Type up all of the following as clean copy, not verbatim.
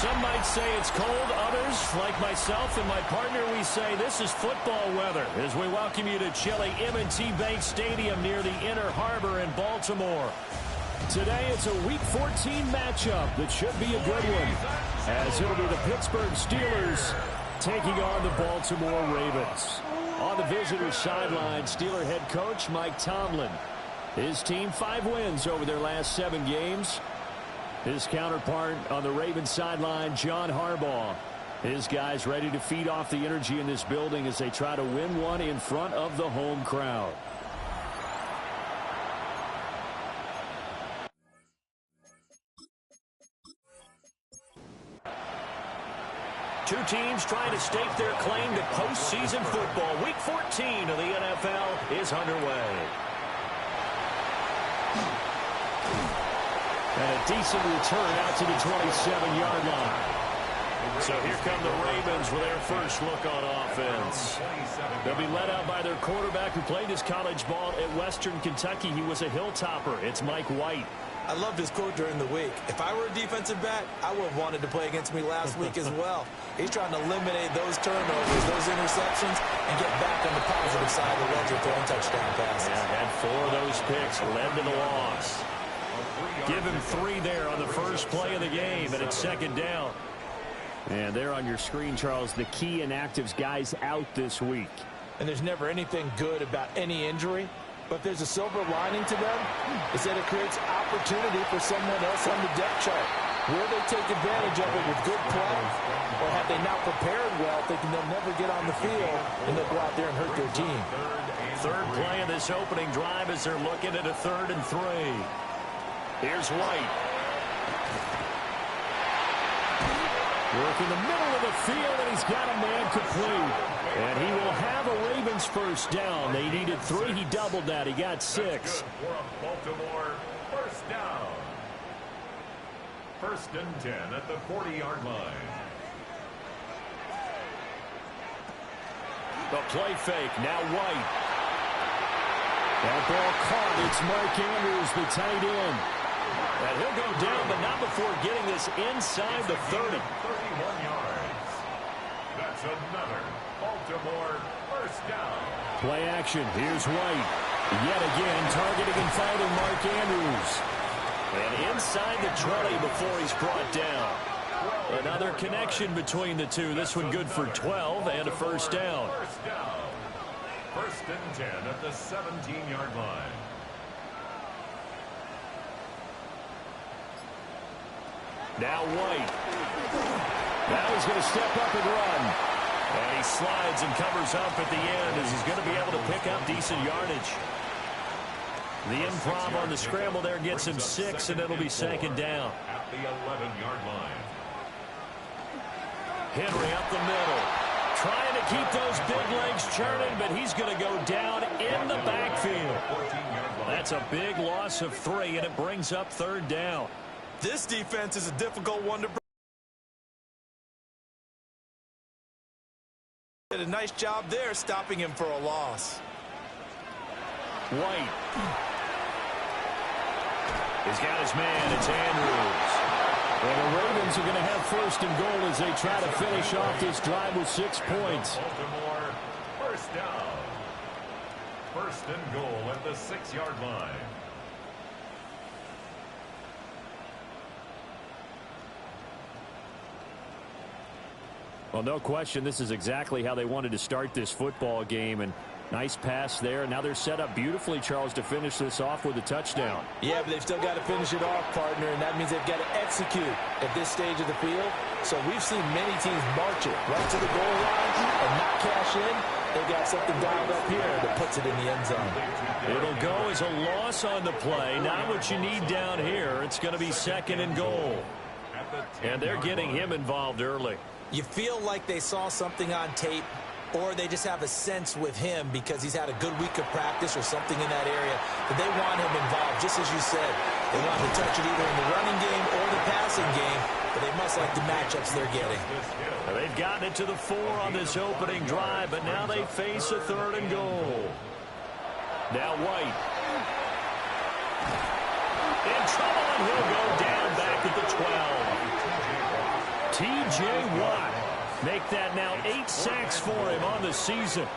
Some might say it's cold. Others, like myself and my partner, we say this is football weather as we welcome you to chilly M&T Bank Stadium near the Inner Harbor in Baltimore. Today it's a Week 14 matchup that should be a good one, as it'll be the Pittsburgh Steelers taking on the Baltimore Ravens. On the visitors' sideline, Steeler head coach Mike Tomlin. His team 5 wins over their last 7 games. His counterpart on the Ravens sideline, John Harbaugh. His guys ready to feed off the energy in this building as they try to win one in front of the home crowd. Two teams trying to stake their claim to postseason football. Week 14 of the NFL is underway. And a decent return out to the 27-yard line. So here come the Ravens with their first look on offense. They'll be led out by their quarterback who played his college ball at Western Kentucky. He was a hilltopper. It's Mike White. I loved his quote during the week. If I were a defensive back, I would have wanted to play against me last week as well. He's trying to eliminate those turnovers, those interceptions, and get back on the positive side of the ledger throwing touchdown passes. Yeah, had 4 of those picks, led to the loss. Give him 3 there on the first play of the game, and it's second down. And there on your screen, Charles, the key inactives guys out this week. And there's never anything good about any injury, but there's a silver lining to them, is that it creates opportunity for someone else on the depth chart. Will they take advantage of it with good play, or have they not prepared well, thinking they'll never get on the field, and they'll go out there and hurt their team? Third play of this opening drive as they're looking at a 3rd and 3. Here's White. Work in the middle of the field, and he's got a man complete. And he will have a Ravens first down. They needed 3. He doubled that. He got 6. For a Baltimore first down. 1st and 10 at the 40-yard line. The play fake. Now White. That ball caught. It's Mark Andrews, the tight end. And he'll go down, but not before getting this inside the 30. 31 yards. That's another Baltimore first down. Play action. Here's White. Yet again, targeting and fighting Mark Andrews. And inside the 20 before he's brought down. Another connection between the two. This one good for 12 and a first down. 1st and 10 at the 17-yard line. Now White. Now he's going to step up and run. And he slides and covers up at the end as he's going to be able to pick up decent yardage. The improv on the scramble there gets him 6, and it'll be second down. At the 11-yard line. Henry up the middle. Trying to keep those big legs churning, but he's going to go down in the backfield. That's a big loss of 3, and it brings up 3rd down. This defense is a difficult one to break. Did a nice job there stopping him for a loss. White. He's got his man. It's Andrews. Well, the Ravens are going to have 1st and goal as they try to finish off this drive with 6 points. Baltimore first down. 1st and goal at the 6-yard line. Well, no question, this is exactly how they wanted to start this football game, and nice pass there. Now they're set up beautifully, Charles, to finish this off with a touchdown. Yeah, but they've still got to finish it off, partner, and that means they've got to execute at this stage of the field. So we've seen many teams march it right to the goal line and not cash in. They've got something dialed up here that puts it in the end zone. It'll go as a loss on the play. Not what you need down here. It's going to be 2nd and goal. And they're getting him involved early. You feel like they saw something on tape, or they just have a sense with him because he's had a good week of practice or something in that area, that they want him involved, just as you said. They want to touch it either in the running game or the passing game, but they must like the matchups they're getting. They've gotten it to the 4 on this opening drive, but now they face a 3rd and goal. Now White. In trouble, and he'll go down back at the 12. T.J. Watt make that now 8 sacks for him on the season.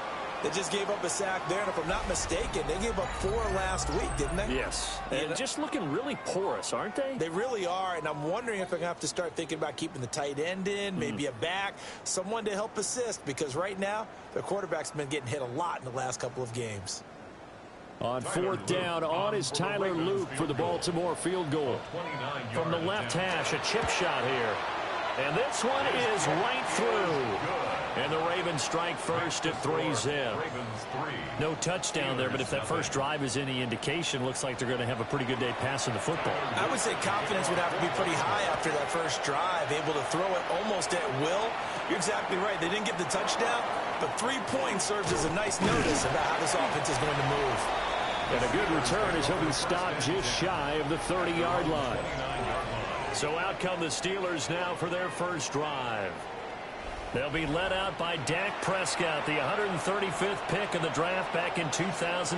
They just gave up a sack there, and if I'm not mistaken, they gave up 4 last week, didn't they? Yes. And just looking really porous, aren't they? They really are, and I'm wondering if they're going to have to start thinking about keeping the tight end in, maybe a back, someone to help assist, because right now, their quarterback's been getting hit a lot in the last couple of games. On 4th down, on is Tyler Luke for the Baltimore field goal. From the left hash, a chip shot here. And this one is right through. And the Ravens strike first at 3-zip. No touchdown there, but if that first drive is any indication, looks like they're going to have a pretty good day passing the football. I would say confidence would have to be pretty high after that first drive, able to throw it almost at will. You're exactly right. They didn't get the touchdown, but 3 points serves as a nice notice about how this offense is going to move. And a good return as he'll be stopped just shy of the 30-yard line. So out come the Steelers now for their first drive. They'll be led out by Dak Prescott, the 135th pick in the draft back in 2016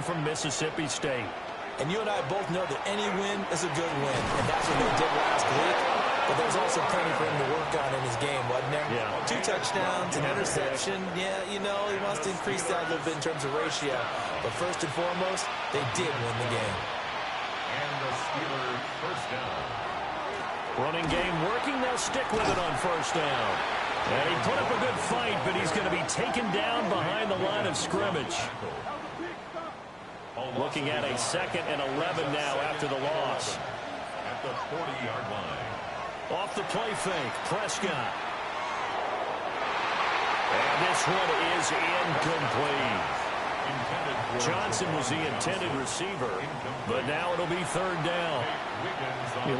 from Mississippi State. And you and I both know that any win is a good win, and that's what they did last week. But there's also plenty for him to work on in his game, wasn't there? Yeah. 2 touchdowns, an interception. Yeah, you know, he wants to increase that a little bit in terms of ratio. But first and foremost, they did win the game. And the Steelers first down. Running game working. They'll stick with it on first down. And he put up a good fight, but he's going to be taken down behind the line of scrimmage. Looking at a 2nd and 11 now after the loss. At the 40-yard line. Off the play fake, Prescott. And this one is incomplete. Johnson was the intended receiver, but now it'll be 3rd down.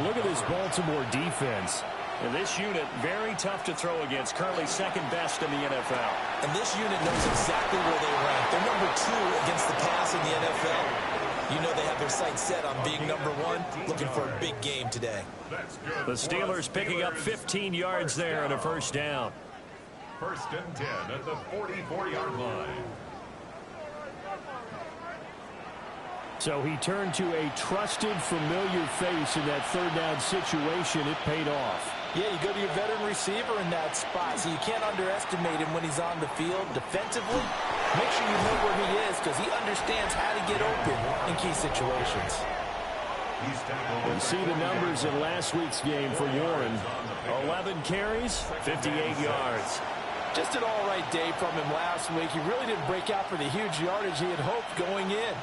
Look at this Baltimore defense. And this unit, very tough to throw against, currently 2nd best in the NFL. And this unit knows exactly where they rank. They're number 2 against the pass in the NFL. You know they have their sights set on being number 1, looking for a big game today. The Steelers picking up 15 yards there and a first down. 1st and 10 at the 44-yard line. So he turned to a trusted, familiar face in that 3rd down situation. It paid off. Yeah, you go to your veteran receiver in that spot, so you can't underestimate him when he's on the field defensively. Make sure you know where he is because he understands how to get open in key situations. You see the numbers in last week's game for Warren. 11 carries, 58 yards. Just an all-right day from him last week. He really didn't break out for the huge yardage he had hoped going in.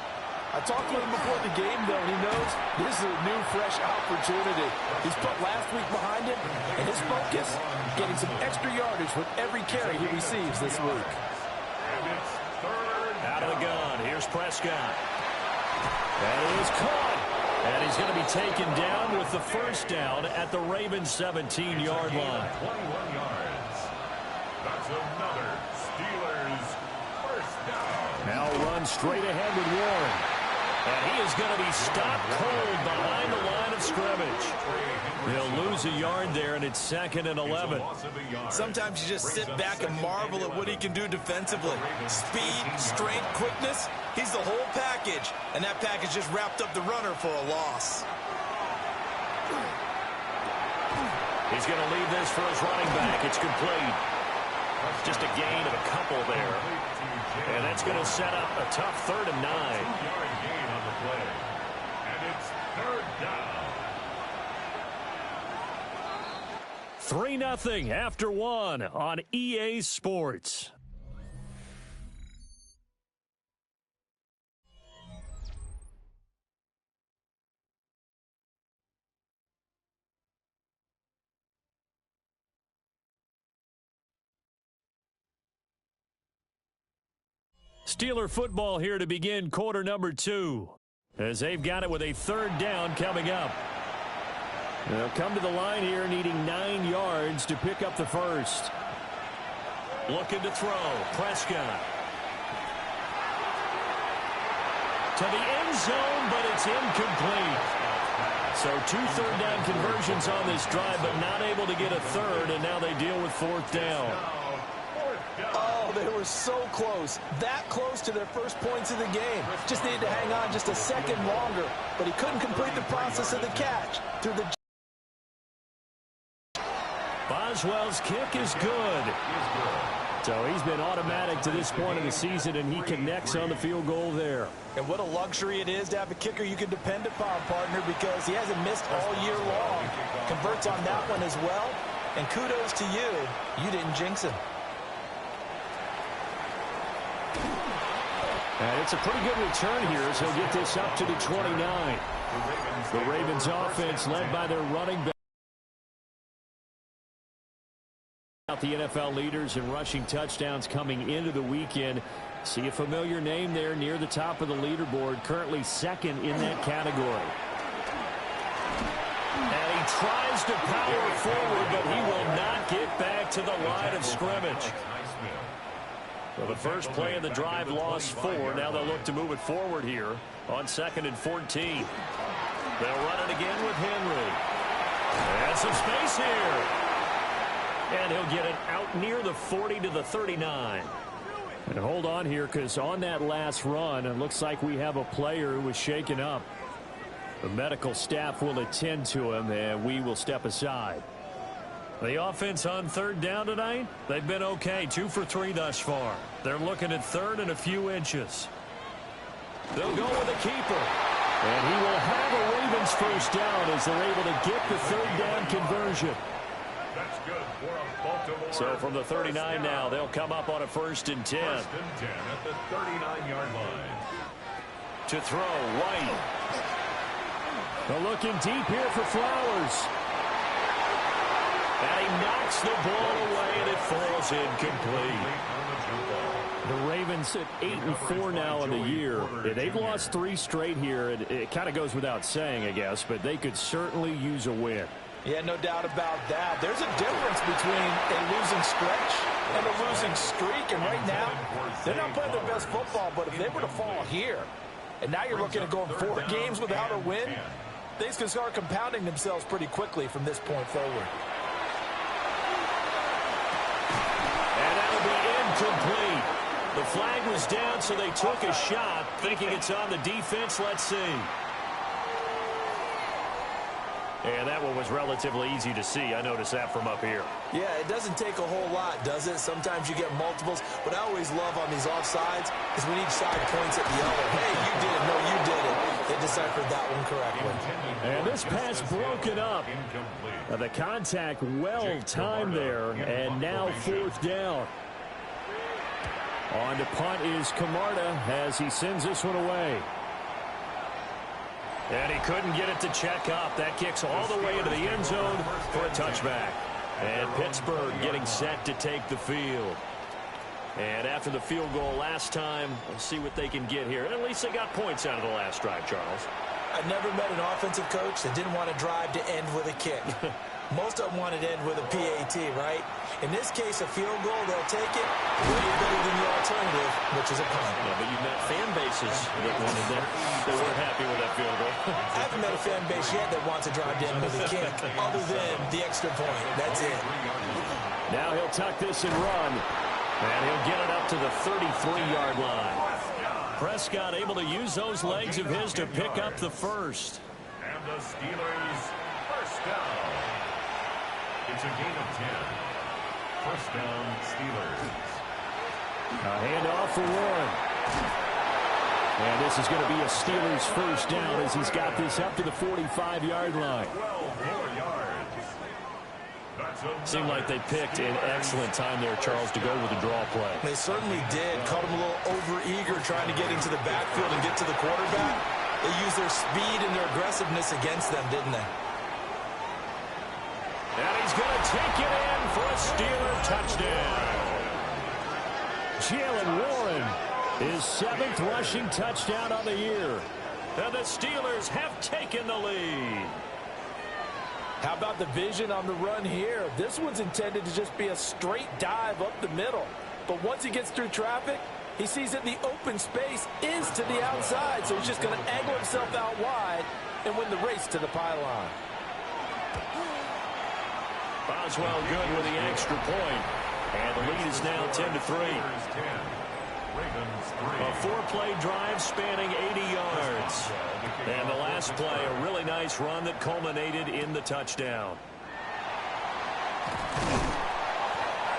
I talked with him before the game, though, and he knows this is a new, fresh opportunity. He's put last week behind him, and his focus, getting some extra yardage with every carry he receives this week. Out of the gun, here's Prescott. And it is caught. And he's going to be taken down with the first down at the Ravens' 17-yard line. 21 yards. That's another Steelers first down. Now run straight ahead with Warren. And he is going to be stopped cold behind the line of scrimmage. He'll lose a yard there, and it's 2nd and 11. Sometimes you just sit back and marvel at what he can do defensively. Speed, strength, quickness, he's the whole package. And that package just wrapped up the runner for a loss. He's going to leave this for his running back. It's complete. Just a gain of a couple there. And that's going to set up a tough 3rd and 9. 2-yard gain on the play. And it's 3rd down. 3-0 after 1 on EA Sports. Steeler football here to begin quarter number 2. As they've got it with a 3rd down coming up. They'll come to the line here needing 9 yards to pick up the first. Looking to throw. Prescott. To the end zone, but it's incomplete. So 2 3rd down conversions on this drive, but not able to get a 3rd, and now they deal with 4th down. Oh, they were so close. That close to their first points of the game. Just needed to hang on just a second longer, but he couldn't complete the process of the catch through the Boswell's kick is good. So he's been automatic to this point of the season, and he connects on the field goal there. And what a luxury it is to have a kicker you can depend upon, partner, because he hasn't missed all year long. Converts on that one as well. And kudos to you. You didn't jinx him. And it's a pretty good return here as he'll get this up to the 29. The Ravens offense led by their running back. The NFL leaders in rushing touchdowns coming into the weekend. See a familiar name there near the top of the leaderboard, currently second in that category. And he tries to power forward, but he will not get back to the line of scrimmage. Well, the first play of the drive lost 4. Now they'll look to move it forward here on 2nd and 14. They'll run it again with Henry. And some space here. And he'll get it out near the 40 to the 39. And hold on here, because on that last run, it looks like we have a player who was shaken up. The medical staff will attend to him, and we will step aside. The offense on 3rd down tonight, they've been okay. 2 for 3 thus far. They're looking at 3rd and a few inches. They'll go with the keeper. And he will have a Ravens first down as they're able to get the 3rd down conversion. That's good for a Baltimore. So from the 39 now, they'll come up on a 1st and 10. 1st and 10 at the 39-yard line. To throw, White. They're looking deep here for Flowers. And he knocks the ball away, and it falls incomplete. The Ravens at 8-4 now in the year. They've lost 3 straight here. It kind of goes without saying, I guess, but they could certainly use a win. Yeah, no doubt about that. There's a difference between a losing stretch and a losing streak. And right now, they're not playing their best football. But if they were to fall here, and now you're looking at going 4 games without a win, things can start compounding themselves pretty quickly from this point forward. And that'll be incomplete. The flag was down, so they took a shot, thinking it's on the defense. Let's see. And that one was relatively easy to see. I noticed that from up here. Yeah, it doesn't take a whole lot, does it? Sometimes you get multiples. What I always love on these offsides is when each side points at the other. Hey, you did it. No, you did it. They deciphered that one correctly. And this pass broken up. The contact well timed there. And now 4th down. On to punt is Camarda as he sends this one away. And he couldn't get it to check up. That kicks all the way into the end zone for a touchback. And Pittsburgh getting set to take the field. And after the field goal last time, we'll see what they can get here. And at least they got points out of the last drive, Charles. I've never met an offensive coach that didn't want to drive to end with a kick. Most of them wanted to end with a PAT, right? In this case, a field goal, they'll take it way better than the alternative, which is a punt. Yeah, but you've met fan bases that wanted that. They weren't happy with that field goal. I haven't met a fan base yet that wants to drive to end with a kick, other than the extra point. That's it. Now he'll tuck this and run. And he'll get it up to the 33-yard line. Prescott able to use those legs of his to pick up the first. And the Steelers first down. It's a gain of 10. First down, Steelers. A handoff for Warren. And this is going to be a Steelers first down as he's got this up to the 45-yard line. 12 more yards. Seemed like they picked an excellent time there, Charles, to go with the draw play. They certainly did. Caught him a little over-eager trying to get into the backfield and get to the quarterback. They used their speed and their aggressiveness against them, didn't they? And he's going to take it in for a Steeler touchdown. Jalen Warren, his 7th rushing touchdown on the year. And the Steelers have taken the lead. How about the vision on the run here? This one's intended to just be a straight dive up the middle. But once he gets through traffic, he sees that the open space is to the outside. So he's just going to angle himself out wide and win the race to the pylon. Boswell good with the extra point. And the lead is now 10-3. A 4-play drive spanning 80 yards. And the last play, a really nice run that culminated in the touchdown.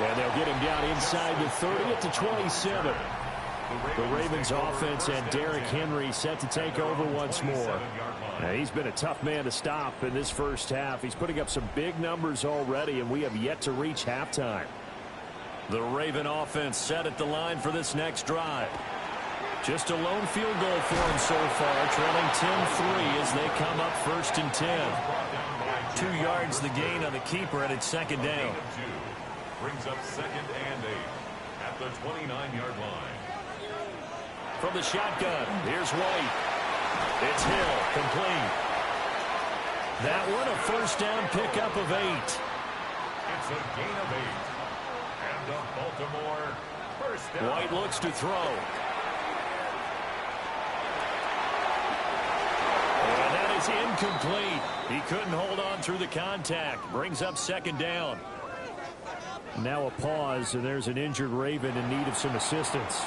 And they'll get him down inside the 30 at the 27. The Ravens offense and Derrick Henry set to take over once more. Now, he's been a tough man to stop in this first half. He's putting up some big numbers already, and we have yet to reach halftime. The Raven offense set at the line for this next drive. Just a lone field goal for him so far, trailing 10-3 as they come up 1st and 10. 2 yards the gain on the keeper, and it's second down. Brings up 2nd and 8 at the 29-yard line. From the shotgun, here's White. It's Hill, complete. That one a first down pickup of 8. It's a gain of 8. And the Baltimore first down. White looks to throw. And that is incomplete. He couldn't hold on through the contact. Brings up second down. Now a pause, and there's an injured Raven in need of some assistance.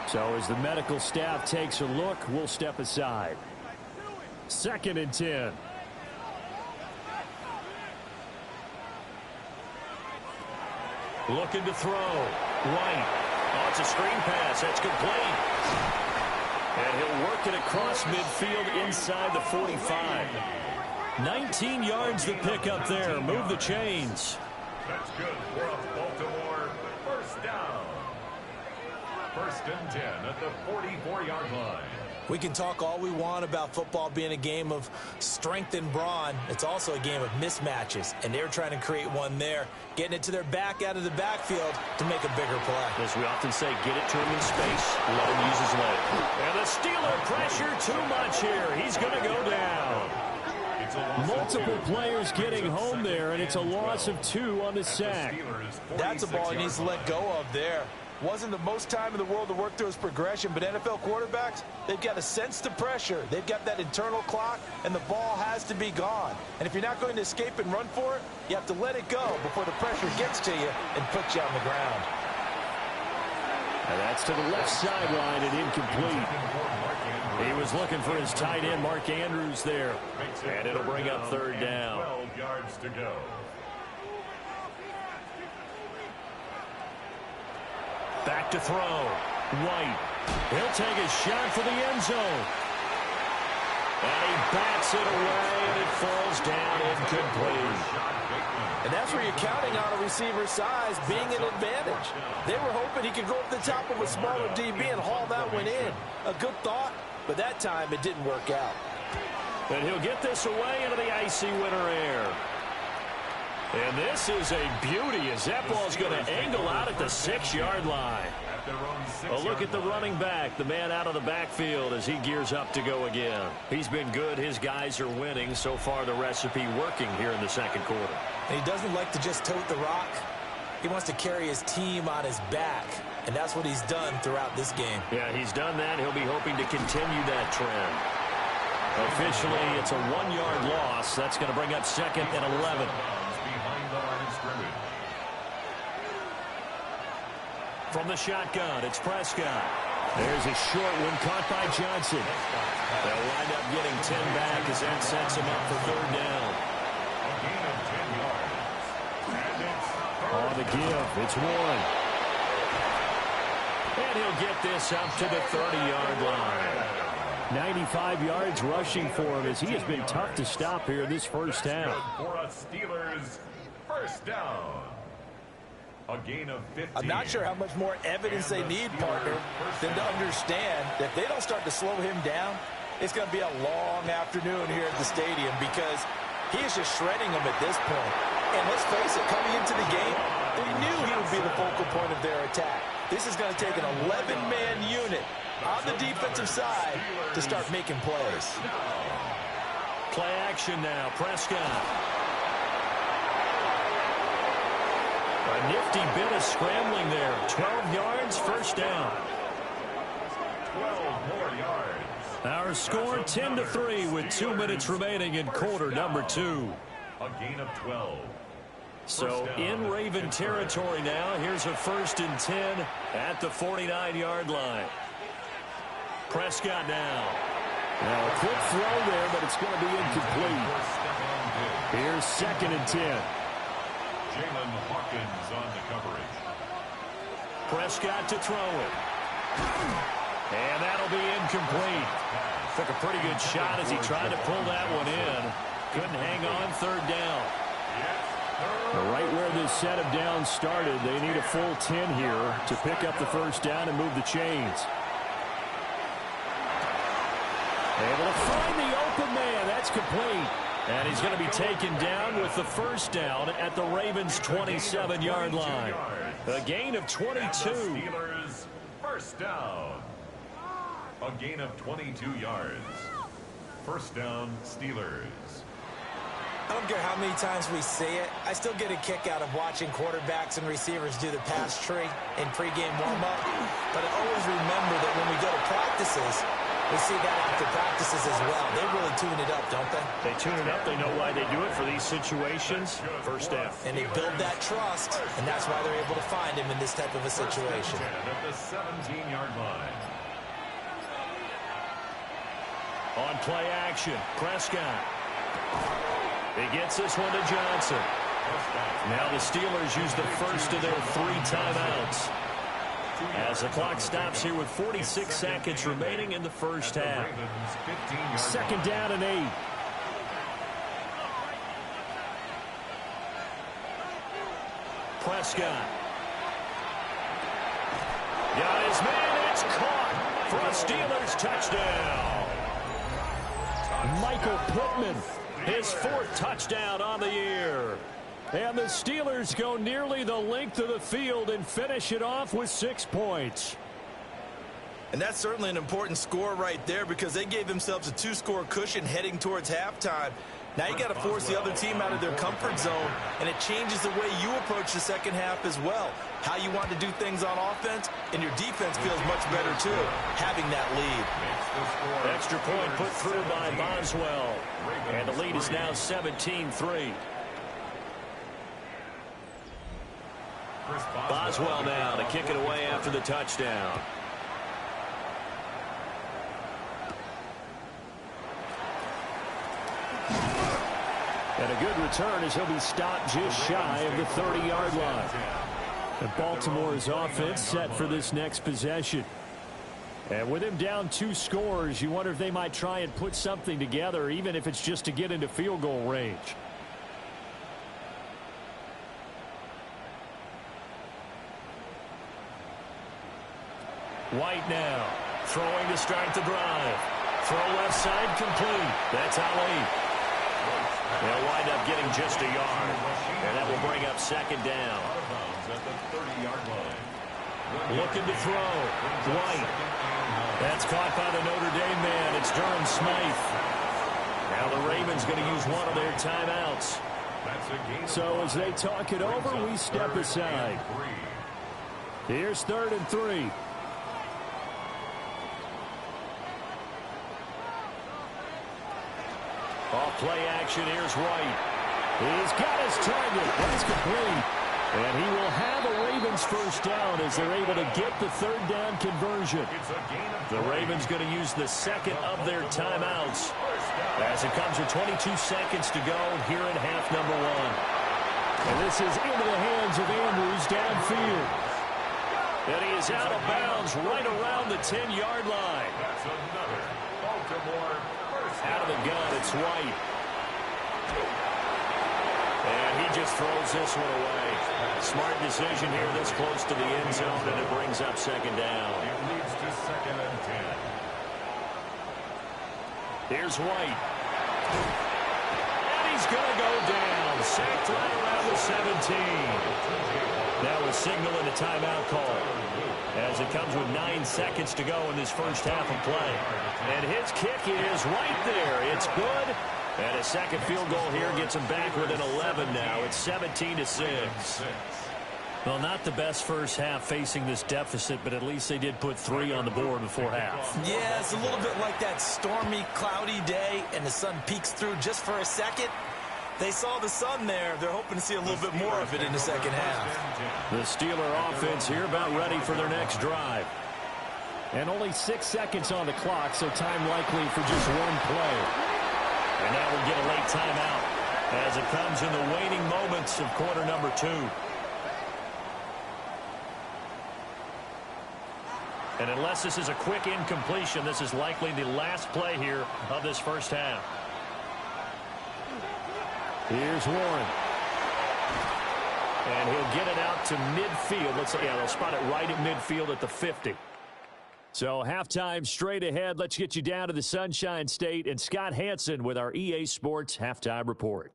So as the medical staff takes a look, we'll step aside. 2nd and 10. Looking to throw. White. Oh, it's a screen pass. That's complete. And he'll work it across midfield inside the 45. 19 yards the pickup there. Move the chains. That's good for a Baltimore first down. 1st and 10 at the 44-yard line. We can talk all we want about football being a game of strength and brawn. It's also a game of mismatches, and they're trying to create one there, getting it to their back out of the backfield to make a bigger play. As we often say, get it to him in space, let him use his leg. And the Steeler pressure too much here. He's going to go down. Multiple players getting home there, and it's a loss of 2 on the sack. That's a ball he needs to let go of there. Wasn't the most time in the world to work through his progression, but NFL quarterbacks, they've got to sense the pressure. They've got that internal clock, and the ball has to be gone. And if you're not going to escape and run for it, you have to let it go before the pressure gets to you and puts you on the ground. And that's to the left sideline and incomplete. He was looking for his tight end, Mark Andrews, there. And it'll bring up 3rd down. 12 yards to go. Back to throw. White. He'll take a shot for the end zone. And he bats it away, and it falls down incomplete. And that's where you're counting on a receiver's size being an advantage. They were hoping he could go up the top of a smaller DB and haul that one in. A good thought, but that time it didn't work out. And he'll get this away into the icy winter air. And this is a beauty as that ball's going to angle out at the 6-yard line. A look at the running back, the man out of the backfield as he gears up to go again. He's been good. His guys are winning. So far, the recipe working here in the second quarter. And he doesn't like to just tote the rock. He wants to carry his team on his back, and that's what he's done throughout this game. Yeah, he's done that. He'll be hoping to continue that trend. Officially, it's a 1-yard loss. That's going to bring up 2nd and 11. From the shotgun, it's Prescott. There's a short one caught by Johnson. They'll wind up getting 10 back as that sets him up for 3rd down. On the give, it's Warren. And he'll get this up to the 30-yard line. 95 yards rushing for him as he has been tough to stop here in this first half. For a Steelers first down. A gain of 15. I'm not sure how much more evidence they need, partner, than to understand that if they don't start to slow him down, it's going to be a long afternoon here at the stadium because he is just shredding them at this point. And let's face it, coming into the game, they knew he would be the focal point of their attack. This is going to take an 11-man unit on the defensive side to start making plays. Play action now, Prescott. A nifty bit of scrambling there. 12 yards, first down. 12 more yards. Our score 10-3 with 2 minutes remaining in quarter number 2. A gain of 12. So in Raven territory now. Here's a 1st and 10 at the 49-yard line. Prescott now. Now a quick throw there, but it's going to be incomplete. Here's 2nd and 10. Jalen Hawkins on the coverage. Prescott to throw it. And that'll be incomplete. Took a pretty good shot as he tried to pull that one in. Couldn't hang on, third down. Right where this set of downs started, they need a full 10 here to pick up the first down and move the chains. Able to find the open man. That's complete. And he's going to be taken down with the first down at the Ravens' 27-yard line. A gain of 22. Steelers first down. A gain of 22 yards. First down, Steelers. I don't care how many times we see it. I still get a kick out of watching quarterbacks and receivers do the pass tree in pregame warm-up. But I always remember that when we go to practices, we see that after practices as well. They really tune it up, don't they? They tune it up. They know why they do it for these situations. First down. And they build that trust, and that's why they're able to find him in this type of a situation. At the 17-yard line. On play action, Prescott. He gets this one to Johnson. Now the Steelers use the first of their 3 timeouts. As the clock stops here with 46 seconds remaining in the first half. Second down and 8. Prescott. Got his man. It's caught for a Steelers touchdown. Michael Pittman, his 4th touchdown on the year. And the Steelers go nearly the length of the field and finish it off with 6 points. And that's certainly an important score right there because they gave themselves a 2-score cushion heading towards halftime. Now you got to force the other team out of their comfort zone, and it changes the way you approach the second half as well. How you want to do things on offense, and your defense feels much better too, having that lead. Extra point put through by Boswell. And the lead is now 17-3. Boswell now to kick it away after the touchdown. And a good return as he'll be stopped just shy of the 30-yard line. And Baltimore's offense set for this next possession. And with him down 2 scores, you wonder if they might try and put something together, even if it's just to get into field goal range. White now, throwing to start the drive. Throw left side complete. That's Ali. They'll wind up getting just a yard. And that will bring up second down. Looking to throw. White. That's caught by the Notre Dame man. It's Durham Smythe. Now the Ravens going to use one of their timeouts. So as they talk it over, we step aside. Here's 3rd and 3. Off play action, here's White. He's got his target. That's complete. And he will have a Ravens first down as they're able to get the 3rd down conversion. The Ravens going to use the second of their timeouts as it comes with 22 seconds to go here in half number 1. And this is into the hands of Andrews downfield. And he is out of bounds right around the 10-yard line. That's another Baltimore first down. Out of the gun, it's White. And he just throws this one away. Smart decision here this close to the end zone, and it brings up second down. It leads to 2nd and 10. Here's White. And he's going to go down. Sacked right around the 17. That was signaling a timeout call as it comes with 9 seconds to go in this first half of play. And his kick is right there. It's good. And a second field goal here gets him back within 11 now. It's 17-6. Well, not the best first half facing this deficit, but at least they did put 3 on the board before half. Yeah, it's a little bit like that stormy, cloudy day, and the sun peeks through just for a second. They saw the sun there. They're hoping to see a little bit more of it in the second half. The Steeler offense here about ready for their next drive. And only 6 seconds on the clock, so time likely for just one play. And now we'll get a late timeout. as it comes in the waning moments of quarter number 2. And unless this is a quick incompletion, this is likely the last play here of this first half. Here's Warren. And he'll get it out to midfield. Let's say, yeah, they'll spot it right at midfield at the 50. So halftime straight ahead. Let's get you down to the Sunshine State and Scott Hansen with our EA Sports Halftime Report.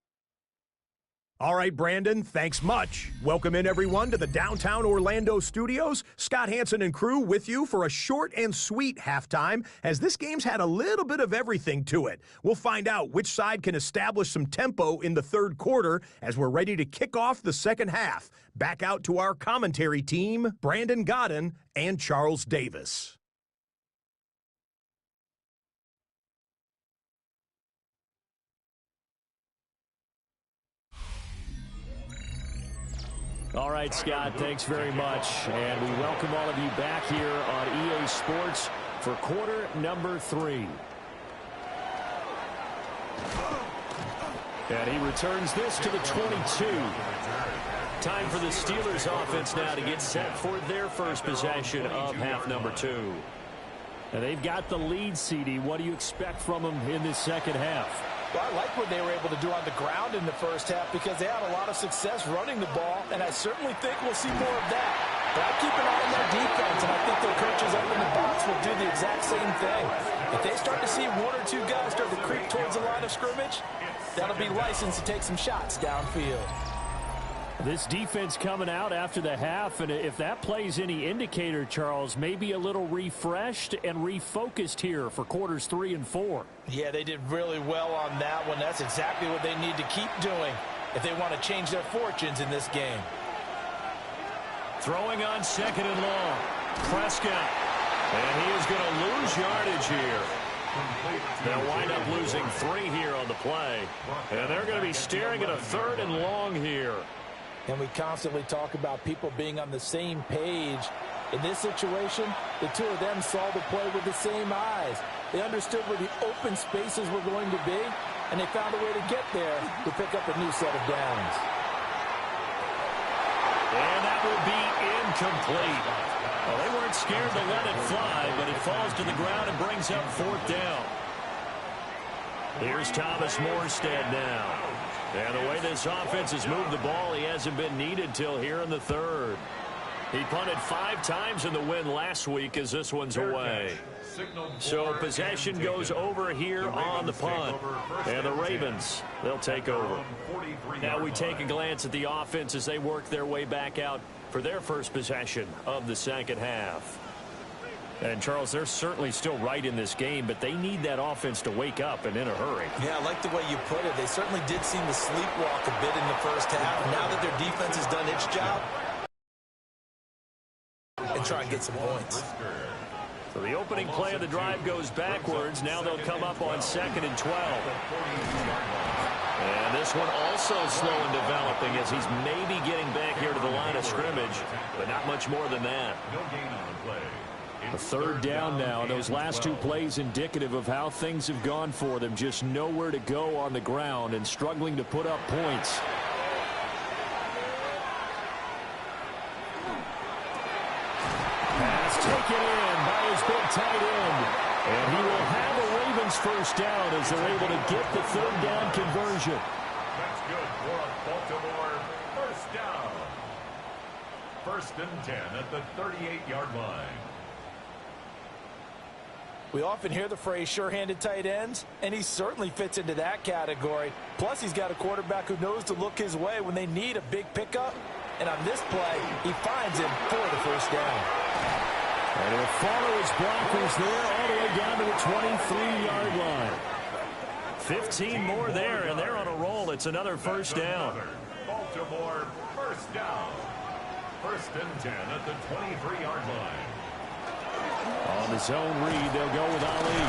All right, Brandon, thanks much. Welcome in, everyone, to the downtown Orlando studios. Scott Hansen and crew with you for a short and sweet halftime, as this game's had a little bit of everything to it. We'll find out which side can establish some tempo in the third quarter as we're ready to kick off the second half. Back out to our commentary team, Brandon Godden and Charles Davis. All right, Scott, thanks very much. And we welcome all of you back here on EA Sports for quarter number 3. And he returns this to the 22. Time for the Steelers offense now to get set for their first possession of half number 2. And they've got the lead, CD. What do you expect from them in this second half? Well, I like what they were able to do on the ground in the first half because they had a lot of success running the ball, and I certainly think we'll see more of that. But I keep an eye on their defense, and I think their coaches up in the box will do the exact same thing. If they start to see one or two guys start to creep towards the line of scrimmage, that'll be licensed to take some shots downfield. This defense coming out after the half, and if that plays any indicator, Charles, maybe a little refreshed and refocused here for quarters 3 and 4. Yeah, they did really well on that one. That's exactly what they need to keep doing if they want to change their fortunes in this game. Throwing on second and long. Prescott. And he is going to lose yardage here. They'll wind up losing 3 here on the play. And they're going to be staring at a third and long here. And we constantly talk about people being on the same page. In this situation, the two of them saw the play with the same eyes. They understood where the open spaces were going to be, and they found a way to get there to pick up a new set of downs. And that will be incomplete. Well, they weren't scared to let it fly, but it falls to the ground and brings up 4th down. Here's Thomas Morstead now. And the way this offense has moved the ball, he hasn't been needed till here in the third. He punted 5 times in the win last week as this one's away. So possession goes over here on the punt. And the Ravens, they'll take over. Now we take a glance at the offense as they work their way back out for their first possession of the second half. And, Charles, they're certainly still right in this game, but they need that offense to wake up and in a hurry. Yeah, I like the way you put it. They certainly did seem to sleepwalk a bit in the first half. Now that their defense has done its job, and try and get some points. So the opening play of the drive goes backwards. Now they'll come up on 2nd and 12. And this one also slow in developing as he's maybe getting back here to the line of scrimmage, but not much more than that. A 3rd down now. Those last 2 plays indicative of how things have gone for them. Just nowhere to go on the ground and struggling to put up points. Pass taken in by his big tight end. And he will have a Ravens first down as they're able to get the 3rd down conversion. That's good for a Baltimore first down. 1st and 10 at the 38-yard line. We often hear the phrase sure-handed tight ends, and he certainly fits into that category. Plus, he's got a quarterback who knows to look his way when they need a big pickup. And on this play, he finds him for the first down. And he'll follow his blockers there all the way down to the 23-yard line. 15 more there, and they're on a roll. It's another first down. Baltimore first down. 1st and 10 at the 23-yard line. On the zone read, they'll go with Ali.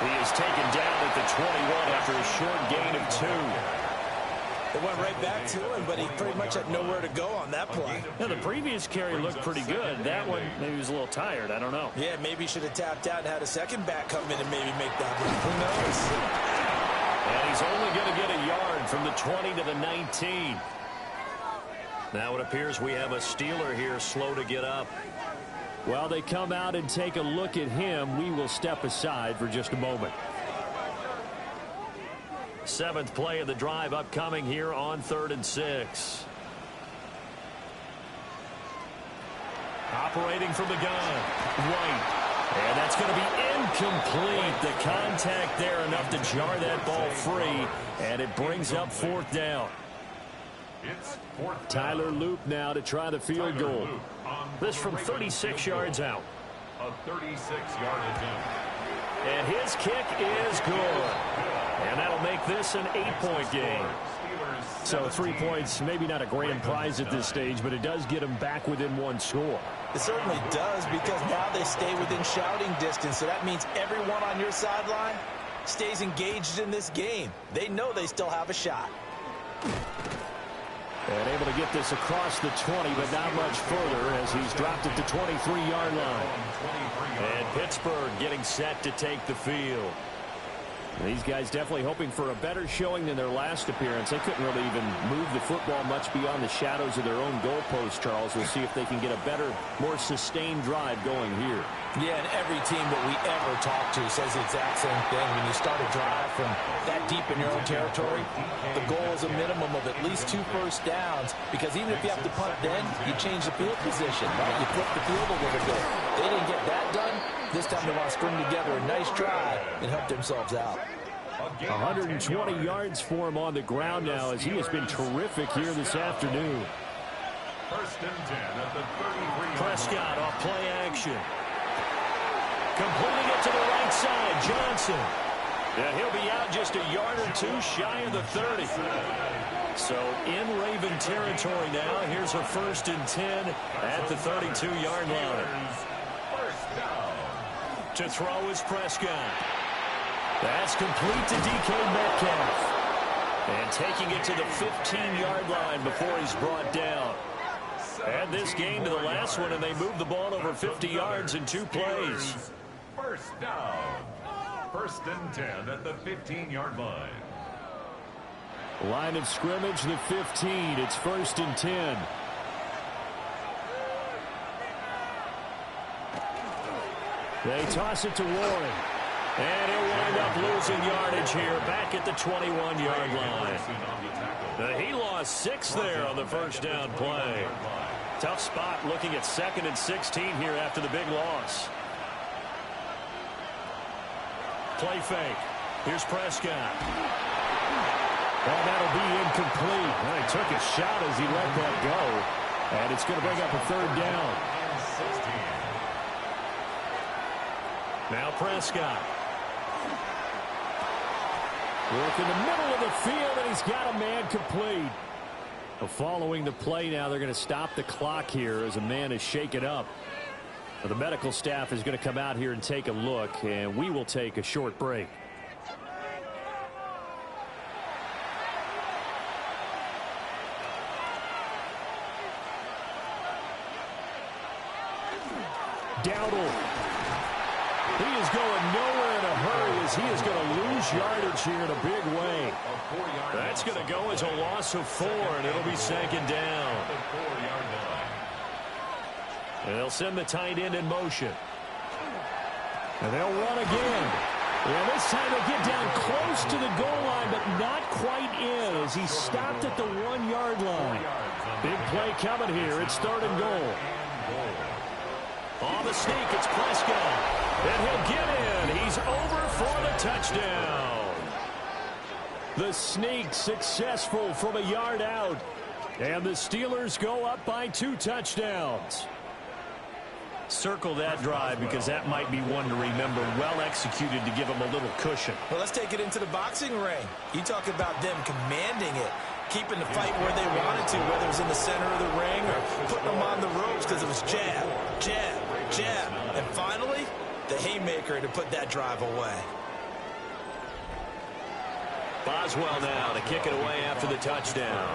He is taken down at the 21 after a short gain of 2. It went right back to him, but he pretty much had nowhere to go on that play. Now, the previous carry looked pretty good. That one, maybe he was a little tired. I don't know. Yeah, maybe he should have tapped out and had a second back come in and maybe make that run. Who knows? And he's only going to get a yard from the 20 to the 19. Now it appears we have a Steeler here slow to get up. While they come out and take a look at him, we will step aside for just a moment. 7th play of the drive upcoming here on 3rd and 6. Operating from the gun. White. And that's going to be incomplete. The contact there enough to jar that ball free. And it brings up 4th down. It's 4th down. Tyler Loop now to try the field goal. This from 36 yards out. A 36-yard attempt. And his kick is good. And that'll make this an 8-point game. So 3 points, maybe not a grand prize at this stage, but it does get them back within 1 score. It certainly does, because now they stay within shouting distance. So that means everyone on your sideline stays engaged in this game. They know they still have a shot. And able to get this across the 20, but not much further as he's dropped it to 23-yard line. And Pittsburgh getting set to take the field. These guys definitely hoping for a better showing than their last appearance. They couldn't really even move the football much beyond the shadows of their own goalpost, Charles. We'll see if they can get a better, more sustained drive going here. Yeah, and every team that we ever talk to says the exact same thing. When you start a drive from that deep in your own territory, the goal is a minimum of at least 2 first downs, because even if you have to punt then, you change the field position, right? You flip the field a little bit. They didn't get that done. This time they want to string together a nice drive and help themselves out. 120 yards for him on the ground now, as he has been terrific here this afternoon. 1st and 10 at the 33. Prescott off play action. Completing it to the right side, Johnson. And he'll be out just a yard or 2 shy of the 30. So in Raven territory now. Here's a 1st and 10 at the 32-yard line. First down. To throw is Prescott. That's complete to DK Metcalf. And taking it to the 15-yard line before he's brought down. Add this game to the last one, and they moved the ball over 50 yards in 2 plays. First down. 1st and 10 at the 15-yard line. Line of scrimmage, the 15. It's 1st and 10. They toss it to Warren. And he'll wind up losing yardage here back at the 21-yard line. He lost 6 there on the 1st down play. Tough spot looking at 2nd and 16 here after the big loss. Play fake. Here's Prescott. And that'll be incomplete. Well, he took a shot as he let that go. And it's going to bring up a 3rd down. Now Prescott. Work in the middle of the field, and he's got a man complete. Following the play now, they're going to stop the clock here as a man is shaken up. The medical staff is going to come out here and take a look, and we will take a short break. Dowdle. He is going nowhere in a hurry as he is going to lose yardage here in a big way. That's going to go as a loss of 4, and it'll be 2nd down. And they'll send the tight end in motion. And they'll run again. And this time they'll get down close to the goal line, but not quite in as he stopped at the 1-yard line. Big play coming here. It's 3rd and goal. On the sneak, it's Prescott. And he'll get in. He's over for the touchdown. The sneak successful from a yard out. And the Steelers go up by 2 touchdowns. Circle that drive because that might be one to remember. Well executed to give them a little cushion. Well, let's take it into the boxing ring. You talk about them commanding it, keeping the fight where they wanted to, whether it was in the center of the ring or putting them on the ropes because it was jab, jab, jab. And finally, the haymaker to put that drive away. Boswell now to kick it away after the touchdown.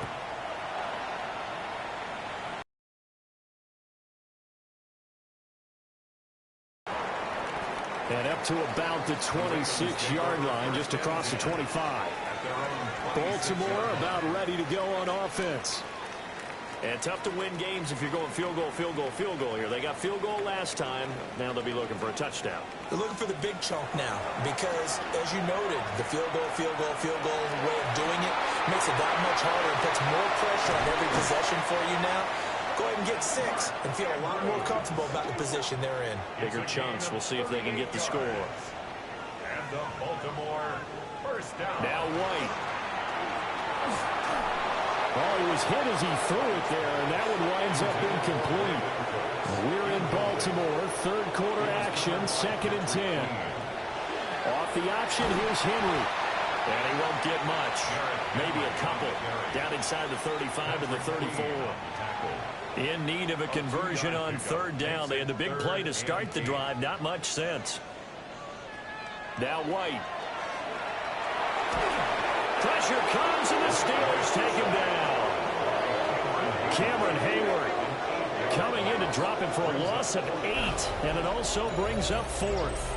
And up to about the 26-yard line, just across the 25. Baltimore about ready to go on offense. And tough to win games if you're going field goal, field goal, field goal here. They got field goal last time. Now they'll be looking for a touchdown. They're looking for the big chunk now because, as you noted, the field goal way of doing it makes it that much harder and puts more pressure on every possession for you now. Go ahead and get 6 and feel a lot more comfortable about the position they're in. Bigger chunks. We'll see if they can get the score. And the Baltimore first down. Now White. Oh, he was hit as he threw it there, and that one winds up incomplete. We're in Baltimore, third quarter action, 2nd and 10. Off the option, here's Henry. And he won't get much. Maybe a couple. Down inside the 35 and the 34. In need of a conversion on 3rd down. They had the big play to start the drive. Not much sense. Now White. Pressure comes, and the Steelers take him down. Cameron Hayward coming in to drop him for a loss of 8, and it also brings up 4th.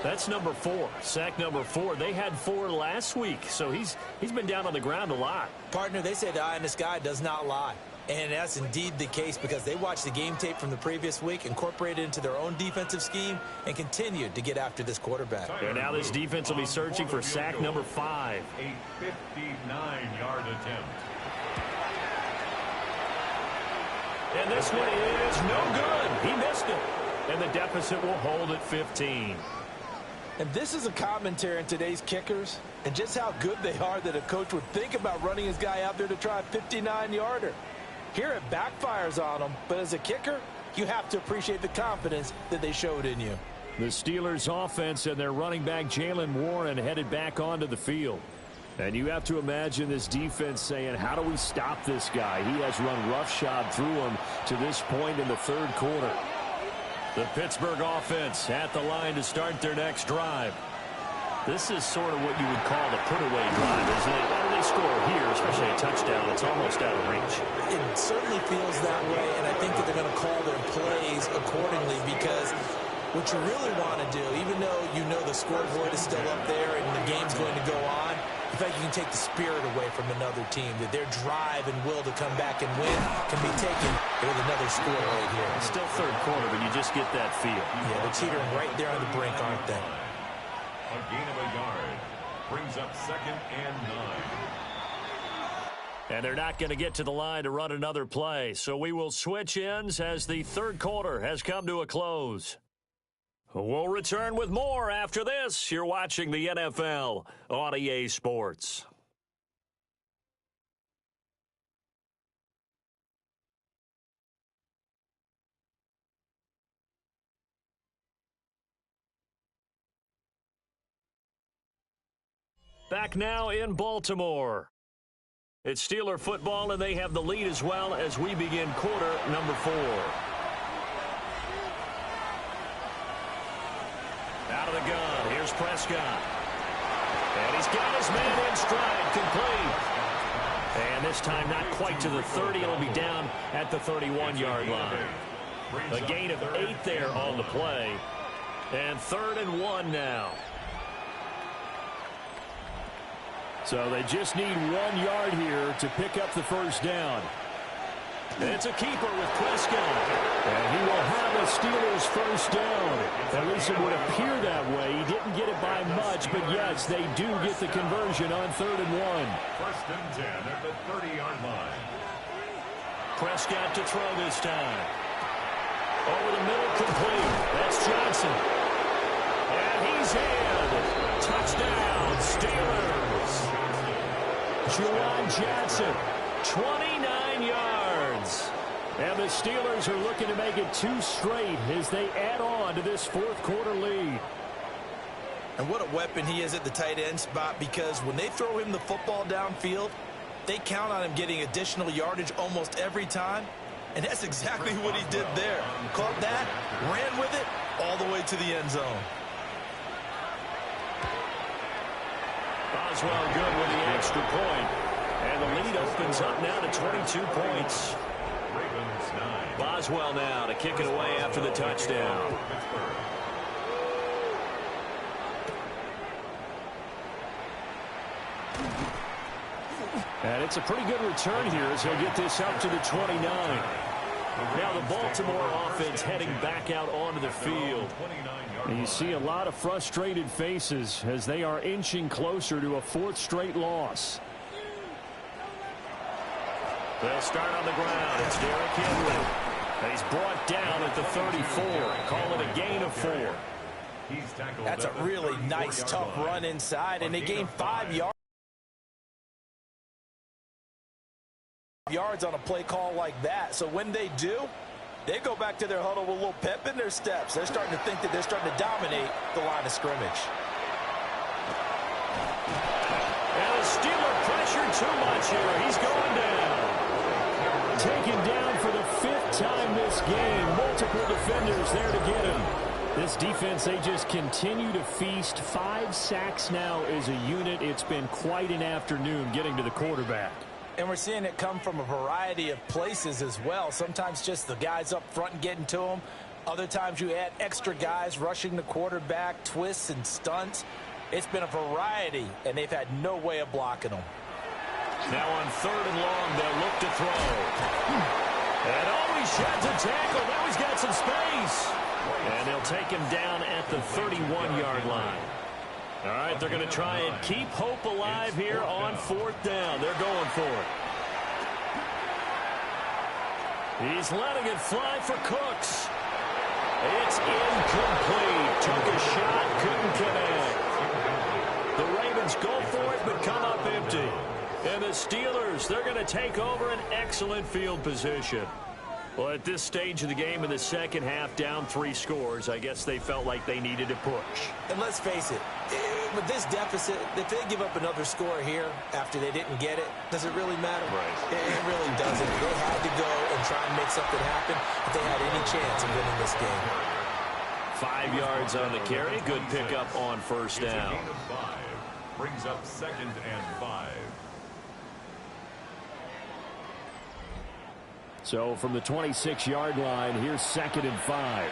That's number 4, sack number 4. They had 4 last week, so he's been down on the ground a lot. Partner, they say the eye in the sky does not lie. And that's indeed the case because they watched the game tape from the previous week, incorporated it into their own defensive scheme, and continued to get after this quarterback. And now this defense will be searching for sack number 5. A 59-yard attempt. And this one is no good. He missed it. And the deficit will hold at 15. And this is a commentary on today's kickers and just how good they are that a coach would think about running his guy out there to try a 59-yarder. Here it backfires on them, but as a kicker, you have to appreciate the confidence that they showed in you. The Steelers offense and their running back Jaylen Warren headed back onto the field. And you have to imagine this defense saying, how do we stop this guy? He has run roughshod through him to this point in the 3rd quarter. The Pittsburgh offense at the line to start their next drive. This is sort of what you would call the put-away drive, isn't it? How do they score here, especially a touchdown? It's almost out of reach. It certainly feels that way, and I think that they're going to call their plays accordingly because what you really want to do, even though you know the scoreboard is still up there and the game's going to go on, in fact, you can take the spirit away from another team, that their drive and will to come back and win can be taken with another score right here. It's still 3rd quarter, but you just get that feel. Yeah, they're teetering right there on the brink, aren't they? A gain of a yard brings up 2nd and 9. And they're not going to get to the line to run another play. So we will switch ends as the 3rd quarter has come to a close. We'll return with more after this. You're watching the NFL on EA Sports. Back now in Baltimore. It's Steeler football, and they have the lead as well as we begin quarter number 4. Out of the gun, here's Prescott. And he's got his man in stride, complete. And this time not quite to the 30. It'll be down at the 31-yard line. A gain of 8 there on the play. And 3rd and 1 now. So they just need 1 yard here to pick up the 1st down. It's a keeper with Prescott. And he will have a Steelers 1st down. At least it would appear that way. He didn't get it by much, but yes, they do get the conversion on 3rd and 1. 1st and 10 at the 30-yard line. Prescott to throw this time. Over the middle, complete. That's Johnson. And he's in. Touchdown, Steelers. Juwan Johnson, 29 yards. And the Steelers are looking to make it 2 straight as they add on to this 4th quarter lead. And what a weapon he is at the tight end spot, because when they throw him the football downfield, they count on him getting additional yardage almost every time. And that's exactly what he did there. Caught that, ran with it, all the way to the end zone. Boswell good with the extra point. And the lead opens up now to 22 points. Ravens 9. Boswell now to kick it away after the touchdown. And it's a pretty good return here as he'll get this up to the 29. Now the Baltimore offense heading back out onto the field. And you see a lot of frustrated faces as they are inching closer to a fourth straight loss. They'll start on the ground. It's Derrick Henry. He's brought down at the 34. Call it a gain of 4. That's a really nice, tough run inside, and they gained 5 yards on a play call like that. So when they do, they go back to their huddle with a little pep in their steps. They're starting to think that they're starting to dominate the line of scrimmage. And the Steeler pressured too much here. He's going down. Taken down for the 5th time this game. Multiple defenders there to get him. This defense, they just continue to feast. 5 sacks now as a unit. It's been quite an afternoon getting to the quarterback. And we're seeing it come from a variety of places as well. Sometimes just the guys up front and getting to them. Other times you add extra guys rushing the quarterback, twists and stunts. It's been a variety, and they've had no way of blocking them. Now on 3rd and long, they'll look to throw. And always sheds a tackle. Now he's got some space. And they'll take him down at the 31-yard line. All right, they're going to try and keep hope alive here on 4th down. They're going for it. He's letting it fly for Cooks. It's incomplete. Took a shot, couldn't connect. The Ravens go for it, but come up empty. And the Steelers, they're going to take over an excellent field position. Well, at this stage of the game in the second half, down 3 scores, I guess they felt like they needed to push. And let's face it, with this deficit, if they give up another score here after they didn't get it, does it really matter? Right. It really doesn't. They had to go and try and make something happen if they had any chance of winning this game. 5 yards on the carry. Good pickup on 1st down. It's a gain of 5. Brings up 2nd and 5. So from the 26-yard line, here's 2nd and 5.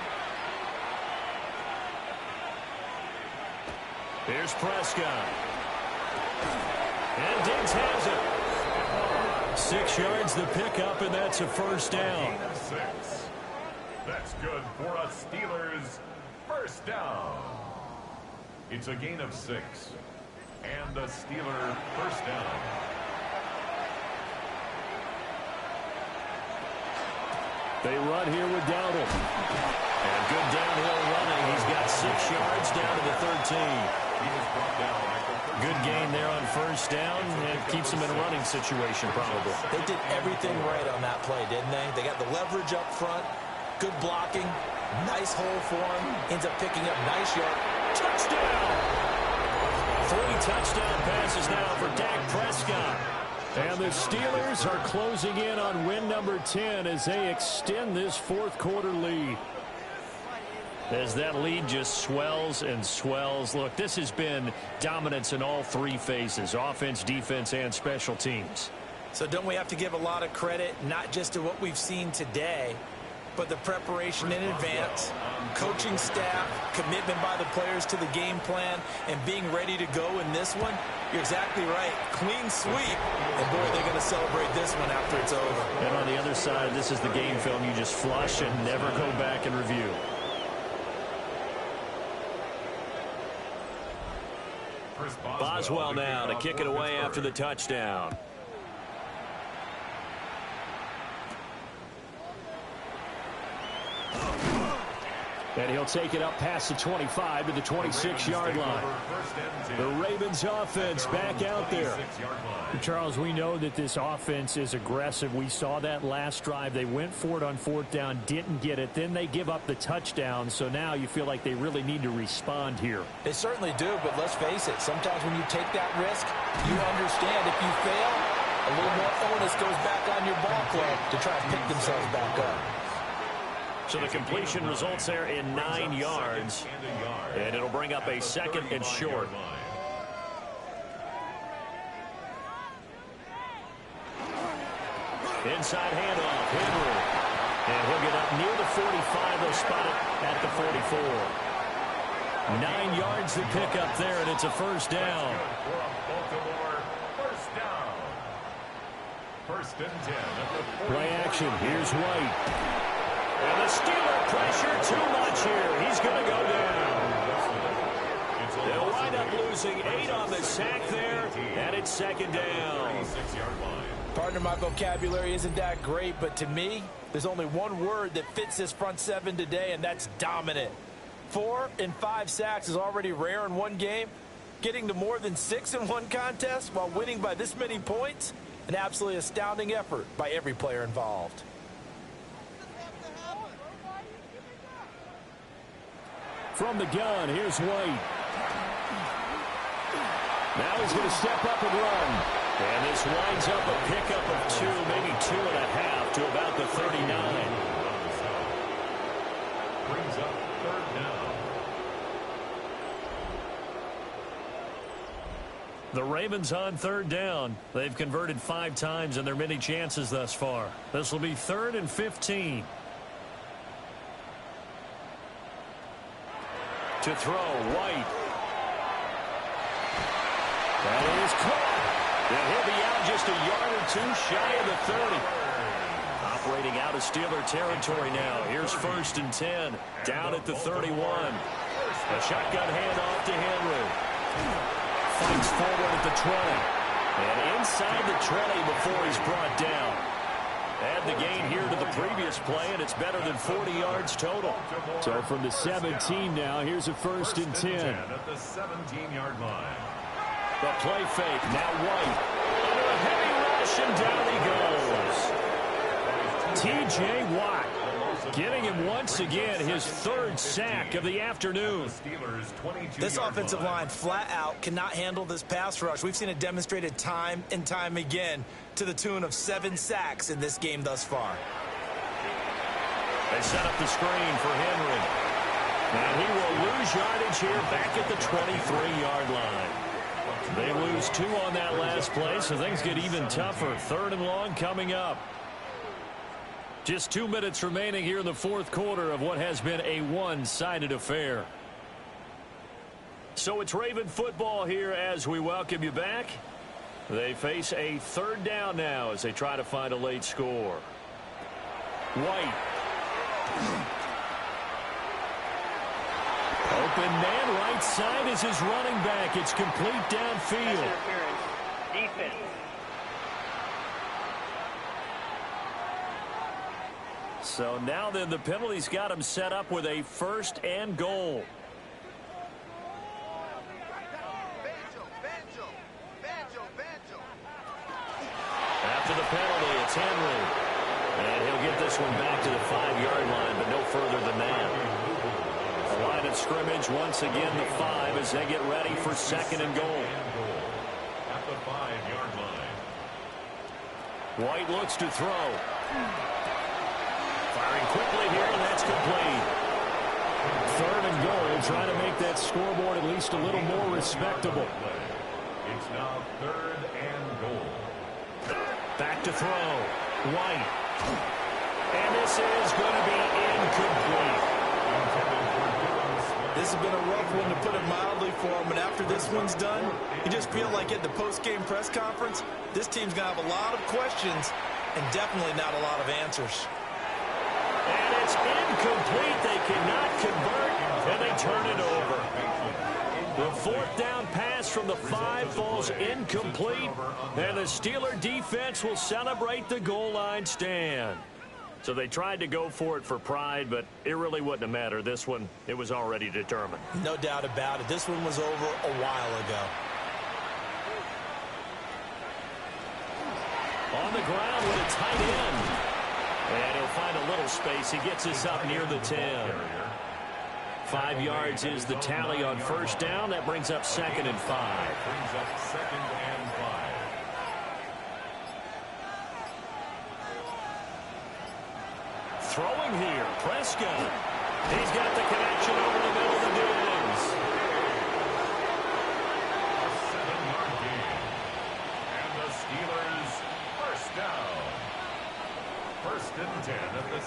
Here's Prescott. And Diggs has it. 6 yards the pickup, and that's a 1st down. Gain of 6. That's good for a Steelers 1st down. It's a gain of 6. And a Steeler 1st down. They run here with Dowdle. And good downhill running. He's got 6 yards down to the 13. Good gain there on 1st down. And keeps him in a running situation probably. They did everything right on that play, didn't they? They got the leverage up front. Good blocking. Nice hole for him. Ends up picking up nice yard. Touchdown! 3 touchdown passes now for Dak Prescott. And the Steelers are closing in on win number 10 as they extend this 4th quarter lead. As that lead just swells and swells. Look, this has been dominance in all 3 phases, offense, defense, and special teams. So don't we have to give a lot of credit, not just to what we've seen today, but the preparation in advance, coaching staff, commitment by the players to the game plan, and being ready to go in this one? You're exactly right. Clean sweep. And, boy, they're going to celebrate this one after it's over. And on the other side, this is the game film you just flush and never go back and review. Boswell now to kick it away after the touchdown. And he'll take it up past the 25 to the 26-yard line. The Ravens offense back out there. Charles, we know that this offense is aggressive. We saw that last drive. They went for it on 4th down, didn't get it. Then they give up the touchdown. So now you feel like they really need to respond here. They certainly do, but let's face it. Sometimes when you take that risk, you understand if you fail, a little more onus goes back on your ball club to try and pick themselves back up. So the completion results there in 9 yards, and it'll bring up a 2nd and short. Inside handoff, Henry. And he'll get up near the 45. They'll spot it at the 44. 9 yards to pick up there, and it's a 1st down. first and 10 at the 40. Play action. Here's White. And the Steeler pressure too much here. He's going to go down. They'll wind up losing 8 on the sack there, and it's second down. 36-yard line. Partner, my vocabulary isn't that great, but to me, there's only one word that fits this front seven today, and that's dominant. 4 and 5 sacks is already rare in one game. Getting to more than 6 in one contest while winning by this many points, an absolutely astounding effort by every player involved. From the gun, here's White. Now he's going to step up and run. And this winds up a pickup of 2, maybe 2.5 to about the 39. Brings up third down. The Ravens on third down. They've converted 5 times in their many chances thus far. This will be 3rd and 15. To throw, White. That is caught. And he'll be out just a yard or 2 shy of the 30. Operating out of Steeler territory now. Here's 1st and 10. Down at the 31. A shotgun handoff to Henry. Fights forward at the 20. And inside the 20 before he's brought down. Add the gain here to the previous play, and it's better than 40 yards total. So from the 17 now, here's a 1st and 10. At the 17-yard line. The play fake, now White. Under a heavy rush, and down he goes. T.J. Watt getting him once again his 3rd sack of the afternoon. This offensive line flat out cannot handle this pass rush. We've seen it demonstrated time and time again to the tune of 7 sacks in this game thus far. They set up the screen for Henry. And he will lose yardage here back at the 23-yard line. They lose 2 on that last play, so things get even tougher. 3rd and long coming up. Just 2 minutes remaining here in the 4th quarter of what has been a one-sided affair. So it's Raven football here as we welcome you back. They face a 3rd down now as they try to find a late score. White. Open man right side is his running back. It's complete downfield. Defense. So now then the penalty's got him set up with a 1st and goal. After the penalty, it's Henry. And he'll get this one back to the 5-yard line, but no further than that. The line of scrimmage, once again, the 5 as they get ready for 2nd and goal. At the 5-yard line. White looks to throw. Firing quickly here, and that's complete. 3rd and goal, trying to make that scoreboard at least a little more respectable. It's now 3rd and goal. Back to throw. White. And this is going to be incomplete. This has been a rough one, to put it mildly, for him. And after this one's done, you just feel like at the post-game press conference, this team's going to have a lot of questions and definitely not a lot of answers. And it's incomplete. They cannot convert, and they turn it over. The 4th down pass from the 5 falls incomplete, and the Steeler defense will celebrate the goal line stand. So they tried to go for it for pride, but it really wouldn't have mattered. This one, it was already determined. No doubt about it. This one was over a while ago. On the ground with a tight end. And he'll find a little space. He gets us up near the 10. 5 yards is the tally on 1st down. That brings up 2nd and 5. Brings up 2nd and 5. Throwing here, Prescott. He's got the connection over the middle of the Diggs. A 7-yard gain. And the Steelers 1st down. 1st and 10 at the...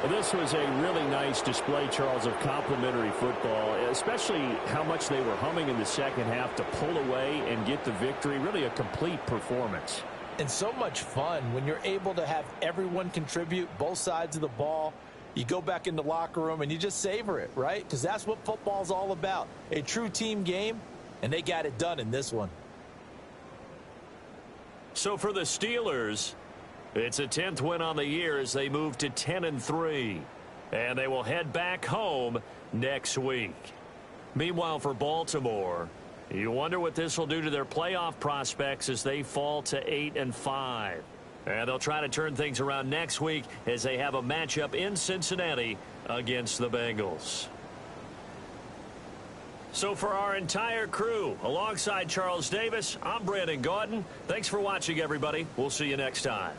This was a really nice display, Charles, of complimentary football, especially how much they were humming in the second half to pull away and get the victory. Really a complete performance. And so much fun when you're able to have everyone contribute, both sides of the ball. You go back in the locker room and you just savor it, right? Because that's what football's all about. A true team game, and they got it done in this one. So for the Steelers, it's a 10th win on the year as they move to 10-3. And they will head back home next week. Meanwhile, for Baltimore, you wonder what this will do to their playoff prospects as they fall to 8-5. And they'll try to turn things around next week as they have a matchup in Cincinnati against the Bengals. So for our entire crew, alongside Charles Davis, I'm Brandon Gaudin. Thanks for watching, everybody. We'll see you next time.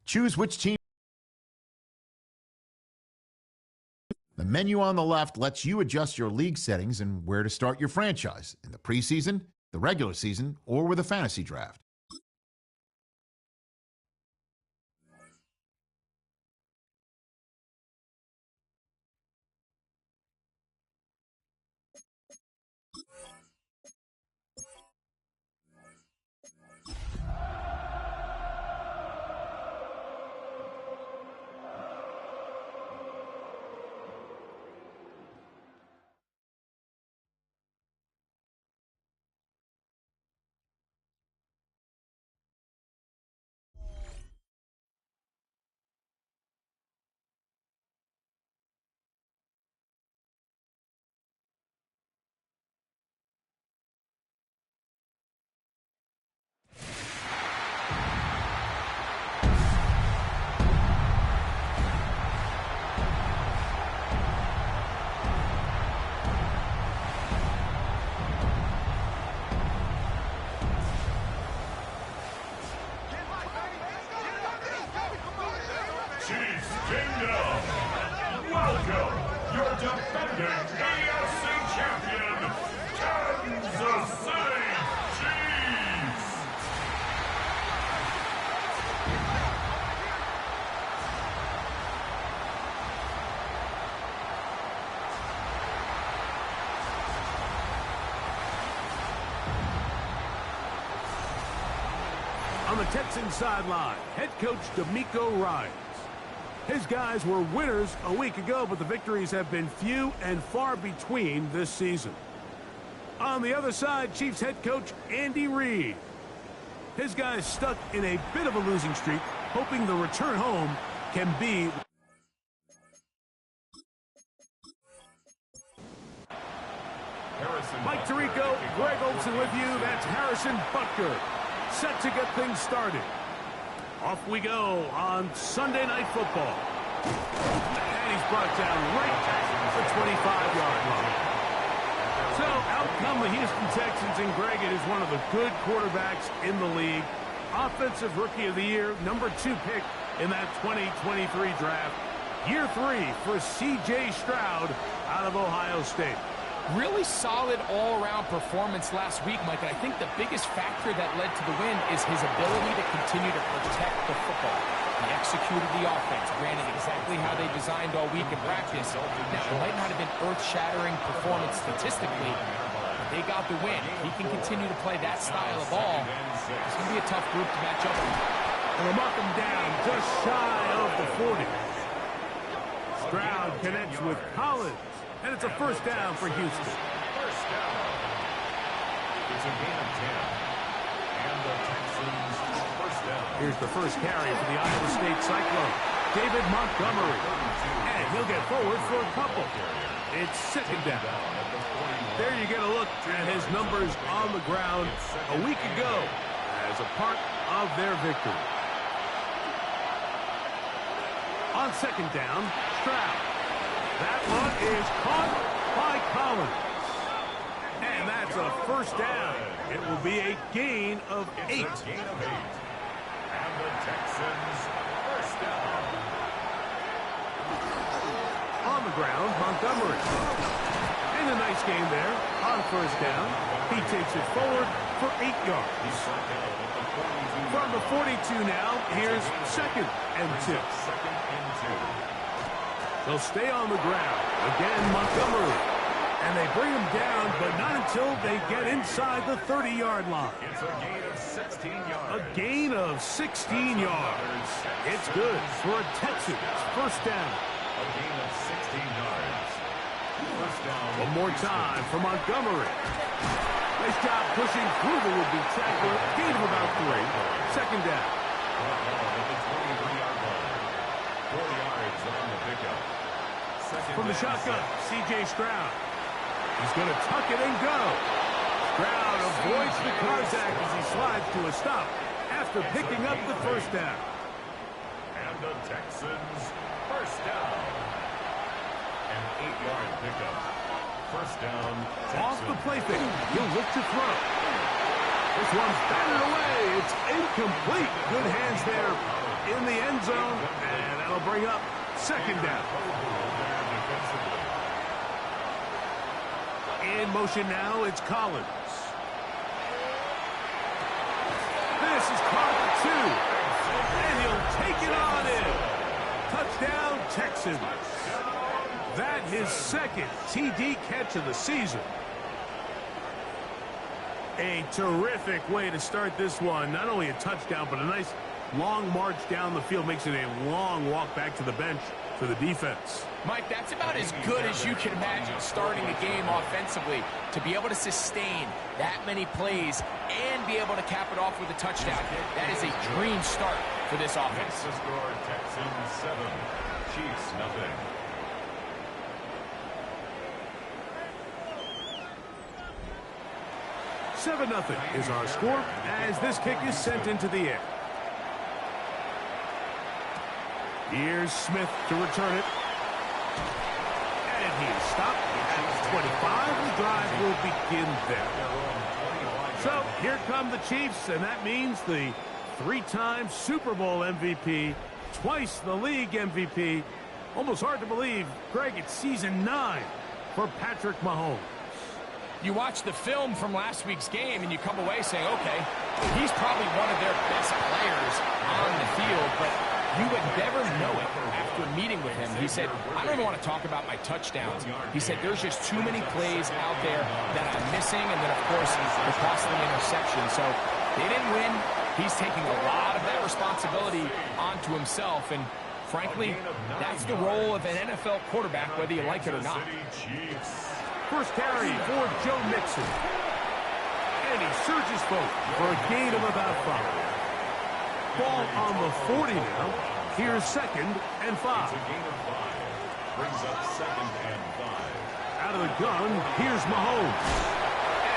Choose which team. The menu on the left lets you adjust your league settings and where to start your franchise in the preseason, the regular season, or with a fantasy draft. On the Texans sideline, head coach DeMeco Ryans. His guys were winners a week ago, but the victories have been few and far between this season. On the other side, Chiefs head coach Andy Reid. His guys stuck in a bit of a losing streak, hoping the return home can be. Mike Puerto Rico, Greg Olson with you. That's Harrison Butker, set to get things started. Off we go on Sunday Night Football. And he's brought down right at the 25-yard line. So out come the Houston Texans, and Greg, it is one of the good quarterbacks in the league. Offensive Rookie of the Year, number 2 pick in that 2023 draft. Year 3 for C.J. Stroud out of Ohio State. Really solid all-around performance last week, Mike. And I think the biggest factor that led to the win is his ability to continue to protect the football. He executed the offense, ran it exactly how they designed all week in practice. Now, it might not have been earth-shattering performance statistically, but they got the win. He can continue to play that style of ball. It's going to be a tough group to match up with. And they'll mark him down just shy of the 40. Stroud connects with Collins. And it's a first down for Houston. First down. It's a gain of 10. And the Texans first down. Here's the first carry for the Iowa State Cyclone. David Montgomery. And he'll get forward for a couple. It's second down. There you get a look at his numbers on the ground a week ago as a part of their victory. On second down, Stroud. That one is caught by Collins. And that's a first down. It will be a gain of 8. Gain of 8. And the Texans first down. On the ground, Montgomery. And a nice game there on first down. He takes it forward for 8 yards. From the 42 now, here's second and 2. Second and 2. They'll stay on the ground. Again, Montgomery. And they bring him down, but not until they get inside the 30-yard line. It's a gain of 16 yards. A gain of 16 yards. It's good for a Texans first down. A gain of 16 yards. First down. One more time for Montgomery. Nice job pushing through the would-be tackler. Gain of about 3. Second down. At the 23-yard line. 4 yards on the pickup. From the shotgun, C.J. Stroud. He's going to tuck it and go. Stroud avoids the contact as he slides to a stop after picking up the first down. And the Texans first down. An 8-yard pickup. First down, Texans. Off the play fake. He'll look to throw. This one's batted away. It's incomplete. Good hands there in the end zone. And that'll bring up second down. In motion now, it's Collins. This is caught at 2. And he'll take it on in. Touchdown, Texans. That his second TD catch of the season. A terrific way to start this one. Not only a touchdown, but a nice long march down the field. Makes it a long walk back to the bench for the defense. Mike, that's about as good as you can imagine starting a game offensively. To be able to sustain that many plays and be able to cap it off with a touchdown. That is a dream start for this offense. The score, Texans 7, Chiefs nothing. Nothing is our score as this kick is sent into the air. Here's Smith to return it. And he is stopped at 25. The drive will begin there. So here come the Chiefs, and that means the 3-time Super Bowl MVP, twice the league MVP. Almost hard to believe, Greg, it's season 9 for Patrick Mahomes. You watch the film from last week's game and you come away saying, okay, he's probably one of their best players on the field, but you would never know it after meeting with him. He said, I don't even want to talk about my touchdowns. He said, there's just too many plays out there that I'm missing, and then, of course, the costly interception. So they didn't win. He's taking a lot of that responsibility onto himself, and frankly, that's the role of an NFL quarterback, whether you like it or not. First carry for Joe Mixon. And he surges forward for a gain of about 5. Ball on the 40 now. Here's second and 5. It's a gain of 5. Brings up second and 5. Out of the gun, here's Mahomes.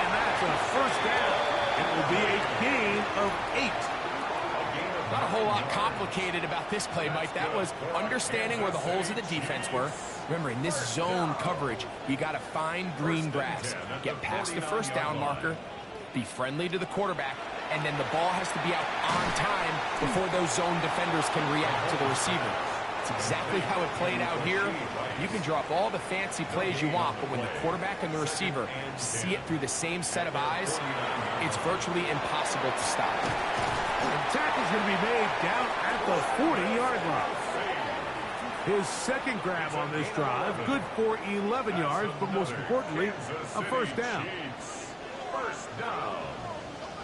And that's a first down. It will be a gain of 8. Not a whole lot complicated about this play, Mike. That was understanding where the holes of the defense were. Remember, in this zone coverage, you got to find green grass. Get past the first down marker, be friendly to the quarterback, and then the ball has to be out on time before those zone defenders can react to the receiver. It's exactly how it played out here. You can drop all the fancy plays you want, but when the quarterback and the receiver see it through the same set of eyes, it's virtually impossible to stop. The tackle's going to be made down at the 40-yard line. His second grab on this drive, good for 11 yards, but most importantly, a first down. First down.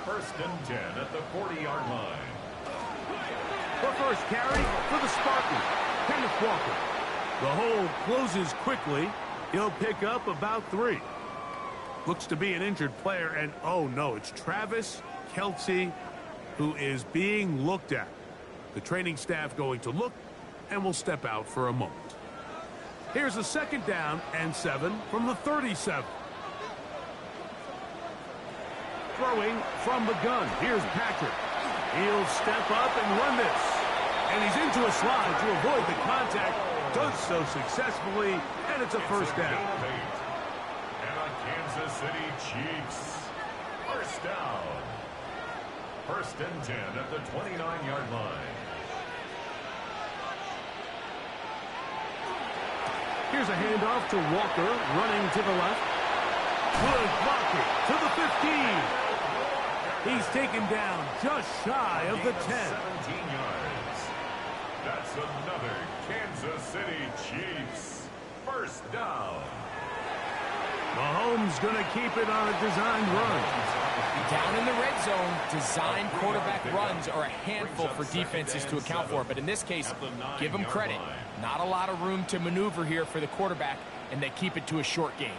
First and 10 at the 40-yard line. The first carry for the Spartan, Kenneth Walker. The hole closes quickly. He'll pick up about 3. Looks to be an injured player, and oh no, it's Travis Kelce who is being looked at. The training staff going to look and will step out for a moment. Here's a second down and 7 from the 37. Throwing from the gun. Here's Patrick. He'll step up and run this. And he's into a slide to avoid the contact. Does so successfully, and it's a first down. And a Kansas City Chiefs. First down. First and 10 at the 29-yard line. Here's a handoff to Walker, running to the left. Good blocking to the 15. He's taken down just shy of the 10. 17 yards. That's another Kansas City Chiefs. First down. Mahomes going to keep it on a designed run. Down in the red zone, designed quarterback runs are a handful for defenses to account for. But in this case, give them credit. Not a lot of room to maneuver here for the quarterback, and they keep it to a short game.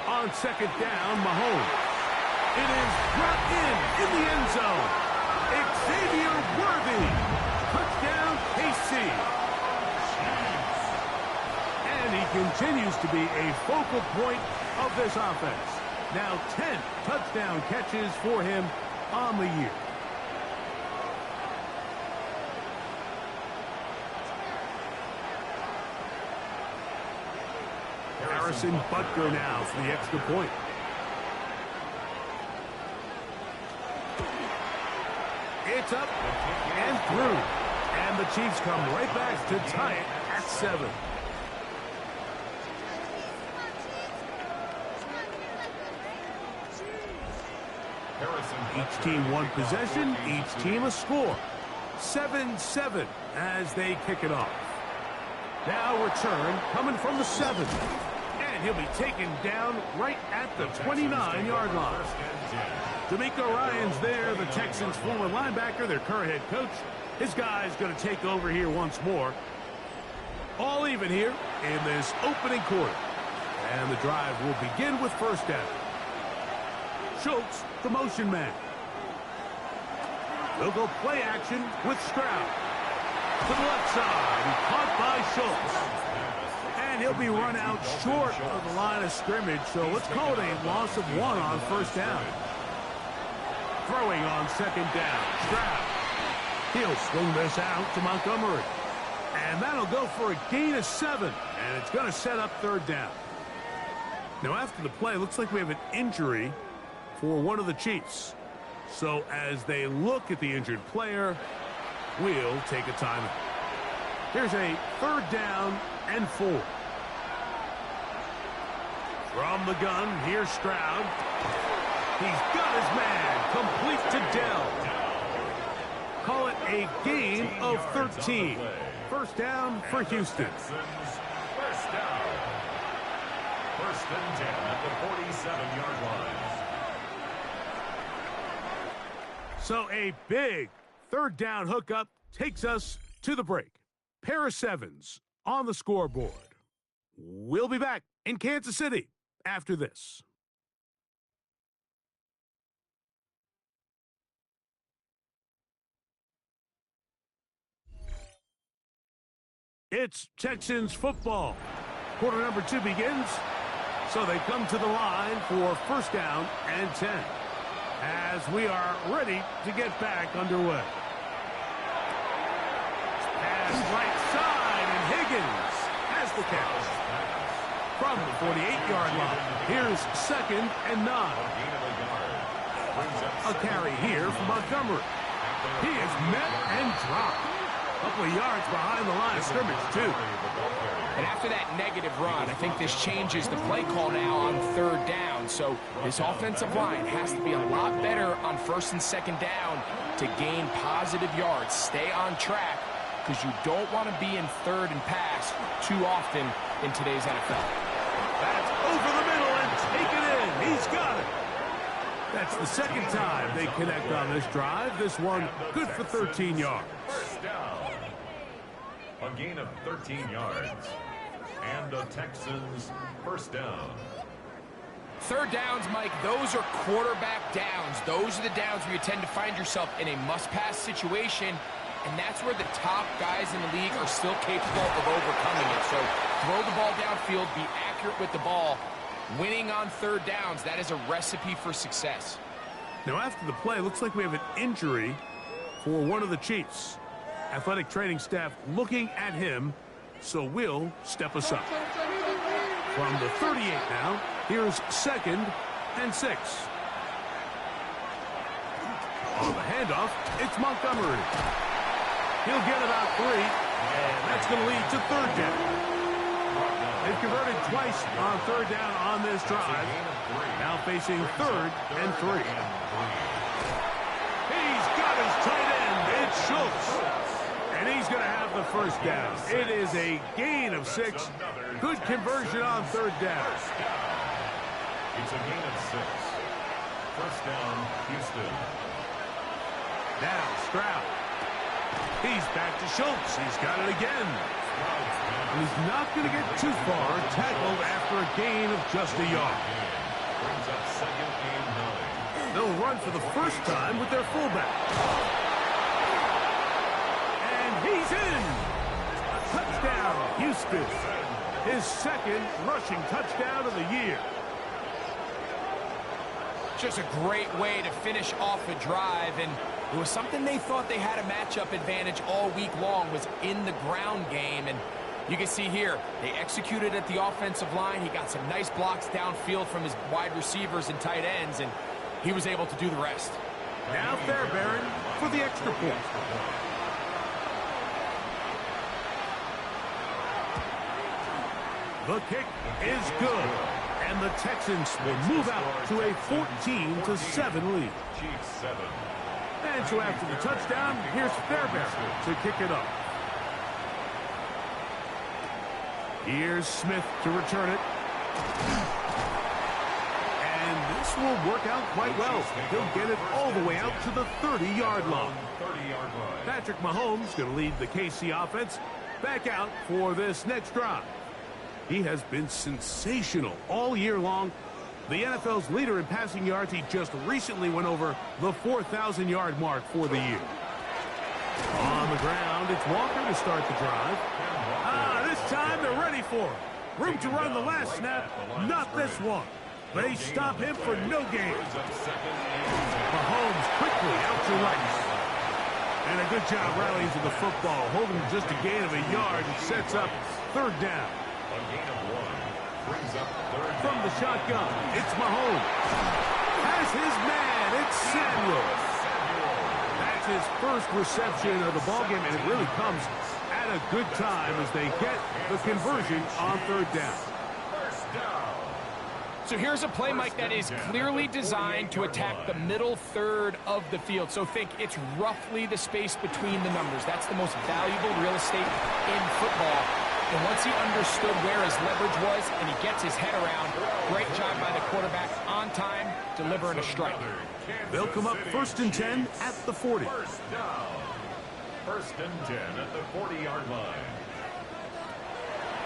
On second down, Mahomes. It is brought in the end zone. Xavier Worthy. Touchdown, KC. And he continues to be a focal point of this offense. Now 10 touchdown catches for him on the year. Harrison Butker now for the extra point. It's up and through. And the Chiefs come right back to tie it at 7. Each team one possession, each team a score. 7-7 as they kick it off. Now return coming from the 7. And he'll be taken down right at the 29-yard line. D'Amico Ryan's there, the Texans' former linebacker, their current head coach. His guy's going to take over here once more. All even here in this opening quarter. And the drive will begin with first down. Schultz, the motion man. They'll go play action with Stroud. To the left side, caught by Schultz. And he'll be run out short of the line of scrimmage, so let's call it a loss of 1 on first down. Throwing on second down, Stroud. He'll swing this out to Montgomery. And that'll go for a gain of 7, and it's going to set up third down. Now after the play, looks like we have an injury for one of the Chiefs. So as they look at the injured player, we'll take a timeout. Here's a third down and 4. From the gun, here's Stroud. He's got his man, complete to Dell. Call it a gain of 13. First down for Houston. First down. First and 10 at the 47-yard line. So a big third down hookup takes us to the break. Pair of 7s on the scoreboard. We'll be back in Kansas City after this. It's Texans football. Quarter number 2 begins. So they come to the line for first down and 10 as we are ready to get back underway. Pass right side, and Higgins has the catch. From the 48-yard line, here's 2nd and 9. A carry here from Montgomery. He is met and dropped. A couple of yards behind the line of scrimmage, too. And after that negative run, I think this changes the play call now on 3rd down. So this offensive line has to be a lot better on 1st and 2nd down to gain positive yards. Stay on track because you don't want to be in 3rd and pass too often in today's NFL. That's over the middle and taken in. He's got it. That's the 2nd time they connect on this drive. This one good for 13 yards. First down. A gain of 13 yards. And the Texans first down. 3rd downs, Mike, those are quarterback downs. Those are the downs where you tend to find yourself in a must-pass situation, and that's where the top guys in the league are still capable of overcoming it. So throw the ball downfield, be accurate with the ball. Winning on 3rd downs, that is a recipe for success. Now after the play, looks like we have an injury for one of the Chiefs. Athletic training staff looking at him, so we'll step aside. From the 38 now, here's 2nd and 6. On the handoff, it's Montgomery. He'll get about 3, and that's going to lead to 3rd down. They've converted twice on 3rd down on this drive. Now facing 3rd and 3. He's got his tight end. It's Schultz. And he's going to have the first down. It is a gain of 6. Good conversion on 3rd down. It's a gain of 6. First down, Houston. Now Stroud. He's back to Schultz. He's got it again. And he's not going to get too far, tackled after a gain of just a yard. Brings up 2nd and 9. They'll run for the first time with their fullback. And he's in. A touchdown, Houston. His 2nd rushing touchdown of the year. Just a great way to finish off a drive, and it was something they thought they had a matchup advantage all week long, was in the ground game. And you can see here, they executed at the offensive line. He got some nice blocks downfield from his wide receivers and tight ends, and he was able to do the rest. Now Fairbairn for the extra point. The kick is good, and the Texans will move out to a 14-7 lead. Chiefs 7. And so after the touchdown, here's Fairbairn to kick it up. Here's Smith to return it. And this will work out quite well. He'll get it all the way out to the 30-yard line. 30-yard line. Patrick Mahomes going to lead the KC offense back out for this next drive. He has been sensational all year long. The NFL's leader in passing yards. He just recently went over the 4,000-yard mark for the year. On the ground, it's Walker to start the drive. This time they're ready for him. Room to run the last snap, not this one. They stop him for no gain. Mahomes quickly out to right. And a good job rallying to the football, holding just a gain of a yard. It sets up 3rd down. A gain of 1. Brings up 3rd From the shotgun, it's Mahomes. Has his man, it's Samuel. That's his first reception of the ballgame, and it really comes at a good time as they get the conversion on 3rd down. So here's a play, Mike, that is clearly designed to attack the middle 3rd of the field. So think it's roughly the space between the numbers. That's the most valuable real estate in football. And once he understood where his leverage was and he gets his head around, great job by the quarterback on time, delivering a strike. They'll come up 1st and 10 at the 40. First down. 1st and 10 at the 40-yard line.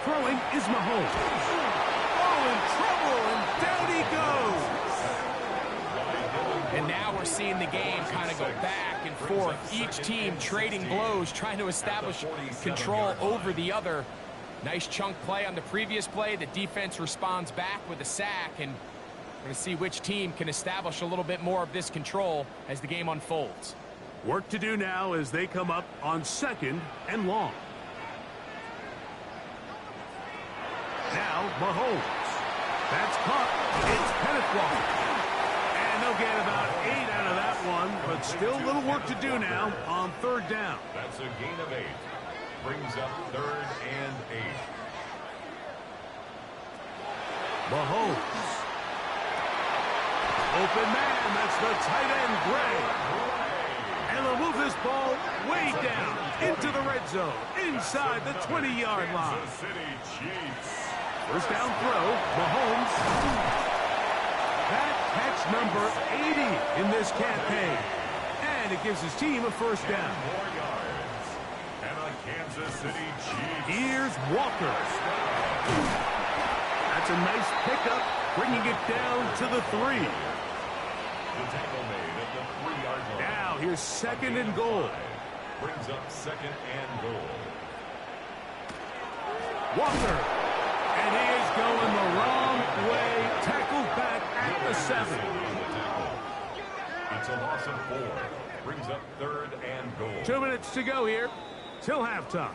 Throwing is Mahomes. Oh, in trouble, and down he goes. And now we're seeing the game kind of go back and forth. Each team trading blows, trying to establish control over the other. Nice chunk play on the previous play. The defense responds back with a sack, and we're going to see which team can establish a little bit more of this control as the game unfolds. Work to do now as they come up on 2nd and long. Now, Mahomes. That's caught. It's Pettigrew. And they'll get about 8 out of that one, but still a little work to do now on 3rd down. That's a gain of 8. Brings up 3rd and 8. Mahomes. Open man. That's the tight end, Gray. And they'll move this ball way down into the red zone, inside the 20-yard line. Kansas City Chiefs. First down throw, Mahomes. That catch number 80 in this campaign. And it gives his team a first down. 4 yards. And a Kansas City Chiefs. Here's Walker. That's a nice pickup, bringing it down to the 3. The tackle made at the 3-yard line. Now here's 2nd and goal. Brings up 2nd and goal. Walker. And he is going the wrong way. Tackled back at the 7. It's a loss of 4. Brings up 3rd and goal. 2 minutes to go here till halftime.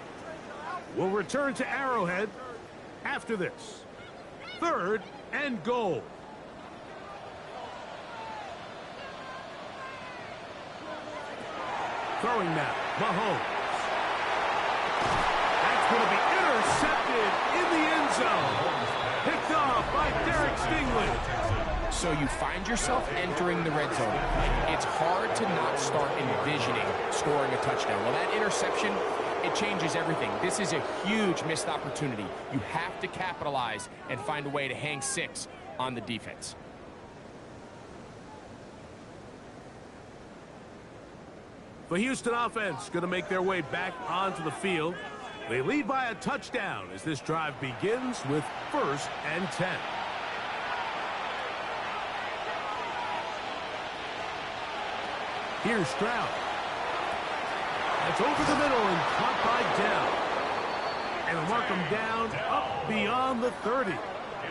We'll return to Arrowhead after this. 3rd and goal. Throwing now, Mahomes. That's going to be intercepted in the end zone. Picked off by Derek Stingley. So you find yourself entering the red zone. It's hard to not start envisioning scoring a touchdown. Well, that interception, it changes everything. This is a huge missed opportunity. You have to capitalize and find a way to hang 6 on the defense. The Houston offense going to make their way back onto the field. They lead by a touchdown as this drive begins with 1st and 10. Here's Stroud. That's over the middle and caught by Dell. And they'll mark him down up beyond the 30.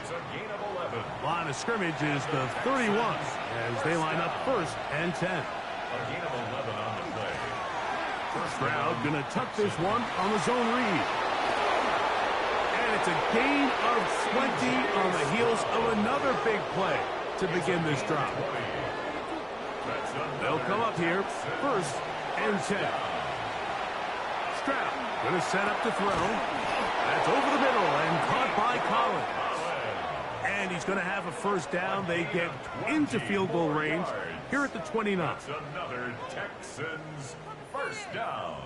It's a gain of 11. Line of scrimmage is the 31 as they line up 1st and 10. A gain of 11 on the play. Stroud going to tuck this one on the zone read. And it's a gain of 20 on the heels of another big play to begin this drive. They'll come up here, 1st and 10. Stroud going to set up to throw. That's over the middle and caught by Collins. And he's going to have a first down. They get into field goal range here at the 29. That's another Texans first down.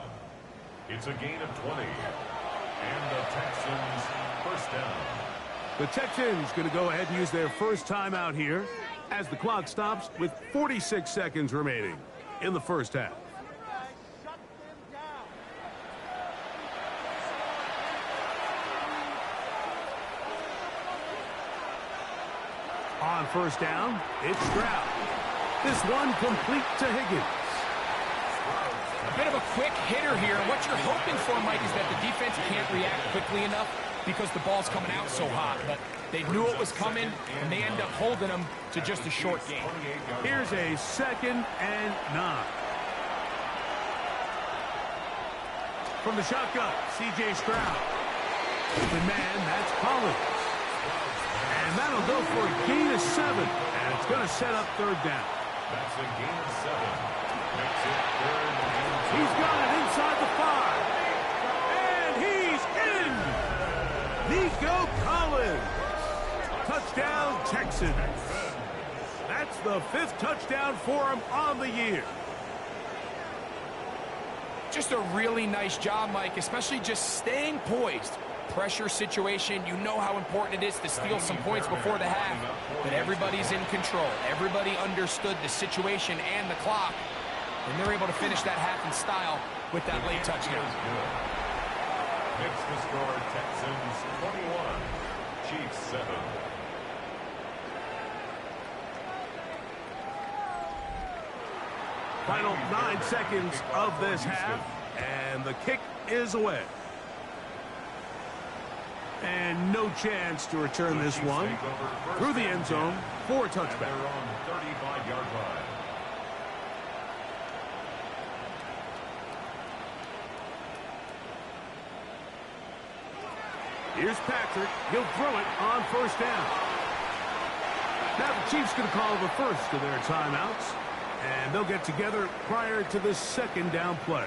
It's a gain of 20. And the Texans first down. The Texans going to go ahead and use their first timeout here as the clock stops with 46 seconds remaining in the first half. On first down, it's Stroud. This one complete to Higgins. A bit of a quick hitter here, and what you're hoping for, Mike, is that the defense can't react quickly enough because the ball's coming out so hot. But they knew it was coming, and they end up holding them to just a short game. Here's a 2nd and 9. From the shotgun, C.J. Stroud. Open man, that's Collins. And that'll go for a gain of 7, and it's going to set up 3rd down. That's a gain of 7. Makes it 3rd and 2. He's got it inside the 5. And he's in! Nico Collins. Touchdown, Texans. That's the 5th touchdown for him on the year. Just a really nice job, Mike, especially just staying poised. Pressure situation, you know how important it is to steal some points before the half, but everybody's in control. Everybody understood the situation and the clock, and they're able to finish that half in style with that late touchdown. Makes the score Texans 21, Chiefs 7. Final 9 seconds of this half, and the kick is away. And no chance to return this one through the end zone for a touchback. They're on the 35-yard line. Here's Patrick. He'll throw it on first down. Now the Chiefs going to call the first of their timeouts, and they'll get together prior to the second down play.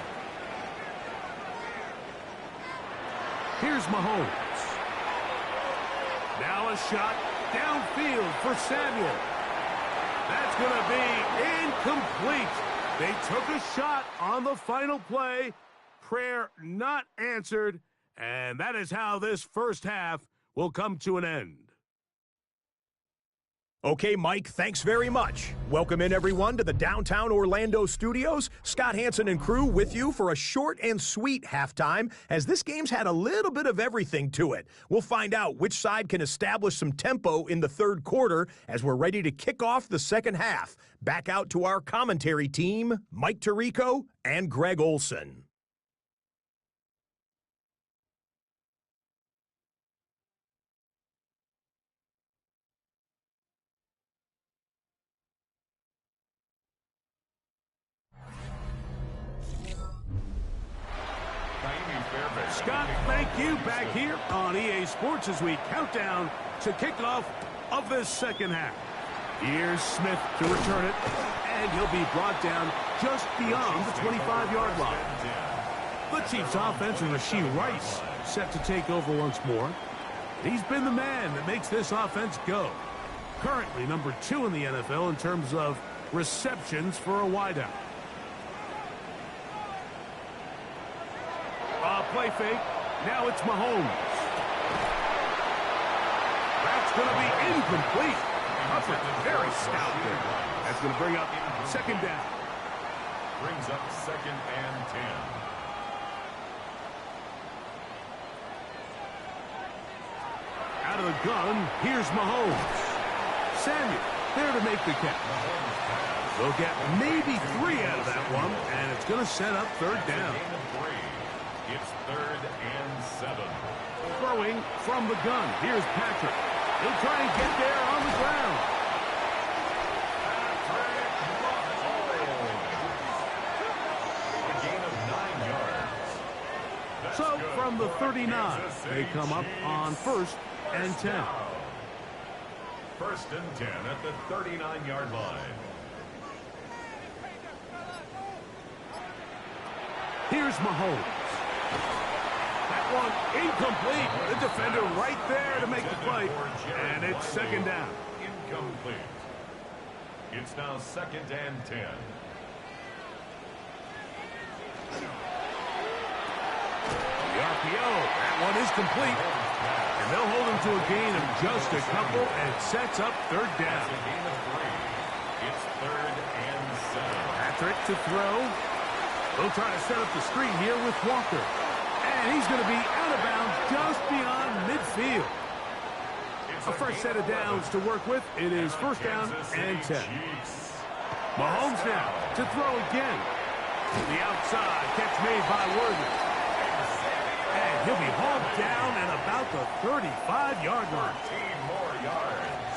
Here's Mahomes. Now a shot downfield for Samuel. That's going to be incomplete. They took a shot on the final play. Prayer not answered. And that is how this first half will come to an end. Okay, Mike, thanks very much. Welcome in, everyone, to the downtown Orlando studios. Scott Hansen and crew with you for a short and sweet halftime, as this game's had a little bit of everything to it. We'll find out which side can establish some tempo in the third quarter as we're ready to kick off the second half. Back out to our commentary team, Mike Tirico and Greg Olson. Scott, thank you. Back here on EA Sports as we count down to kickoff of this second half. Here's Smith to return it, and he'll be brought down just beyond the 25-yard line. The Chiefs offense and Rashee Rice set to take over once more. He's been the man that makes this offense go. Currently number 2 in the NFL in terms of receptions for a wideout. Play fake. Now it's Mahomes. That's going to be incomplete. Hufford, very stout there. That's going to bring up second down. Brings up 2nd and 10. Out of the gun, here's Mahomes. Samuel there to make the catch. They'll get maybe 3 out of that one, and it's going to set up third down. It's 3rd and 7. Throwing from the gun. Here's Patrick. He'll try and get there on the ground. A gain of 9 yards. So from the 39, they come up on 1st and 10. 1st and 10 at the 39-yard line. Here's Mahomes. That one incomplete. The defender right there to make the play. And it's second down. Incomplete. It's now 2nd and 10. The RPO. That one is complete. And they'll hold him to a gain of just a couple, and it sets up third down. It's a gain of 3. It's 3rd and 7. Patrick to throw. They'll try to set up the screen here with Walker. And he's going to be out of bounds just beyond midfield. A first set of downs to work with. It is 1st down and 10. Mahomes now to throw again. To the outside. Catch made by Worthy. And he'll be hauled down at about the 35-yard line. 13 more yards.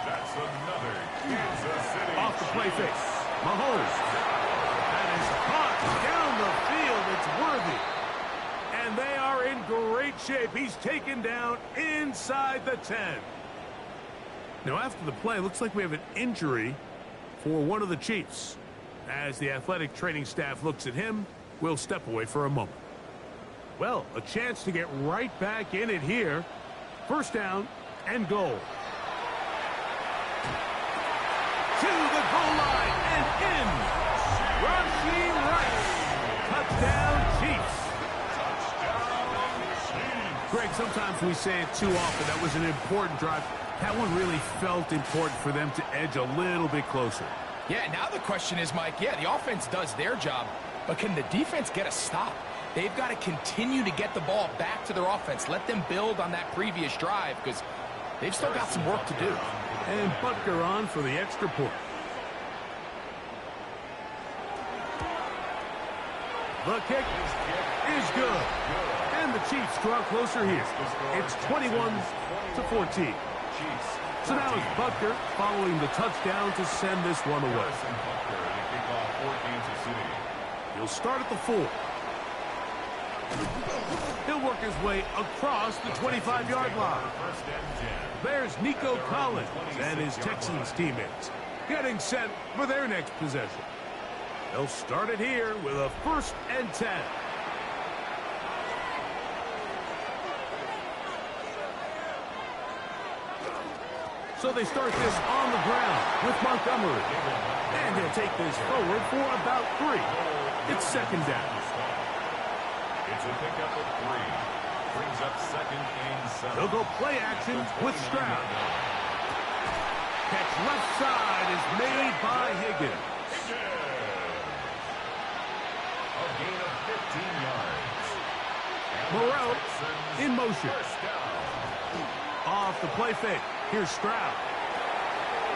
That's another Kansas City. Off the play fake. Mahomes. That is caught down the field. It's Worthy. And they are in great shape. He's taken down inside the 10. Now, after the play, looks like we have an injury for one of the Chiefs. As the athletic training staff looks at him, we'll step away for a moment. Well, a chance to get right back in it here. 1st down and goal. To the goal line and in. Rashee Rice. Touchdown, Chiefs. Greg, sometimes we say it too often. That was an important drive. That one really felt important for them to edge a little bit closer. Yeah, now the question is, Mike, yeah, the offense does their job, but can the defense get a stop? They've got to continue to get the ball back to their offense. Let them build on that previous drive because they've still got some work to do. And Butker on for the extra point. The kick is good. And the Chiefs draw closer here. It's 21-14. So now it's Butker following the touchdown to send this one away. He'll start at the 4. He'll work his way across the 25-yard line. There's Nico Collins and his Texans teammates getting set for their next possession. They'll start it here with a 1st and 10. So they start this on the ground with Montgomery. And he'll take this forward for about 3. It's 2nd down. It's a pickup of 3. Brings up 2nd and 7. They'll go play action with Stroud. Catch left side is made by Higgins. A gain of 15 yards. Moreau in motion. Off the play fake. Here's Stroud.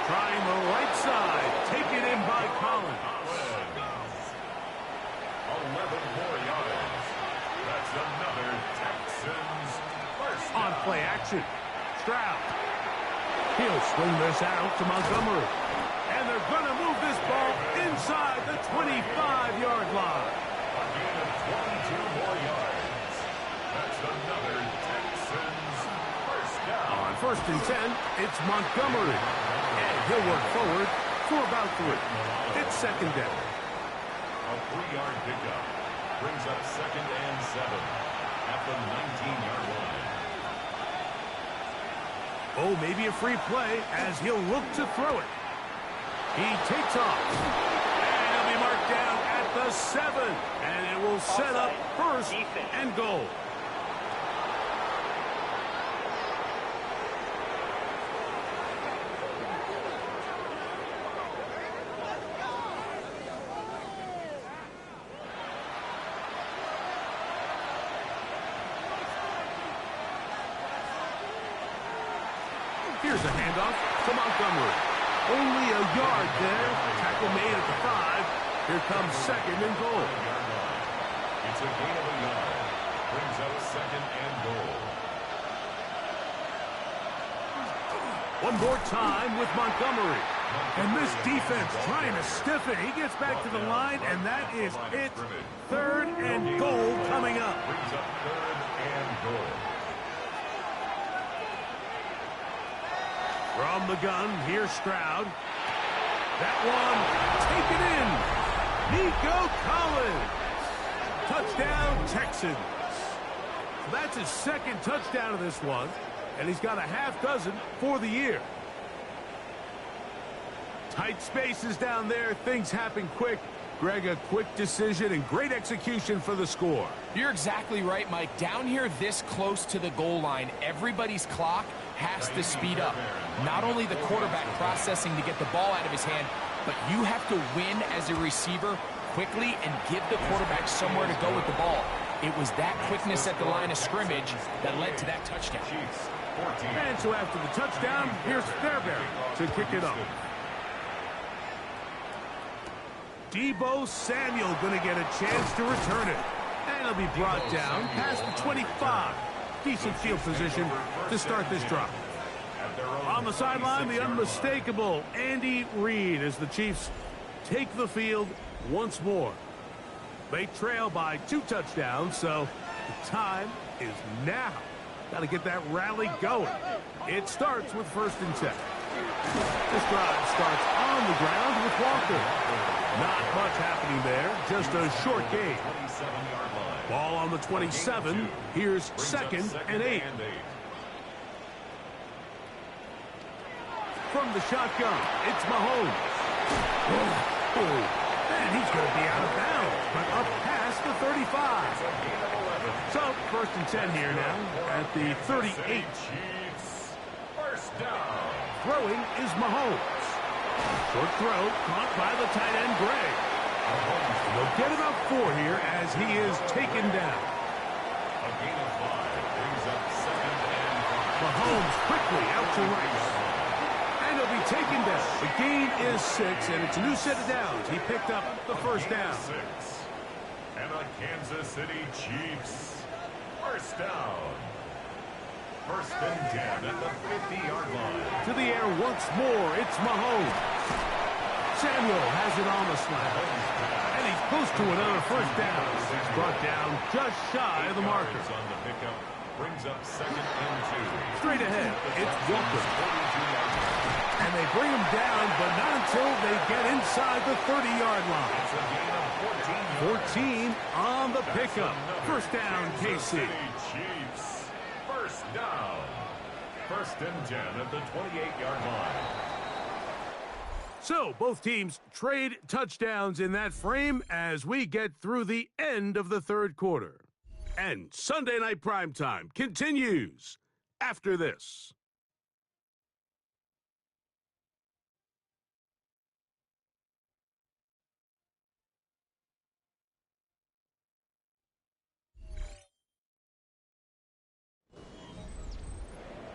Trying the right side. Taken in by Collins. 11 more yards. That's another Texans first down. On play action. Stroud. He'll swing this out to Montgomery. And they're going to move this ball inside the 25-yard line. A gain of 22 more yards. That's another Texans first down. On 1st and 10, it's Montgomery. And he'll work forward for about 3. It's 2nd down. A 3-yard pickup. Brings up 2nd and 7 at the 19-yard line. Oh, maybe a free play as he'll look to throw it. He takes off. And he'll be marked down at the 7. And it will set up 1st and goal. Here's a handoff to Montgomery. Only a yard there. Tackle made at the 5. Here comes 2nd and goal. It's a gain of a yard. Brings up 2nd and goal. One more time with Montgomery. And this defense trying to stiff it. He gets back to the line, and that is it. 3rd and goal coming up. Brings up 3rd and goal. From the gun, here's Stroud. That one taken in. Nico Collins. Touchdown, Texans. So that's his 2nd touchdown of this one, and he's got a half dozen for the year. Tight spaces down there. Things happen quick. Greg, a quick decision and great execution for the score. You're exactly right, Mike. Down here this close to the goal line, everybody's clock has to speed up. Not only the quarterback processing to get the ball out of his hand, but you have to win as a receiver quickly and give the quarterback somewhere to go with the ball. It was that quickness at the line of scrimmage that led to that touchdown. And so after the touchdown, here's Fairbairn to kick it up. Deebo Samuel going to get a chance to return it. And he'll be brought down past the 25. Decent field position to start this drive. On the sideline, the unmistakable Andy Reid as the Chiefs take the field once more. They trail by 2 touchdowns, so the time is now. Got to get that rally going. It starts with 1st and 10. This drive starts on the ground with Walker. Not much happening there, just a short gain. Ball on the 27. Here's 2nd and 8. From the shotgun, it's Mahomes. And he's going to be out of bounds, but up past the 35. So, 1st and 10 here now at the 38. First down. Throwing is Mahomes. Short throw, caught by the tight end, Gray. They'll get about 4 here as he is taken down. A gain of 5 brings up 2nd and 5. Mahomes quickly out to right. And he'll be taken down. The gain is 6, and it's a new set of downs. He picked up the 1st down. And the Kansas City Chiefs. First down. First and 10 at the 50-yard line. To the air once more, it's Mahomes. Samuel has it on the slant. And he's close to another first down. He's brought down just shy of the marker. On the pickup, brings up second and 2. Straight ahead, it's Walker. And they bring him down, but not until they get inside the 30-yard line. It's a gain of 14 14 on the pickup. First down, KC. Chiefs. First down. First and 10 at the 28-yard line. So, both teams trade touchdowns in that frame as we get through the end of the third quarter. And Sunday Night Primetime continues after this.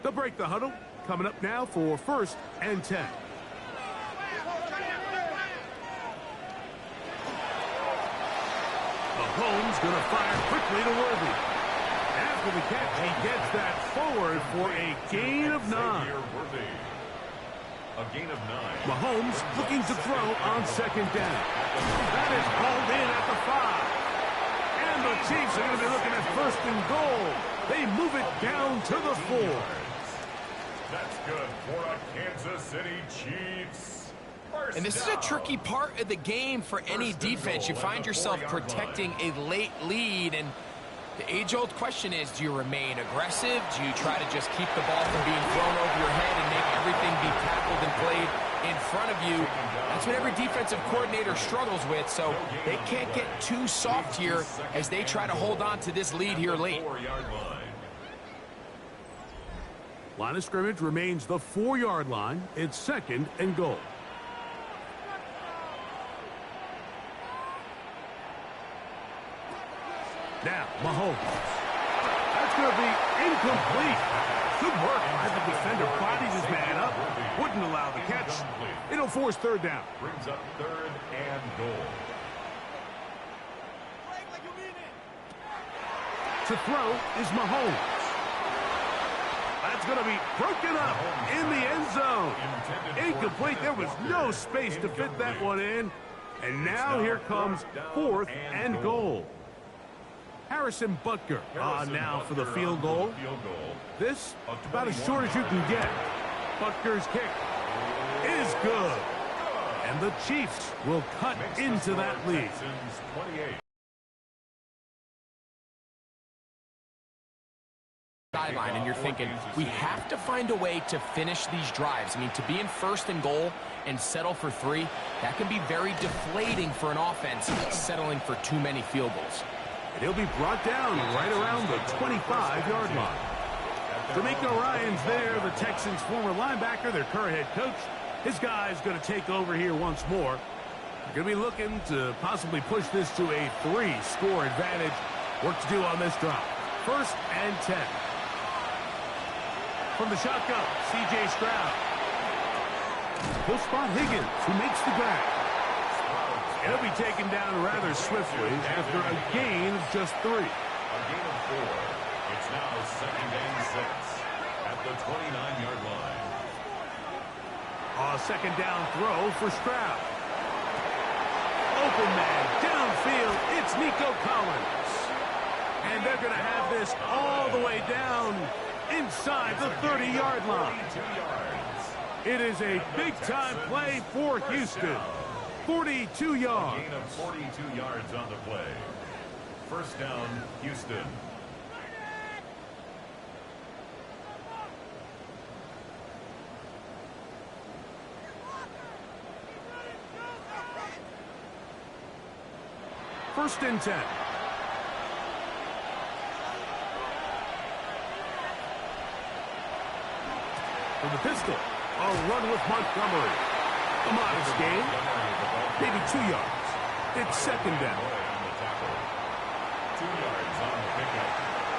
They'll break the huddle. Coming up now for first and 10. Mahomes going to fire quickly to Worthy. After the catch, he gets that forward for a gain of 9. A gain of 9. Mahomes looking to throw on second down. That is hauled in at the 5. And the Chiefs are going to be looking at first and goal. They move it down to the 4. That's good for a Kansas City Chiefs. And this is a tricky part of the game for any defense. You find yourself protecting a late lead, and the age-old question is, do you remain aggressive? Do you try to just keep the ball from being thrown over your head and make everything be tackled and played in front of you? That's what every defensive coordinator struggles with, so they can't get too soft here as they try to hold on to this lead here late. Line of scrimmage remains the 4-yard line. It's second and goal. Now, Mahomes. That's going to be incomplete. Good work by the defender. Bodied his man up. Wouldn't allow the catch. It'll force third down. Brings up third and goal. To throw is Mahomes. That's going to be broken up in the end zone. Incomplete. There was no space to fit that one in. And now here comes fourth and goal. Harrison Butker now for the field goal. This about as short as you can get. Butker's kick is good. And the Chiefs will cut into that lead. Sideline, and you're thinking, we have to find a way to finish these drives. I mean, to be in first and goal and settle for 3, that can be very deflating for an offense settling for too many field goals. And he'll be brought down right around the 25-yard line. D'Amico Ryan's there, the Texans' former linebacker, their current head coach. His guy's going to take over here once more. They're going to be looking to possibly push this to a 3-score advantage. Work to do on this drive. First and 10. From the shotgun, C.J. Stroud. He'll spot Higgins, who makes the grab. He'll be taken down rather swiftly after a gain of just 3. A gain of 4. It's now second and 6 at the 29-yard line. A second down throw for Stroud. Open man, downfield, it's Nico Collins. And they're going to have this all the way down inside the 30-yard line. It is a big-time play for Houston. 42 yards. A gain of 42 yards on the play. First down, Houston. First and 10. From the pistol, a run with Montgomery. A modest gain, maybe 2 yards. It's second down. 2 yards on the pickup.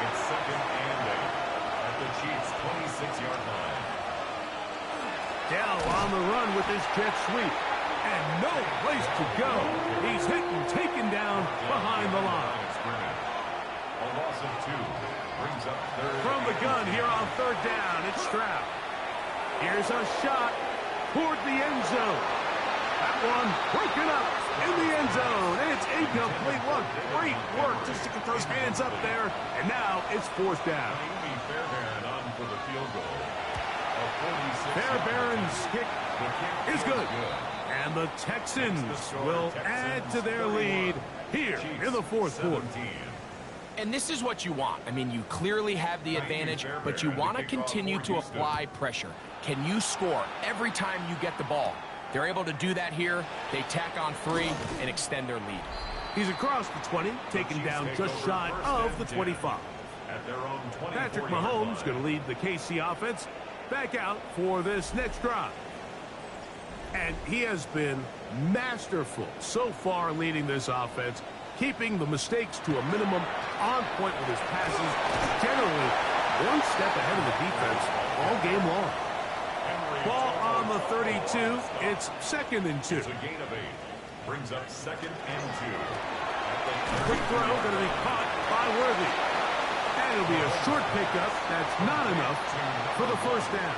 It's second and 8 at the Chiefs' 26-yard line. Down on the run with this jet sweep. And no place to go. He's hit and taken down behind the line. Stroud. Here's a shot toward the end zone. That one broken up in the end zone. It's incomplete. What great work just to get those hands up there. And now it's fourth down. Fairbairn on for the field goal. Fairbairn's kick is good. And the Texans will add to their lead here in the fourth quarter. And this is what you want. I mean, you clearly have the advantage, but you want to continue to apply pressure. Can you score every time you get the ball? They're able to do that here. They tack on 3 and extend their lead. He's across the 20, taken down just shy of the 25. Patrick Mahomes going to lead the KC offense back out for this next drive. And he has been masterful so far leading this offense, keeping the mistakes to a minimum, on point with his passes, generally one step ahead of the defense all game long. Ball on the 32. It's 2nd and 2. It's a gain of 8. Brings up 2nd and 2. Quick throw going to be caught by Worthy. And it'll be a short pickup. That's not enough for the first down.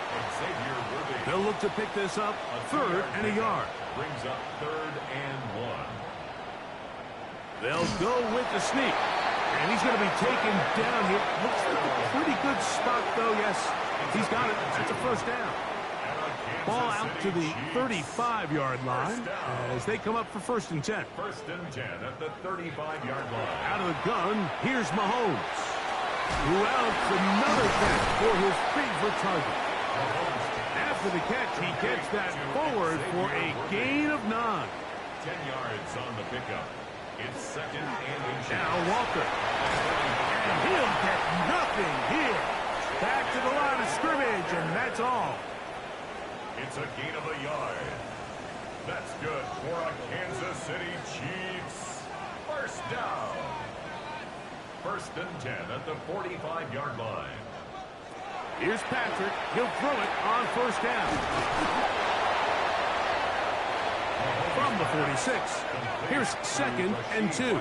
They'll look to pick this up 3rd and a yard. Brings up 3rd and 1. They'll go with the sneak. And he's going to be taken down here. Looks like a pretty good spot, though. Yes, he's got it. It's a first down. Ball out to the 35-yard line as they come up for 1st and 10. 1st and 10 at the 35-yard line. Out of the gun, here's Mahomes, who outs another catch for his favorite target. After the catch, he gets that forward for a gain of 9. 10 yards on the pickup. It's 2nd and 8. Now Walker. And he'll get nothing here. Back to the line of scrimmage, and that's all. It's a gain of a yard. That's good for a Kansas City Chiefs. First down. 1st and 10 at the 45-yard line. Here's Patrick. He'll throw it on 1st down. From the 46. Here's 2nd and 2. 8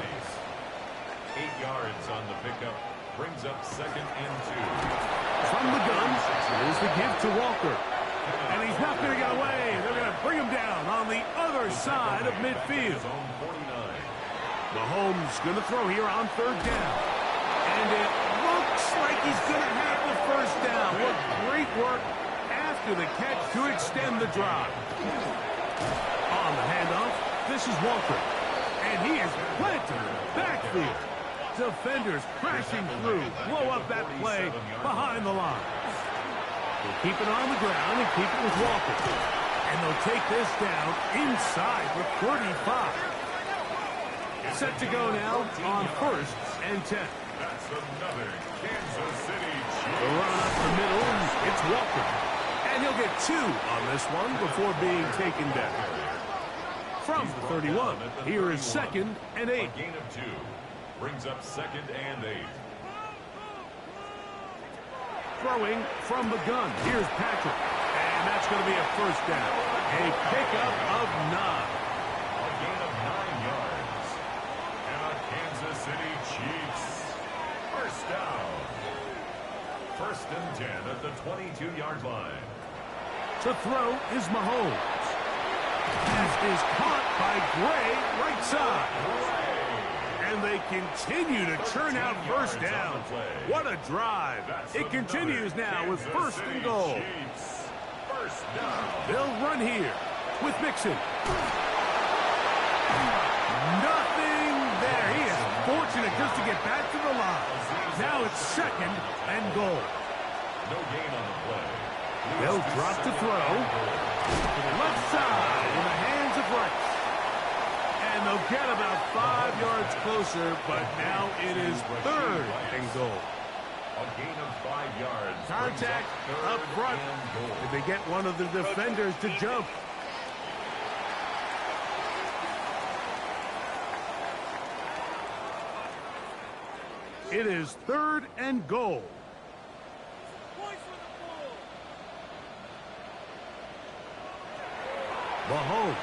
yards on the pickup. Brings up 2nd and 2. From the gun, here's the give to Walker. And he's not going to get away. They're going to bring him down on the other side of midfield. Mahomes going to throw here on 3rd down. And it looks like he's going to have the first down. What great work after the catch to extend the drive. On the handoff, this is Walker. And he is planted in the backfield. Defenders crashing through. Blow up that play behind the line. They'll keep it on the ground and keep it with Walker. And they'll take this down inside the 35. Set to go now on 1st and 10. That's another Kansas City Chiefs. The run up the middle, it's Walker. And he'll get 2 on this one before being taken down. From the 31, here is 2nd and 8. A gain of 2. Brings up 2nd and 8. Throwing from the gun. Here's Patrick. And that's going to be a first down. A pickup of 9. A gain of 9 yards. And a Kansas City Chiefs. First down. 1st and 10 at the 22-yard line. To throw is Mahomes. This is caught by Gray, right side. And they continue to churn out first down. What a drive. It continues now with 1st and goal. They'll run here with Mixon. Nothing there. He is fortunate just to get back to the line. Now it's 2nd and goal. No gain on the play. They'll drop to throw. To the left side in the hands of Rice. And they'll get about 5 yards closer, but now it is 3rd and goal. A gain of 5 yards. Contact up front. Did they get one of the defenders to jump? It is 3rd and goal. Mahomes.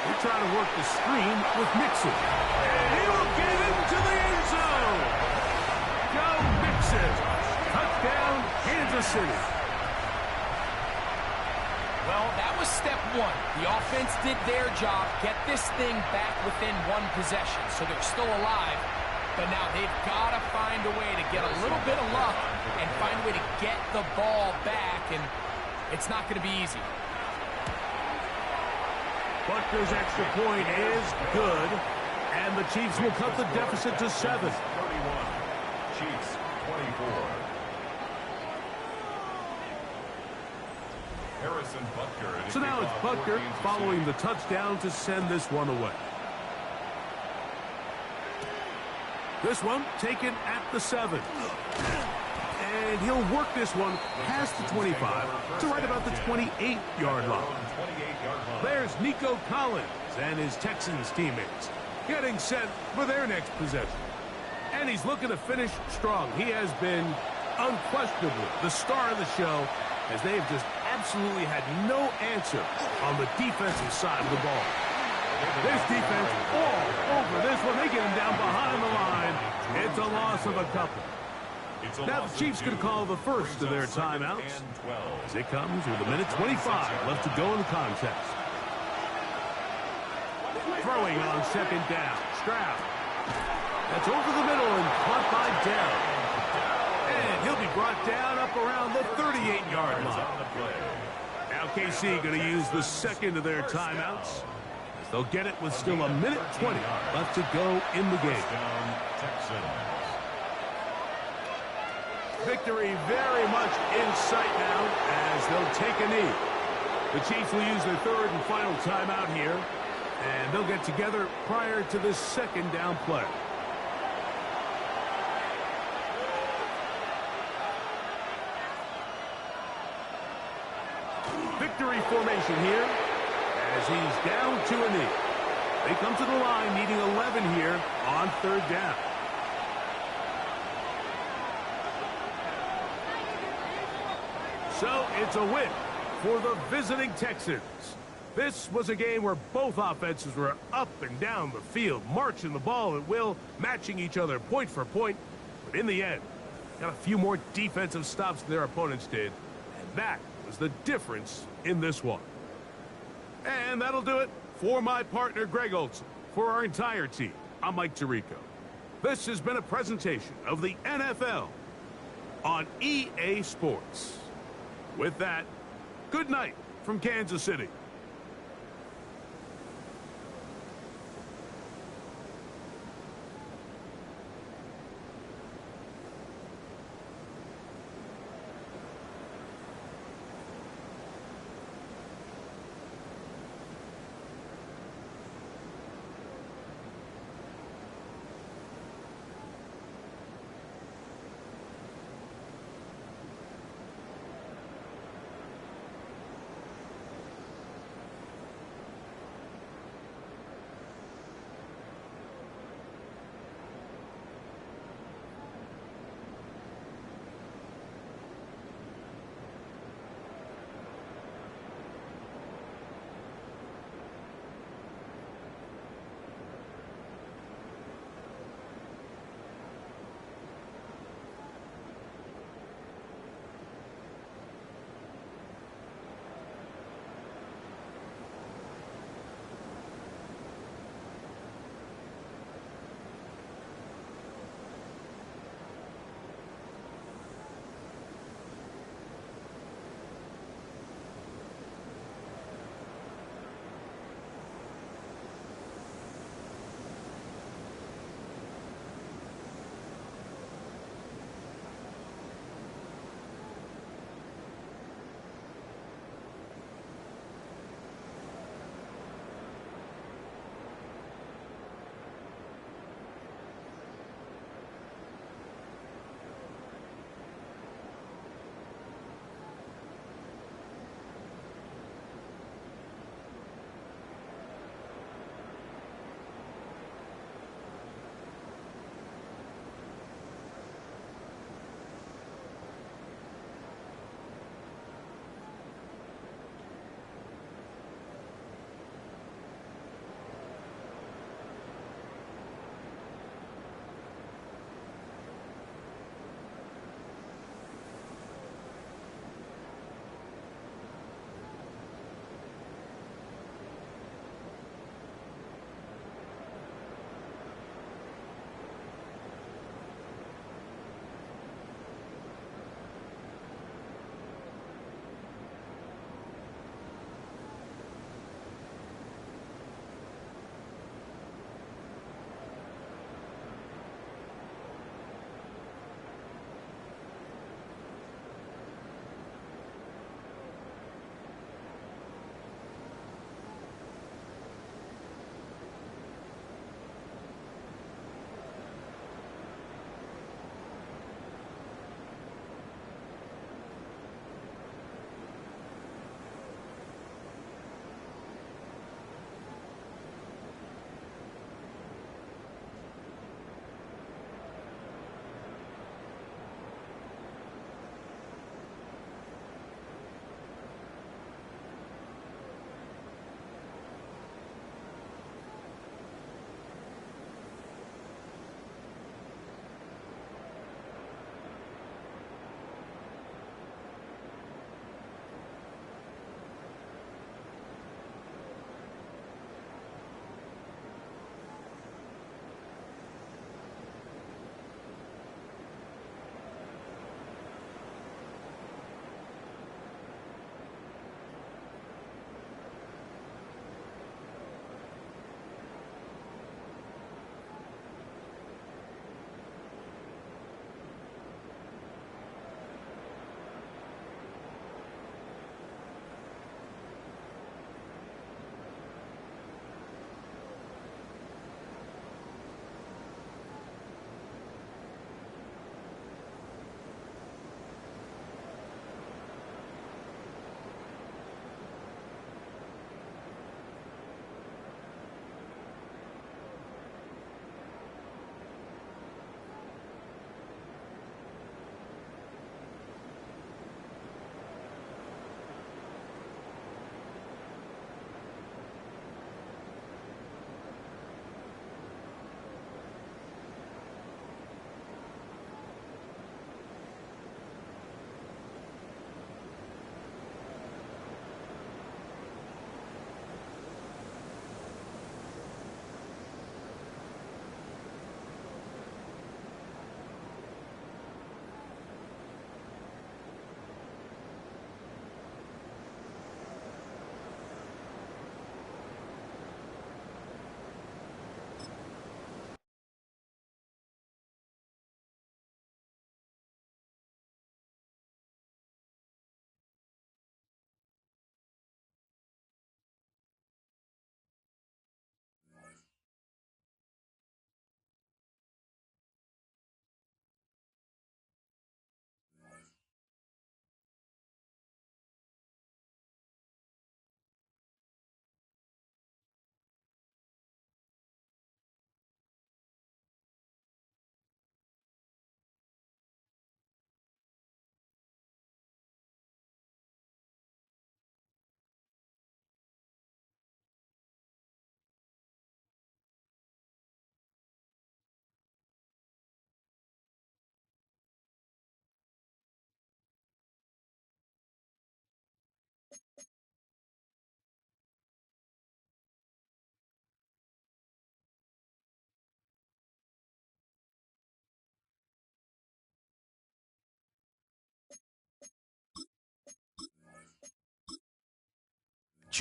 They try to work the screen with Mixon. And he will get into the end zone. Go Mixon. Touchdown, Kansas Kansas City. Well, that was step one. The offense did their job, get this thing back within one possession, so they're still alive. But now they've got to find a way to get a little bit of luck and find a way to get the ball back, and it's not going to be easy. Butker's extra point is good, and the Chiefs will cut the deficit to 7. 31. Chiefs 24. Harrison Butker. So now it's Butker following the touchdown to send this one away. This one taken at the 7. And he'll work this one past the 25 to right about the 28-yard line. There's Nico Collins and his Texans teammates getting set for their next possession. And he's looking to finish strong. He has been unquestionably the star of the show, as they have just absolutely had no answer on the defensive side of the ball. This defense all over this one. They get him down behind the line. It's a loss of a couple. Now the Chiefs can call the first of their timeouts as it comes with a minute 25 left to go in the contest. Throwing on second down. Stroud. That's over the middle and caught by Darrell. And he'll be brought down up around the 38-yard line. Now KC going to use the second of their timeouts. They'll get it with still a minute 20 left to go in the game. Victory very much in sight now as they'll take a knee. The Chiefs will use their third and final timeout here, and they'll get together prior to this second down play. Victory formation here as he's down to a knee. They come to the line needing 11 here on third down. So it's a win for the visiting Texans. This was a game where both offenses were up and down the field, marching the ball at will, matching each other point for point. But in the end, got a few more defensive stops than their opponents did. And that was the difference in this one. And that'll do it for my partner, Greg Olson. For our entire team, I'm Mike Tirico. This has been a presentation of the NFL on EA Sports. With that, good night from Kansas City.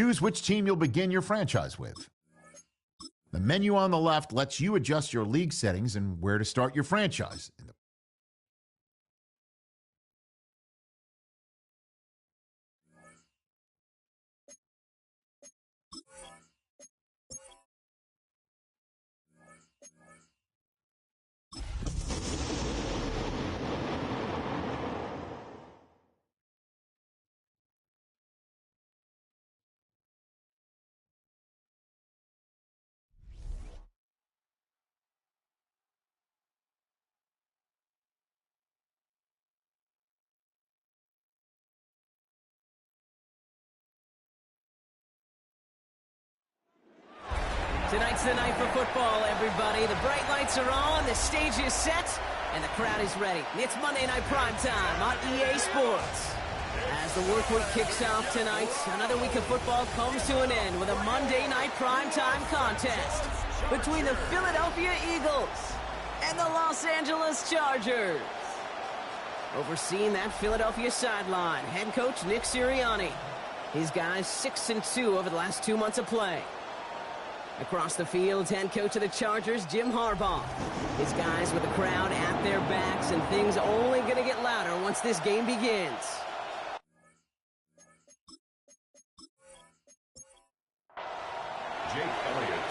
Choose which team you'll begin your franchise with. The menu on the left lets you adjust your league settings and where to start your franchise. Tonight's the night for football, everybody. The bright lights are on, the stage is set, and the crowd is ready. It's Monday Night Primetime on EA Sports. As the work week kicks off tonight, another week of football comes to an end with a Monday Night Primetime contest between the Philadelphia Eagles and the Los Angeles Chargers. Overseeing that Philadelphia sideline, head coach Nick Sirianni. His guys 6-2 over the last 2 months of play. Across the field, head coach of the Chargers, Jim Harbaugh. His guys with the crowd at their backs, and things only going to get louder once this game begins.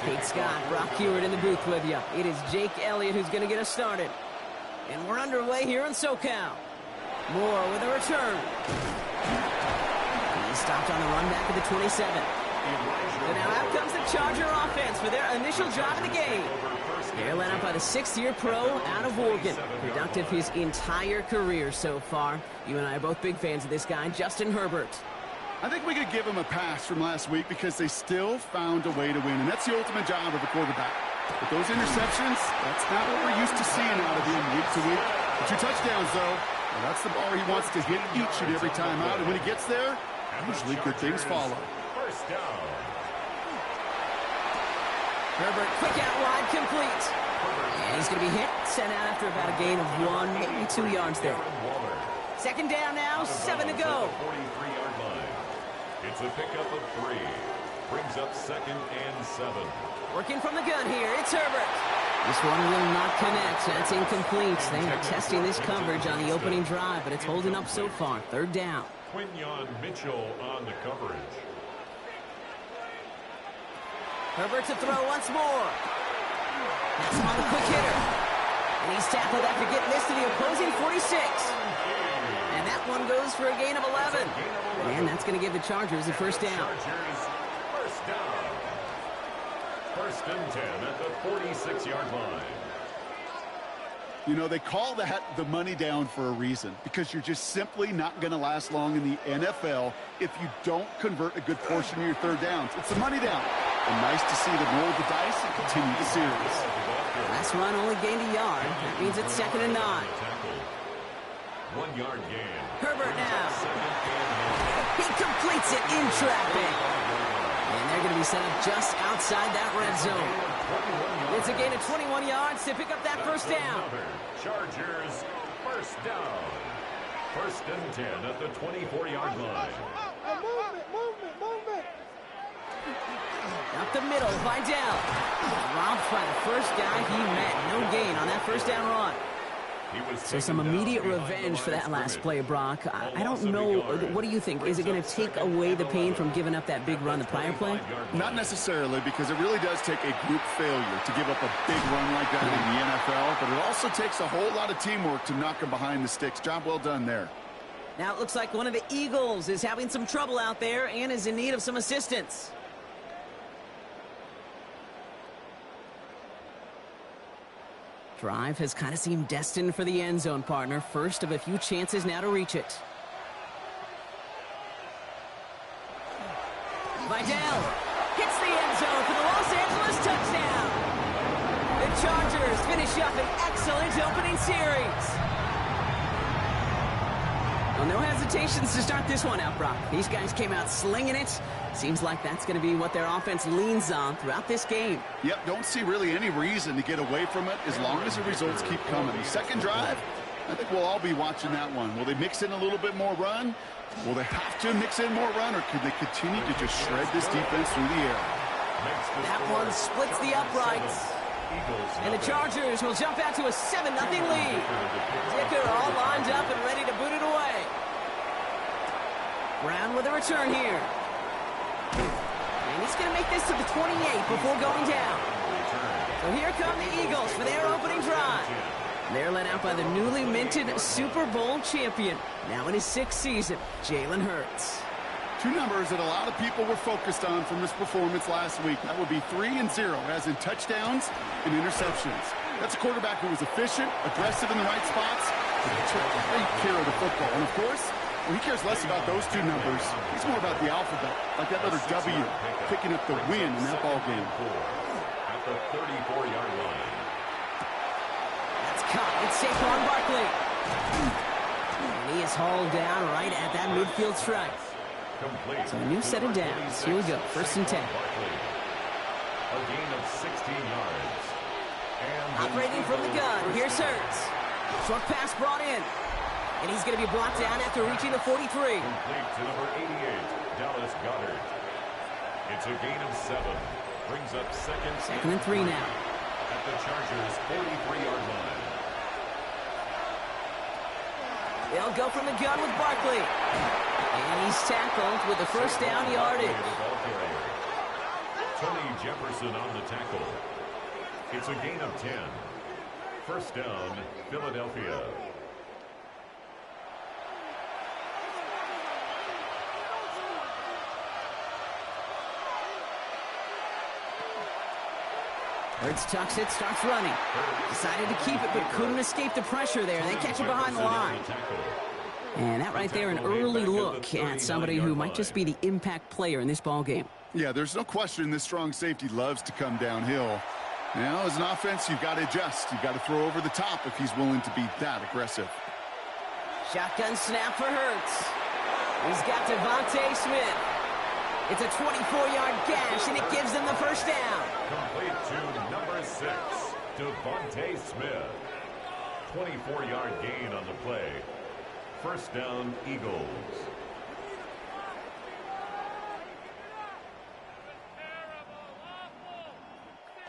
Kate Scott, Brock Hewitt in the booth with you. It is Jake Elliott who's going to get us started. And we're underway here in SoCal. Moore with a return. He's stopped on the run back of the 27. So now out comes the Charger offense for their initial drive of the game. They're led up by the 6th-year pro out of Oregon. Productive his entire career so far. You and I are both big fans of this guy, Justin Herbert. I think we could give him a pass from last week because they still found a way to win, and that's the ultimate job of a quarterback. But those interceptions, that's not what we're used to seeing out of him week to week. The 2 touchdowns, though, well, that's the ball he wants to hit each and every time out, and when he gets there, usually good things follow. First down. Herbert, quick out wide, complete. And he's going to be hit, sent out after about a gain of 1, maybe 2 yards there. Second down now, 7 to go. 43-yard line. It's a pickup of 3. Brings up 2nd and 7. Working from the gun here, it's Herbert. This one will not connect. That's incomplete. They are testing this coverage on the opening drive, but it's holding up so far. 3rd down. Quinyon Mitchell on the coverage. Herbert to throw once more. That's on the quick hitter. And he's tackled after getting this to the opposing 46. And that one goes for a gain of 11. And that's going to give the Chargers a first down. Chargers, first down. 1st and 10 at the 46-yard line. You know, they call that the money down for a reason, because you're just simply not going to last long in the NFL if you don't convert a good portion of your 3rd downs. It's the money down. And nice to see them roll the dice and continue the series. Last run only gained a yard. That means it's 2nd and 9. 1-yard gain. Herbert now. He completes it in traffic. And they're going to be set up just outside that red zone. It's a gain of 21 yards to pick up that first down. Chargers, first down. 1st and 10 at the 24-yard line. Up the middle, Vidal. Robbed by the first guy he met. No gain on that first down run. So some immediate revenge for that last play, Brock. I don't know. What do you think? Is it going to take away the pain from giving up that big run the prior play? Not necessarily, because it really does take a group failure to give up a big run like that in the NFL. But it also takes a whole lot of teamwork to knock them behind the sticks. Job well done there. Now it looks like one of the Eagles is having some trouble out there and is in need of some assistance. Drive has kind of seemed destined for the end zone, partner. First of a few chances now to reach it. Vidal hits the end zone for the Los Angeles touchdown. The Chargers finish up an excellent opening series. Well, no hesitations to start this one out, Brock. These guys came out slinging it. Seems like that's going to be what their offense leans on throughout this game. Yep, don't see really any reason to get away from it as long as the results keep coming. The second drive, I think we'll all be watching that one. Will they mix in a little bit more run? Will they have to mix in more run, or could they continue to just shred this defense through the air? That one splits the uprights. And the Chargers will jump out to a 7-0 lead. Dicker all lined up and ready to boot it away. Brown with a return here. And he's going to make this to the 28 before going down. So here come the Eagles for their opening drive. They're led out by the newly minted Super Bowl champion, now in his 6th season, Jalen Hurts. Two numbers that a lot of people were focused on from this performance last week. That would be 3 and 0, as in touchdowns and interceptions. That's a quarterback who was efficient, aggressive in the right spots, and he took great care of the football. And of course, he cares less about those two numbers. He's more about the alphabet, like that letter W, picking up the win in that ball game. At the 34-yard line. That's caught. It's Saquon Barkley. And he is hauled down right at that midfield stripe. So a new set of downs. Here we go. 1st and 10. A gain of 16 yards. Operating from the gun. Here's Hurts. Short pass brought in. And he's going to be brought down after reaching the 43. Complete to number 88, Dallas Goedert. It's a gain of 7. Brings up second and 3 now. At the Chargers' 43-yard line. They'll go from the gun with Barkley. And he's tackled with the first down yardage. Tony Jefferson on the tackle. It's a gain of 10. First down, Philadelphia. Hurts tucks it, starts running. Decided to keep it, but couldn't escape the pressure there. They catch it behind the line. And that right there, an early look at somebody who might just be the impact player in this ball game. Yeah, there's no question this strong safety loves to come downhill. Now, as an offense, you've got to adjust. You've got to throw over the top if he's willing to be that aggressive. Shotgun snap for Hurts. He's got Devontae Smith. It's a 24-yard gash, and it gives them the first down. Complete to number 6, Devontae Smith. 24-yard gain on the play. First down, Eagles.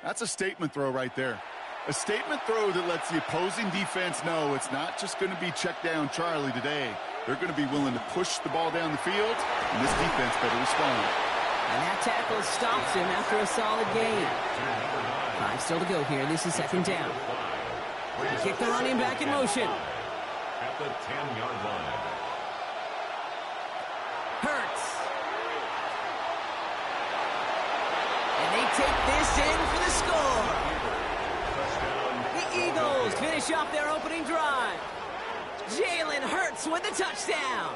That's a statement throw right there. A statement throw that lets the opposing defense know it's not just going to be check down Charlie today. They're going to be willing to push the ball down the field, and this defense better respond. And that tackle stops him after a solid gain. 5 still to go here. This is second down. Kick the running back in motion. At the 10-yard line. Hurts. And they take this in for the score. The Eagles finish off their opening drive. Jalen Hurts with the touchdown.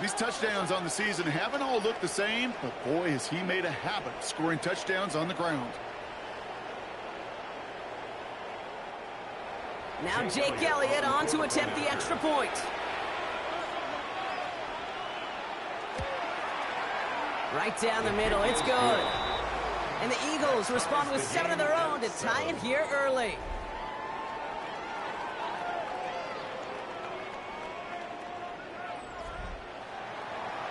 These touchdowns on the season haven't all looked the same, but boy, has he made a habit of scoring touchdowns on the ground. Now Jake Elliott on to attempt the extra point. Right down the middle, it's good. And the Eagles respond with 7 of their own to tie it here early.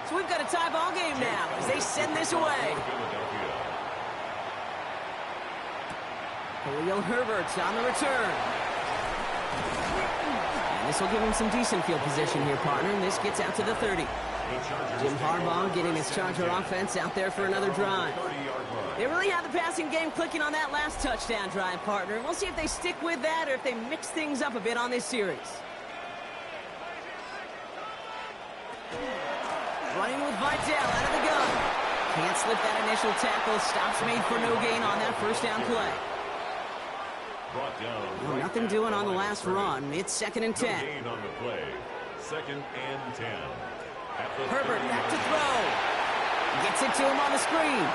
So we've got a tie ball game now as they send this away. Khalil Herbert's on the return. And this will give him some decent field position here, partner, and this gets out to the 30. Jim Harbaugh getting his Charger offense out there for another drive. They really have the passing game clicking on that last touchdown drive, partner. We'll see if they stick with that or if they mix things up a bit on this series. Running with Vidal out of the gun. Can't slip that initial tackle. Stops made for no gain on that first down play. Well, nothing doing on the last run. It's second and 10. Gain on the play. Second and 10. Herbert back to throw. Gets it to him on the screen.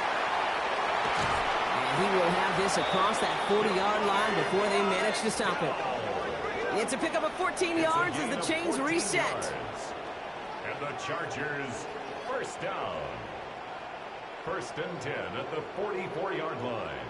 And he will have this across that 40-yard line before they manage to stop it. It's a pickup of 14 yards as the chains reset. And the Chargers, first down. First and 10 at the 44-yard line.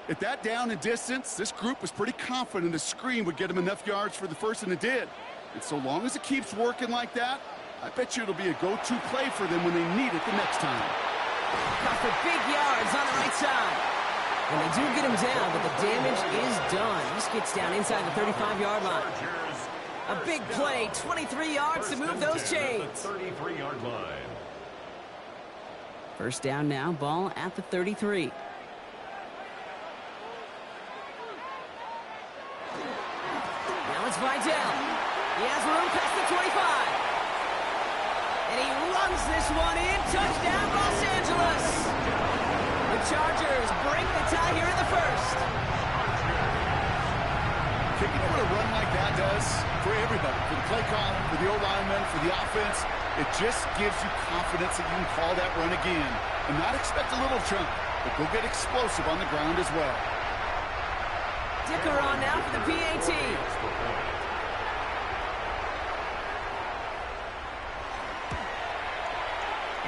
At that down and distance, this group was pretty confident the screen would get him enough yards for the first, and it did. And so long as it keeps working like that, I bet you it'll be a go-to play for them when they need it the next time. Got for big yards on the right side. And they do get him down, but the damage is done. He just gets down inside the 35-yard line. A big play, 23 yards to move those chains. 33-yard line. First down now, ball at the 33. Now it's Vidal. He has room past the 25. And he runs this one in. Touchdown, Los Angeles. The Chargers break the tie here in the first. You know what a run like that does for everybody, for the play caller, for the O-lineman, for the offense? It just gives you confidence that you can call that run again and not expect a little chunk, but go get explosive on the ground as well. Dicker on now for the PAT.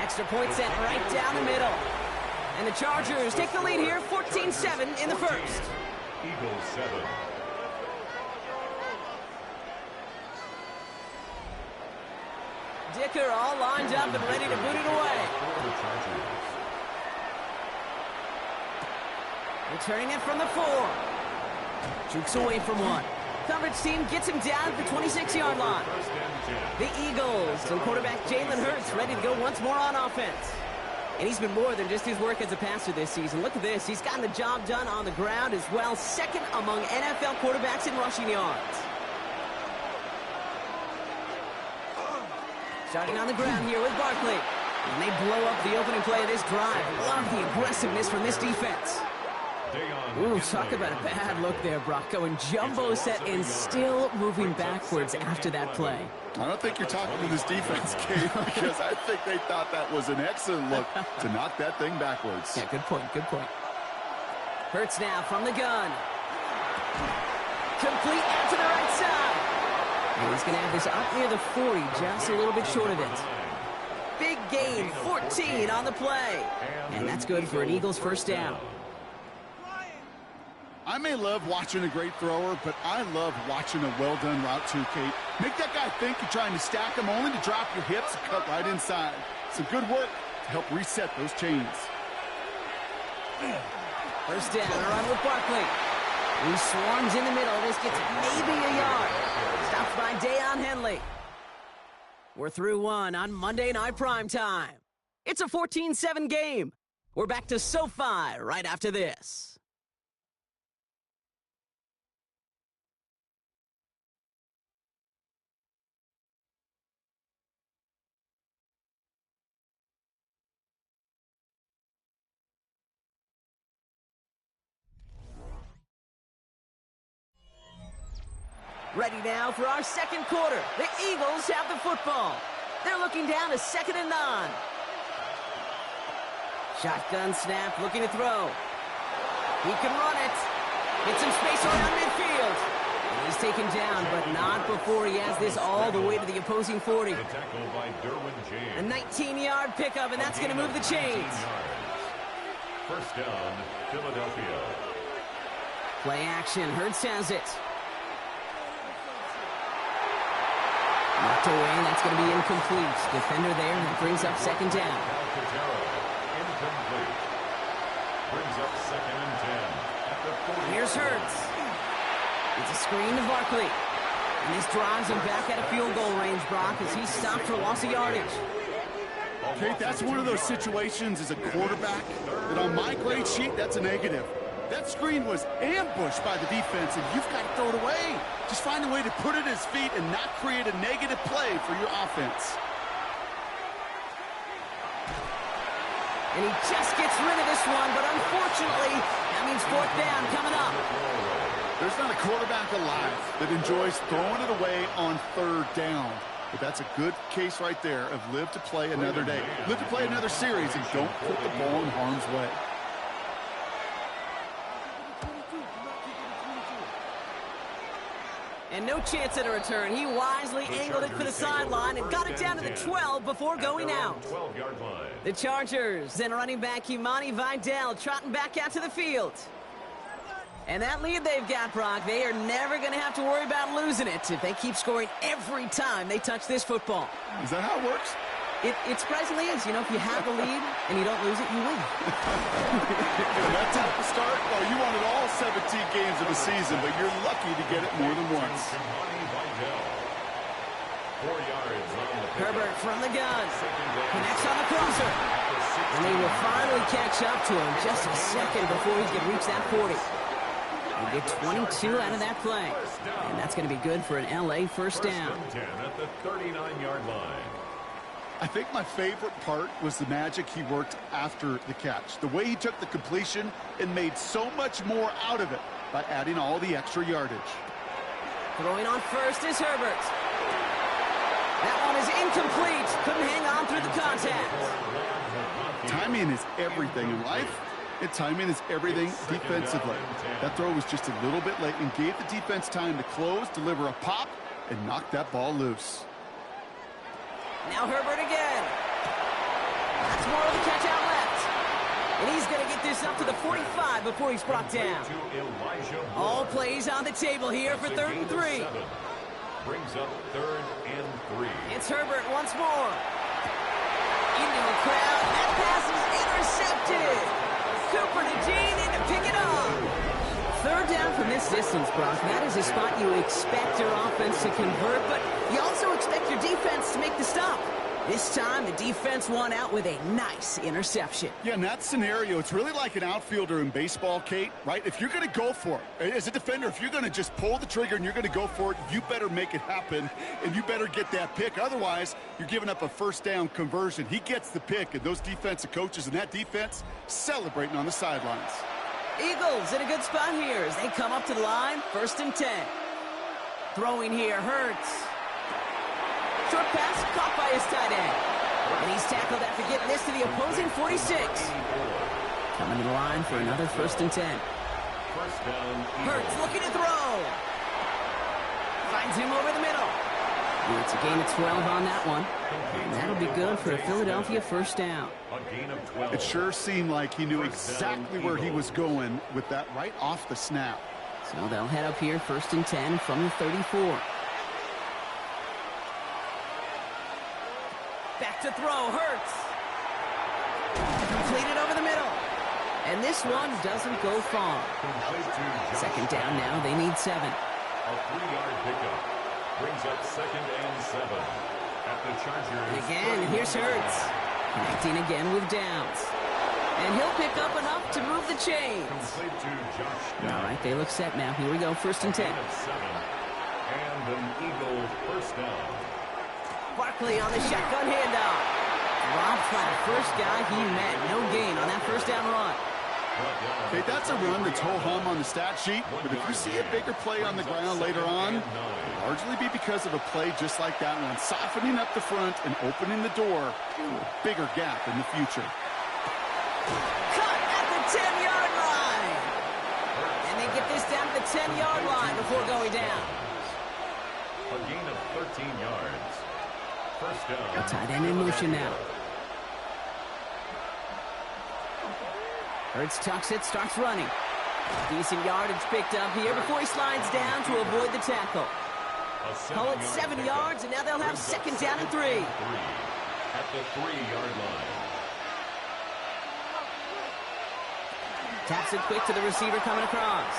Extra point set right down the middle. And the Chargers take the lead here, 14-7 in the first. Eagles 7. Dicker all lined up and ready to boot it away. Returning it from the 4. Jukes away from one. Coverage team gets him down at the 26-yard line. The Eagles and quarterback Jalen Hurts ready to go once more on offense. And he's been more than just his work as a passer this season. Look at this. He's gotten the job done on the ground as well. Second among NFL quarterbacks in rushing yards. Starting on the ground here with Barkley. And they blow up the opening play of this drive. Love the aggressiveness from this defense. Ooh, talk about a bad look there, Brock. Going jumbo set and still moving backwards after that play. I don't think you're talking to this defense, Kate, because I think they thought that was an excellent look to knock that thing backwards. Yeah, good point, good point. Hurts now from the gun. Complete out to the right side. And he's going to have this up near the 40, just a little bit short of it. Big gain, 14 on the play. And that's good for an Eagles first down. I may love watching a great thrower, but I love watching a well-done route too, Kate. Make that guy think you're trying to stack him, only to drop your hips and cut right inside. Some good work to help reset those chains. First down, a run with Barkley. He swarms in the middle. This gets maybe a yard. Stopped by Deion Henley. We're through one on Monday Night Primetime. It's a 14-7 game. We're back to SoFi right after this. Ready now for our second quarter. The Eagles have the football. They're looking down to 2nd and 9. Shotgun snap, looking to throw. He can run it. Get some space around midfield. And he's taken down, but not before he has this all the way to the opposing 40. A 19-yard pickup, and that's going to move the chains. First down, Philadelphia. Play action. Hurts has it. Knocked away, and that's going to be incomplete. Defender there, and it brings up 2nd down. Incomplete. Brings up 2nd and 10 at the 40. Here's Hurts. It's a screen to Barkley. And this drives him back out of field goal range, Brock, as he's stopped for loss of yardage. Kate, that's one of those situations as a quarterback that on my grade sheet, that's a negative. That screen was ambushed by the defense, and you've got to throw it away. Just find a way to put it at his feet and not create a negative play for your offense. And he just gets rid of this one, but unfortunately, that means 4th down coming up. There's not a quarterback alive that enjoys throwing it away on 3rd down. But that's a good case right there of live to play another day. Live to play another series, and don't put the ball in harm's way. And no chance at a return. He wisely angled it for the sideline and got it down to the 12 before going out. 12-yard line. The Chargers and running back Imani Vidal trotting back out to the field. And that lead they've got, Brock, they are never going to have to worry about losing it if they keep scoring every time they touch this football. Is that how it works? It surprisingly is. You know, if you have the lead and you don't lose it, you win. That type of start, well, you wanted all 17 games of the season, but you're lucky to get it more than once. 4 yards on the pickup. Herbert from the gun. Connects on the crosser. And they will finally catch up to him just a second before he can reach that 40. They get 22 out of that play. And that's going to be good for an LA first down. 10 at the 39-yard line. I think my favorite part was the magic he worked after the catch. The way he took the completion and made so much more out of it by adding all the extra yardage. Throwing on first is Herbert. That one is incomplete. Couldn't hang on through the contact. Timing is everything in life, and timing is everything defensively. That throw was just a little bit late and gave the defense time to close, deliver a pop, and knock that ball loose. Now Herbert again. That's more of the catch out left. And he's going to get this up to the 45 before he's brought down. All plays on the table here for 3rd and 3. Brings up 3rd and 3. It's Herbert once more. Into the crowd. That pass is intercepted. Cooper to Dean in to pick it up. 3rd down from this distance, Brock. That is a spot you expect your offense to convert, but you also expect your defense to make the stop. This time, the defense won out with a nice interception. Yeah, in that scenario, it's really like an outfielder in baseball, Kate, right? If you're going to go for it, as a defender, if you're going to just pull the trigger and you're going to go for it, you better make it happen, and you better get that pick. Otherwise, you're giving up a first down conversion. He gets the pick, and those defensive coaches and that defense celebrating on the sidelines. Eagles in a good spot here as they come up to the line, 1st and 10. Throwing here, Hurts. Short pass caught by his tight end. And he's tackled after getting this to the opposing 46. Coming to the line for another 1st and 10. Hurts looking to throw. Finds him over the middle. It's a gain of 12 on that one. And that'll be good for a Philadelphia first down. It sure seemed like he knew exactly where he was going with that right off the snap. So they'll head up here 1st and 10 from the 34. Back to throw, Hurts. Completed over the middle. And this one doesn't go far. 2nd down now, they need 7. A 3-yard pickup brings up 2nd and 7 at the Chargers. Again, here's Hurts. Connecting again with Downs. And he'll pick up enough to move the chains. All right, they look set now. Here we go, 1st and 10. And an Eagle first down. Barkley on the shotgun handoff. Rob flat, first guy he met. No gain on that first down run. Okay, that's a run that's ho-hum on the stat sheet, but if you see a bigger play on the ground later on, it'll largely be because of a play just like that one, softening up the front and opening the door to a bigger gap in the future. Cut at the 10-yard line. And they get this down to the 10-yard line before going down. A gain of 13 yards. First down. A tight end in motion now. Hurts tucks it, starts running. Decent yardage picked up here before he slides down to avoid the tackle. Call it 7 yards, and now they'll have 2nd down and 3. At the 3-yard line. Taps it quick to the receiver coming across.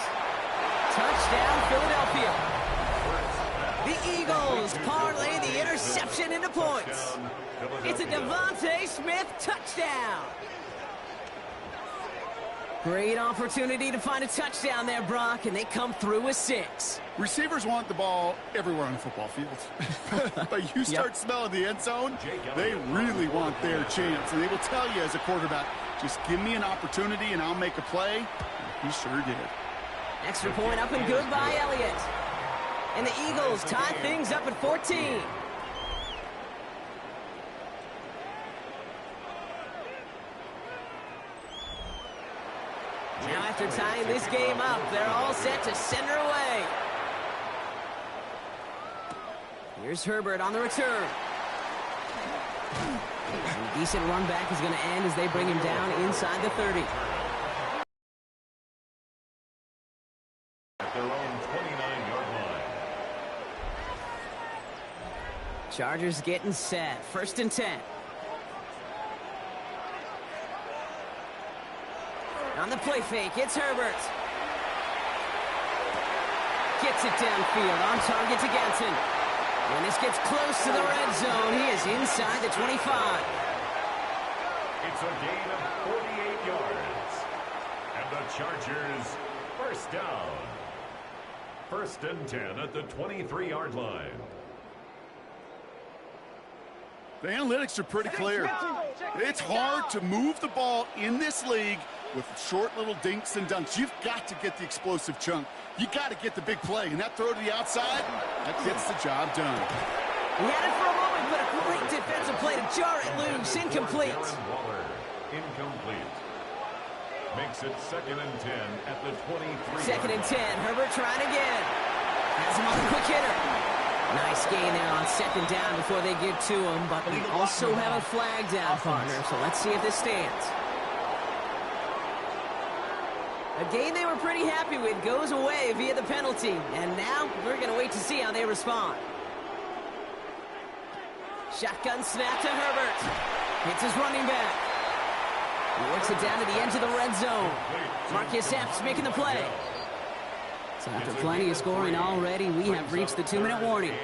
Touchdown, Philadelphia. The Eagles parlay the interception into points. It's a Devontae Smith touchdown. Great opportunity to find a touchdown there, Brock, and they come through with 6. Receivers want the ball everywhere on the football field. But you start smelling the end zone, they really want their chance. And they will tell you as a quarterback, just give me an opportunity and I'll make a play. And he sure did. Extra point up and good by Elliott. And the Eagles tie things up at 14. Now after tying this game up, they're all set to send her away. Here's Herbert on the return. And a decent run back is going to end as they bring him down inside the 30. Chargers getting set. 1st and 10. On the play fake, it's Herbert. Gets it downfield, on target to Ganton. When this gets close to the red zone, he is inside the 25. It's a gain of 48 yards. And the Chargers, first down. 1st and 10 at the 23-yard line. The analytics are pretty clear. It's hard to move the ball in this league with short little dinks and dunks. You've got to get the explosive chunk. You got to get the big play. And that throw to the outside, that gets the job done. He had it for a moment, but a great defensive play to jar it loose. Incomplete. Incomplete. Makes it 2nd and 10 at the 23. 2nd and 10. Herbert trying again. Has him on the quick hitter. Nice gain there on 2nd down before they get to him, but we also have a flag down, partner, so let's see if this stands. A game they were pretty happy with goes away via the penalty, and now we're going to wait to see how they respond. Shotgun snap to Herbert. Hits his running back. He works it down to the edge of the red zone. Marcus Epps making the play. So after plenty of scoring already, we have reached the 2-minute warning.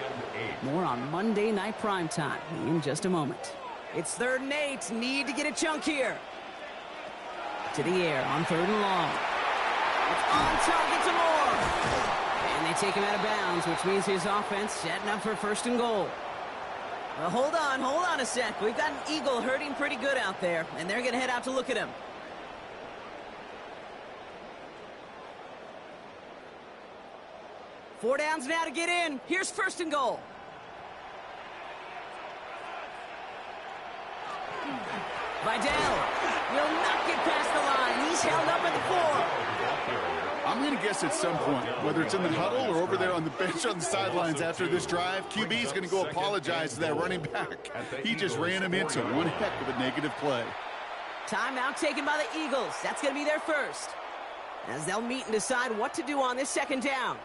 More on Monday Night Primetime in just a moment. It's 3rd and 8. Need to get a chunk here. To the air on 3rd and long. It's on target to Moore. And they take him out of bounds, which means his offense setting up for 1st and goal. Well, hold on a sec. We've got an Eagle hurting pretty good out there, and they're going to head out to look at him. Four downs now to get in. Here's 1st and goal. Vidal will not get past the line. He's held up at the 4. I'm going to guess at some point, whether it's in the huddle or over there on the bench on the sidelines after this drive, QB's going to go apologize to that running back. He just ran him into one heck of a negative play. Timeout taken by the Eagles. That's going to be their first, as they'll meet and decide what to do on this 2nd down.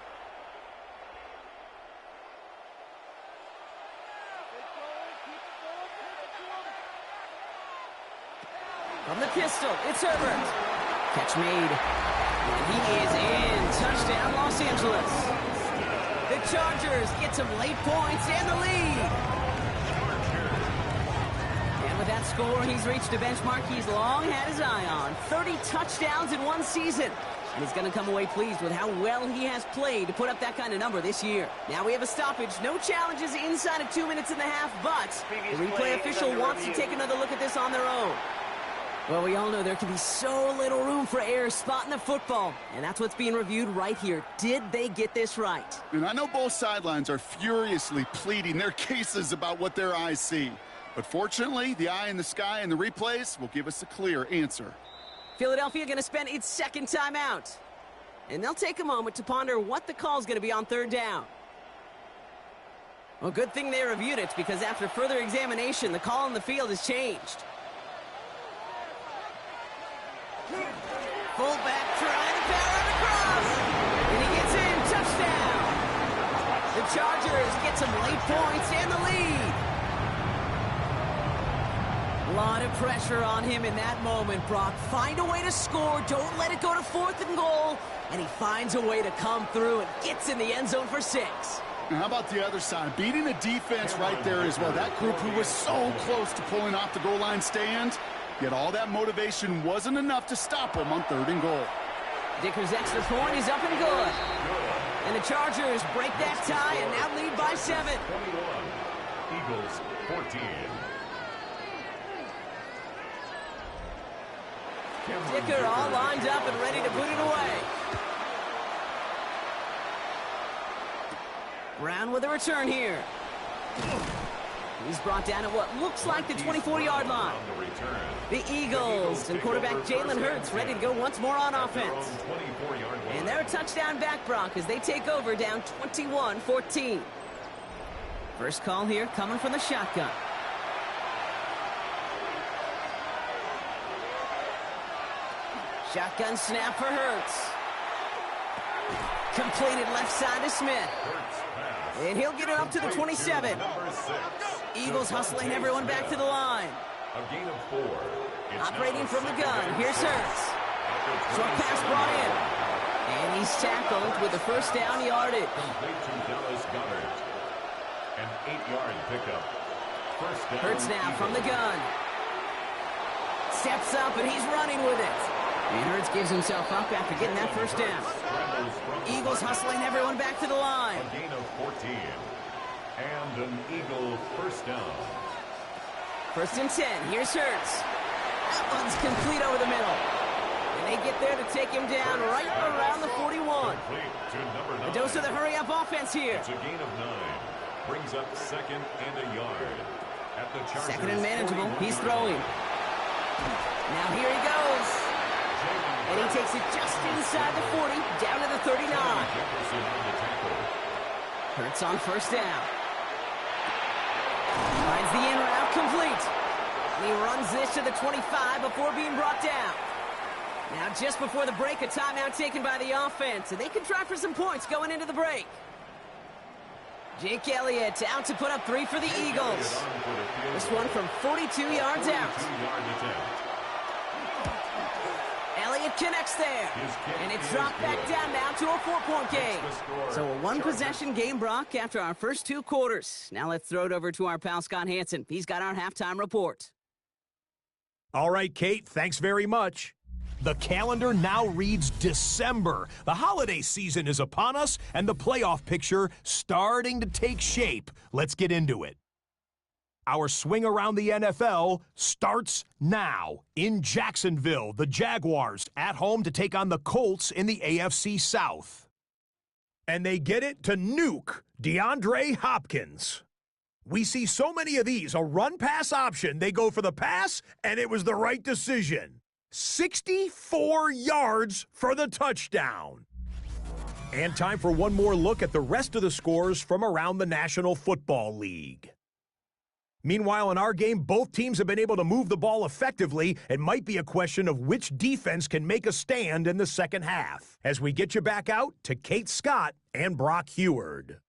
From the pistol, it's Herbert. Catch made. And he is in. Touchdown, Los Angeles. The Chargers get some late points and the lead. And with that score, he's reached a benchmark he's long had his eye on. 30 touchdowns in one season. And he's going to come away pleased with how well he has played to put up that kind of number this year. Now we have a stoppage. No challenges inside of 2 minutes and a half, but the replay official wants to take another look at this on their own. Well, we all know there can be so little room for error spotting the football, and that's what's being reviewed right here. Did they get this right? And I know both sidelines are furiously pleading their cases about what their eyes see. But fortunately, the eye in the sky and the replays will give us a clear answer. Philadelphia going to spend its 2nd timeout. And they'll take a moment to ponder what the call is going to be on 3rd down. Well, good thing they reviewed it, because after further examination, the call on the field has changed. Fullback trying to power the cross. And he gets in. Touchdown. The Chargers get some late points and the lead. A lot of pressure on him in that moment, Brock. Find a way to score. Don't let it go to 4th and goal. And he finds a way to come through and gets in the end zone for 6. And how about the other side? Beating the defense right there as well. That group who was so close to pulling off the goal line stand. Yet all that motivation wasn't enough to stop him on 3rd and goal. Dicker's extra point is up and good. And the Chargers break that tie and now lead by 7. 21. Eagles 14. Dicker all lined up and ready to put it away. Brown with a return here. He's brought down at what looks like the 24-yard line. The Eagles and quarterback Jalen Hurts ready to go once more on offense. And they're a touchdown back, Brock, as they take over down 21-14. First call here coming from the shotgun. Shotgun snap for Hurts. Completed left side to Smith. And he'll get it up to the 27. Eagles hustling everyone back to the line. A gain of 4. Operating from the gun. Here's Hurts. Short pass brought in. And he's tackled with the first down yardage. Complete to Dallas Goddard. An 8-yard pickup. First down. Hurts now from the gun. Steps up and he's running with it. And Hurts gives himself up after getting that first down. Eagles hustling everyone back to the line. A gain of 14. And an Eagle first down. First and 10. Here's Hurts. That one's complete over the middle. And they get there to take him down right around the 41. A dose of the hurry-up offense here. It's a gain of 9. Brings up second and a yard. At the Chargers, second and manageable. He's throwing. Now here he goes. And he takes it just inside the 40, down to the 39. Hurts on first down. Finds the in route complete. And he runs this to the 25 before being brought down. Now just before the break, a timeout taken by the offense. And they can try for some points going into the break. Jake Elliott out to put up 3 for the Eagles. This one from 42 yards out. Elliott connects there. And it's dropped back down now to a 4-point game. So a one-possession game, Brock, after our first 2 quarters. Now let's throw it over to our pal Scott Hansen. He's got our halftime report. All right, Kate, thanks very much. The calendar now reads December. The holiday season is upon us, and the playoff picture starting to take shape. Let's get into it. Our swing around the NFL starts now. In Jacksonville, the Jaguars at home to take on the Colts in the AFC South. And they get it to nuke DeAndre Hopkins. We see so many of these, a run-pass option. They go for the pass, and it was the right decision. 64 yards for the touchdown. And time for one more look at the rest of the scores from around the National Football League. Meanwhile, in our game, both teams have been able to move the ball effectively. It might be a question of which defense can make a stand in the second half. As we get you back out to Kate Scott and Brock Heward.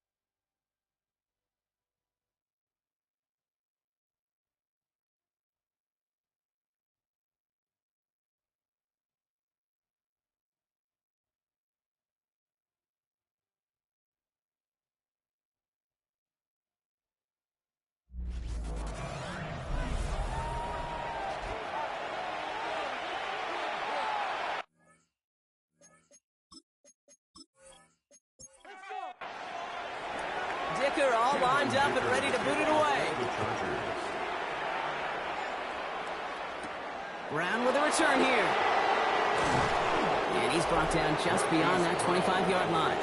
Dicker all lined up and ready to boot it away. Brown with a return here. And he's brought down just beyond that 25-yard line.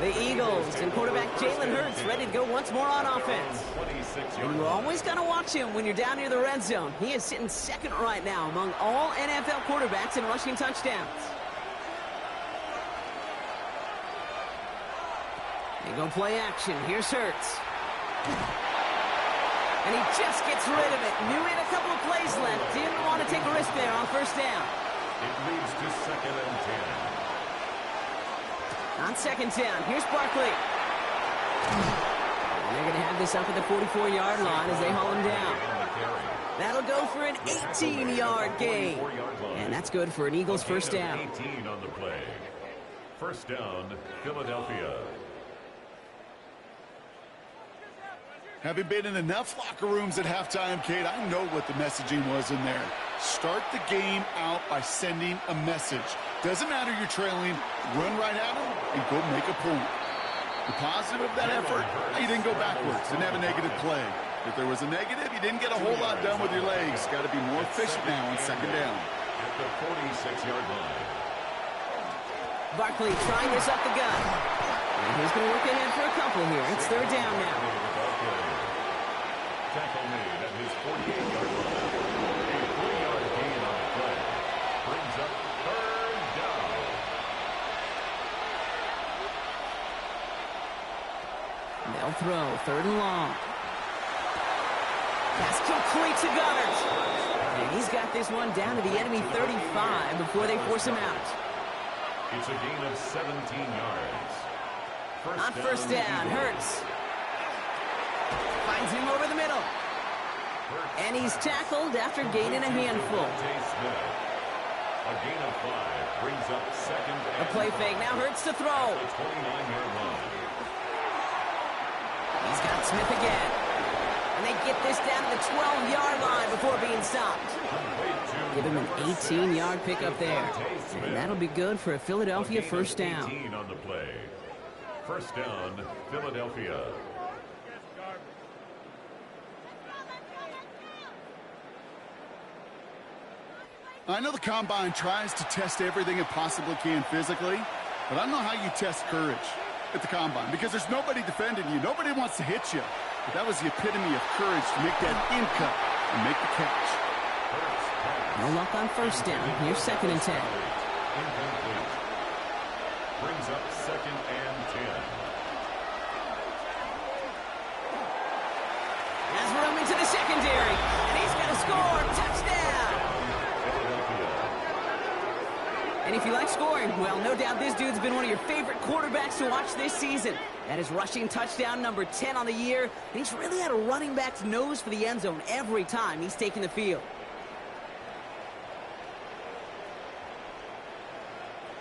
The Eagles and quarterback Jalen Hurts ready to go once more on offense. And you always got to watch him when you're down near the red zone. He is sitting second right now among all NFL quarterbacks in rushing touchdowns. They go play action. Here's Hurts. And he just gets rid of it. Knew he had a couple of plays left. Didn't want to take a risk there on first down. It leads to second and 10. On second down, here's Barkley. And they're going to have this up at the 44-yard line as they haul him down. That'll go for an 18-yard gain. And that's good for an Eagles first down. 18 on the play. First down, Philadelphia. Having been in enough locker rooms at halftime, Kate, I know what the messaging was in there. Start the game out by sending a message. Doesn't matter you're trailing, run right at them and go make a point. The positive of that effort, you didn't go backwards, didn't have a negative play. If there was a negative, you didn't get a whole lot done with your legs. Got to be more efficient now on second down. At the 46-yard line. Barkley trying this up the gut. And he's going to work ahead for a couple here. It's third down now. Tackle made at his 48-yard line. A 3-yard gain on the play. Brings up third down. They'll throw third and long. Pass complete to Goddard. And he's got this one down to the enemy 35 before they force him out. It's a gain of 17 yards. On first down, Hurts. Finds him over the middle. And he's tackled after gaining a handful. A gain of 5 brings up second. A play fake. Now Hurts to throw. 29-yard line. He's got Smith again. And they get this down to the 12-yard line before being stopped. Give him an 18-yard pickup there. And that'll be good for a Philadelphia first down. 18 on the play. First down, Philadelphia. I know the Combine tries to test everything it possibly can physically, but I don't know how you test courage at the Combine because there's nobody defending you. Nobody wants to hit you. But that was the epitome of courage to make that in cut and make the catch. No luck on first down. Here's second and 10. Incomplete. Brings up second and 10. Has room into the secondary. And he's going to score. Touchdown. And if you like scoring, well, no doubt this dude's been one of your favorite quarterbacks to watch this season. That is rushing touchdown number 10 on the year. And he's really had a running back's nose for the end zone every time he's taken the field.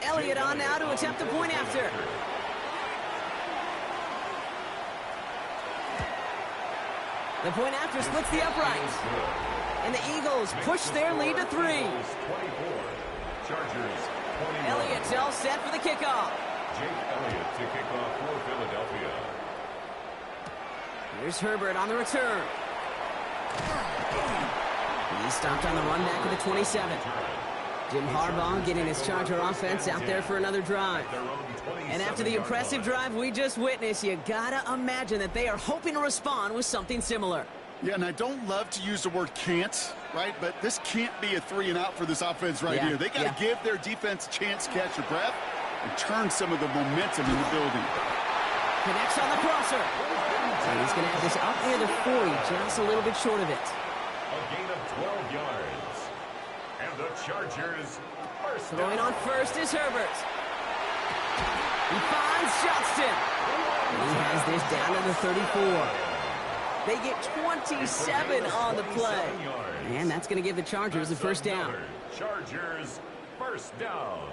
Elliott on now to attempt the point after. The point after splits the uprights. And the Eagles push their lead to 3. 24. Chargers 21. Elliott's all set for the kickoff. Jake Elliott to kick off for Philadelphia. Here's Herbert on the return. He's stopped on the run back at the 27. Jim Harbaugh getting his Charger offense out there for another drive. And after the impressive drive we just witnessed, you gotta imagine that they are hoping to respond with something similar. Yeah, and I don't love to use the word can't, right? But this can't be a 3-and-out for this offense right here. They got to give their defense a chance to catch their breath and turn some of the momentum in the building. Connects on the crosser. And he's going to have this up near the 40, just a little bit short of it. A gain of 12 yards. And the Chargers are throwing on first is Herbert. He finds Johnston. And he has this down to the 34. They get 27 on the play. And that's going to give the Chargers a first down. Chargers first down.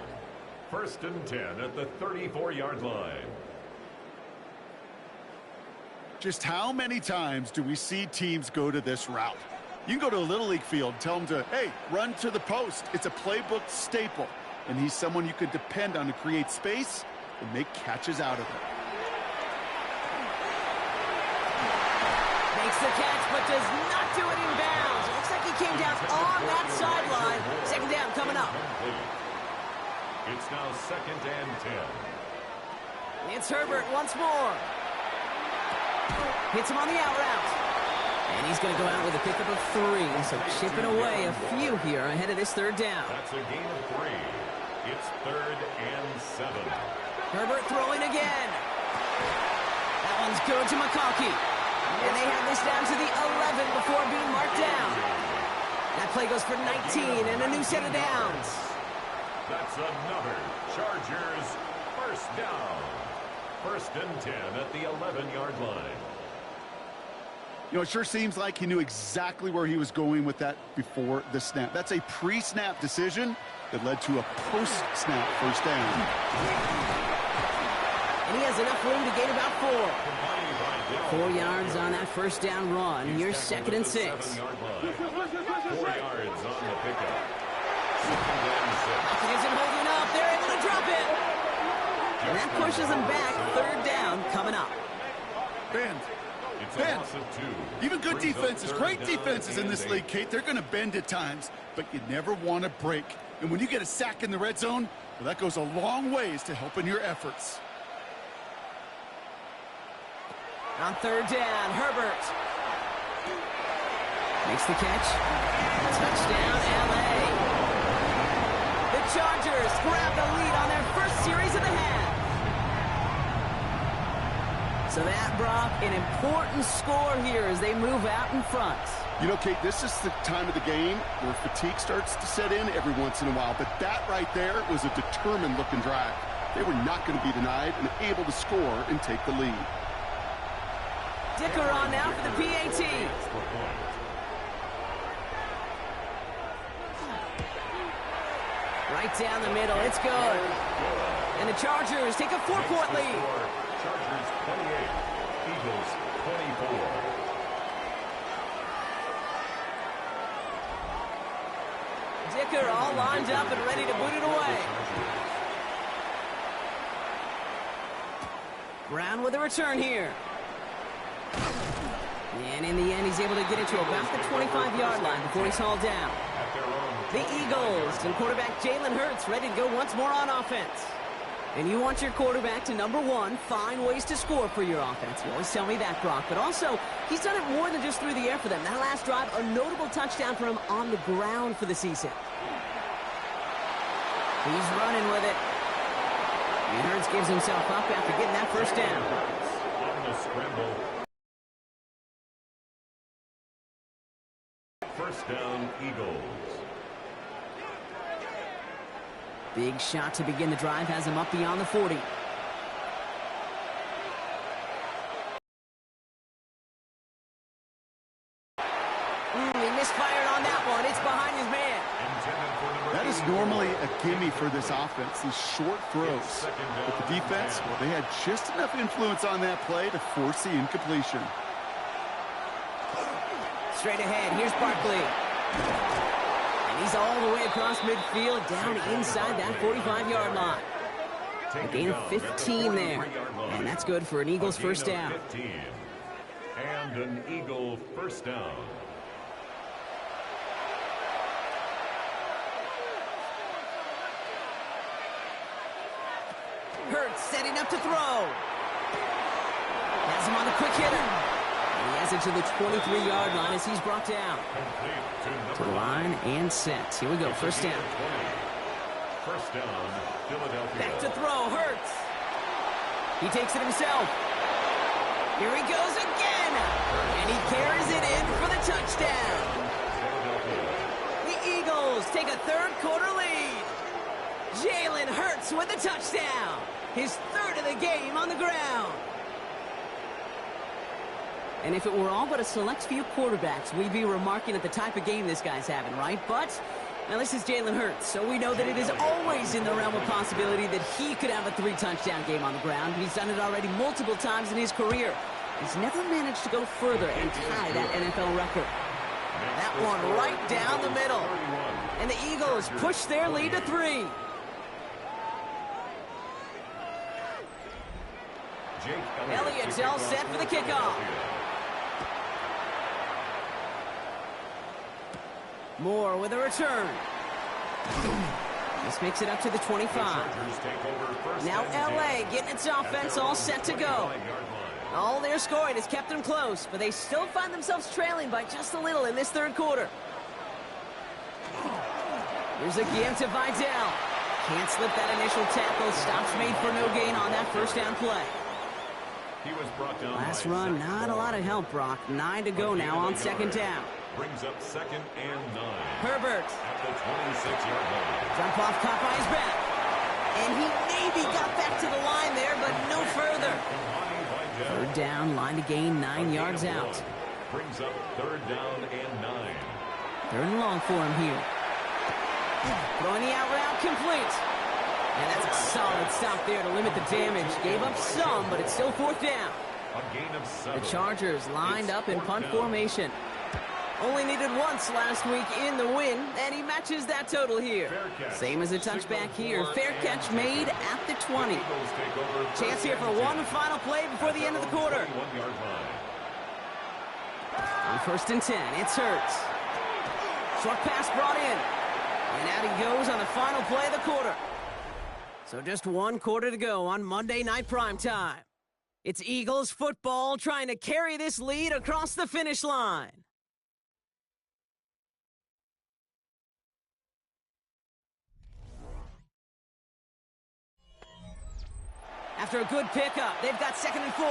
First and 10 at the 34-yard line. Just how many times do we see teams go to this route? You can go to a Little League field and tell them to, hey, run to the post. It's a playbook staple. And he's someone you could depend on to create space and make catches out of it. Makes the catch, but does not do it in bounds. It looks like he came down on that sideline. Second down coming up. It's now second and 10. It's Herbert once more. Hits him on the out route. And he's going to go out with a pickup of 3. So chipping away a few here ahead of this third down. That's a gain of 3. It's third and 7. Herbert throwing again. That one's good to McConkey. And they have this down to the 11 before being marked down. That play goes for 19 and a new set of downs. That's another Chargers first down. First and 10 at the 11-yard line. You know, it sure seems like he knew exactly where he was going with that before the snap. That's a pre-snap decision that led to a post-snap first down. And he has enough room to gain about 4. 4 yards on that first down run. Here's second and 6. 4 yards on the pickup. Hopkins isn't holding up. They're able to drop it. And that pushes them back. Third down coming up. Ben, even good defenses, great defenses in this league, Kate, they're going to bend at times, but you never want to break. And when you get a sack in the red zone, well, that goes a long ways to helping your efforts. On third down, Herbert makes the catch. Touchdown, L.A. The Chargers grab the lead on their first series of the half. So that, Brock, an important score here as they move out in front. You know, Kate, this is the time of the game where fatigue starts to set in every once in a while, but that right there was a determined-looking drive. They were not going to be denied and able to score and take the lead. Dicker on now for the PAT. Right down the middle. It's good. And the Chargers take a 4-point lead. Chargers 28, Eagles 24. Dicker all lined up and ready to boot it away. Brown with a return here. And in the end, he's able to get it to about the 25-yard line before he's hauled down. The Eagles and quarterback Jalen Hurts ready to go once more on offense. And you want your quarterback to, number one, find ways to score for your offense. You always tell me that, Brock. But also, he's done it more than just through the air for them. That last drive, a notable touchdown for him on the ground for the season. He's running with it. And Hurts gives himself up after getting that first down. On the scramble. First down, Eagles. Big shot to begin the drive has him up beyond the 40. He misfired on that one. It's behind his man. That is normally a gimme for this offense, these short throws. But the defense, well, they had just enough influence on that play to force the incompletion. Straight ahead, here's Barkley. And he's all the way across midfield, down inside that 45-yard line. A gain of 15 there. And that's good for an Eagles first down. And an Eagle first down. Hurts setting up to throw. Has him on the quick hitter. And he has it to the 23-yard line as he's brought down. To the line and set. Here we go, first down. First down, Philadelphia. Back to throw, Hurts. He takes it himself. Here he goes again. And he carries it in for the touchdown. The Eagles take a third-quarter lead. Jalen Hurts with a touchdown. His third of the game on the ground. And if it were all but a select few quarterbacks, we'd be remarking at the type of game this guy's having, right? But, now this is Jalen Hurts, so we know that it is always in the realm of possibility that he could have a 3-touchdown game on the ground. He's done it already multiple times in his career. He's never managed to go further and tie that NFL record. That one right down the middle. And the Eagles push their lead to 3. Elliott's all set for the kickoff. Moore with a return. This makes it up to the 25. Now L.A. getting its offense all set to go. All their scoring has kept them close, but they still find themselves trailing by just a little in this third quarter. Here's a game to Vidal. Can't slip that initial tackle. Stops made for no gain on that first down play. He was brought down. Last run, not a lot of help, Brock. 9 to go now on second down. Brings up second and 9. Herbert. At the 26-yard line. Jump off caught by his back. And he maybe got back to the line there, but no further. Third down, line to gain 9 yards out. Brings up third down and 9. Third and long for him here. Throwing the out route complete. And that's a solid stop there to limit the damage. Gave up some, but it's still fourth down. A gain of 7. The Chargers lined up in punt formation. Only needed once last week in the win, and he matches that total here. Same as a touchback here. Fair catch made at the 20. Chance here for one final play before the end of the quarter. On first and 10, it's Hurts. Short pass brought in. And out he goes on the final play of the quarter. So just one quarter to go on Monday Night Primetime. It's Eagles football trying to carry this lead across the finish line. After a good pickup, they've got second and 4.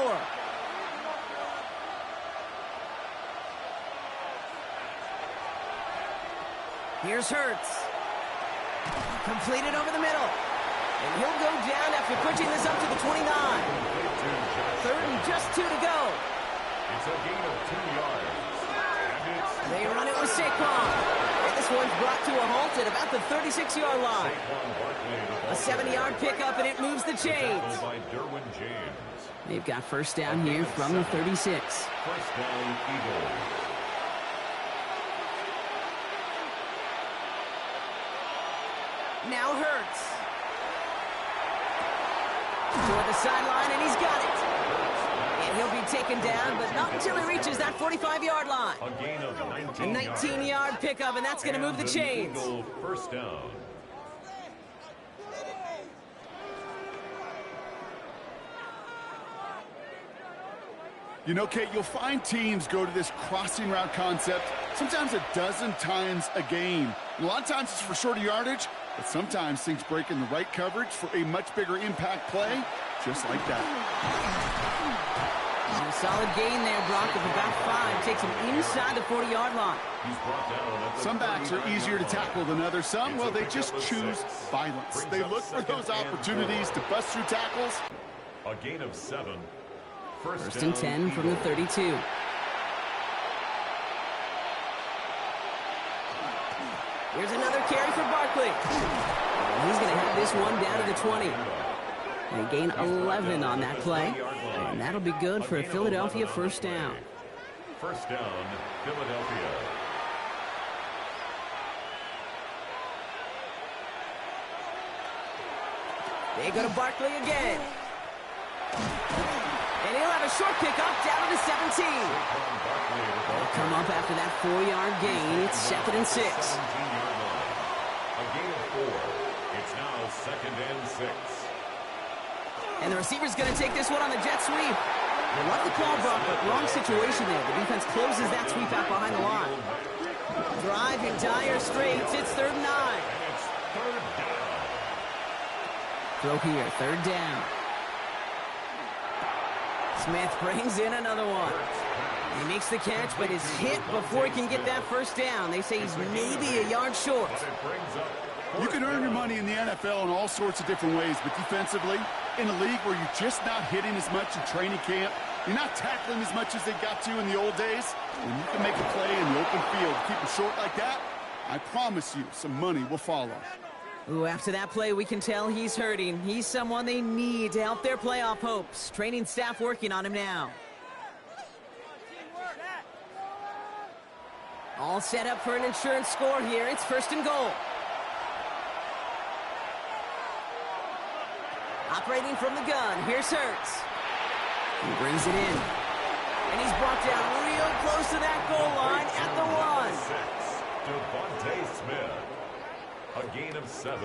Here's Hurts. Completed over the middle. And he'll go down after pushing this up to the 29. Third and just 2 to go. It's a gain of 2 yards. They run it with Saquon. And this one's brought to a halt at about the 36-yard line. A 70-yard pickup, and it moves the chains. They've got first down here from the 36. First down, Eagles. Now Hurts. Toward the sideline, and he's got it. And he'll be taken down, but not until he reaches that 45-yard line. A gain of 19 A 19-yard pickup, and that's going to move the chains. First down. You know, Kate, you'll find teams go to this crossing route concept sometimes a dozen times a game. And a lot of times it's for shorter yardage, but sometimes things break in the right coverage for a much bigger impact play, just like that. A solid gain there, Brock, of about 5. Takes him inside the 40-yard line. Some backs are easier to tackle than others. Some, well, they just choose violence. They look for those opportunities to bust through tackles. A gain of 7. First and 10 from the 32. Here's another carry for Barkley. He's going to have this one down to the 20. They gain 11 on that play, and that'll be good for a Philadelphia first down. First down, Philadelphia. They go to Barkley again. And he'll have a short pickup down to the 17. They'll come up after that 4-yard gain. It's 2nd and 6. A gain of 4. It's now 2nd and 6. And the receiver's going to take this one on the jet sweep. They love the call, Brock, but wrong situation there. The defense closes that sweep out behind the line. Drive in dire straits. It's 3rd and 9. And it's 3rd down. Throw here, 3rd down. Smith brings in another one. He makes the catch, but is hit before he can get that first down. They say he's maybe a yard short. You can earn your money in the NFL in all sorts of different ways, but defensively, in a league where you're just not hitting as much in training camp, you're not tackling as much as they got to in the old days, when you can make a play in the open field, keep it short like that, I promise you some money will follow. Ooh, after that play, we can tell he's hurting. He's someone they need to help their playoff hopes. Training staff working on him now. All set up for an insurance score here. It's 1st and goal. Operating from the gun, here's Hurts. He brings it in. And he's brought down real close to that goal line at the 1. Devontae Smith. A gain of 7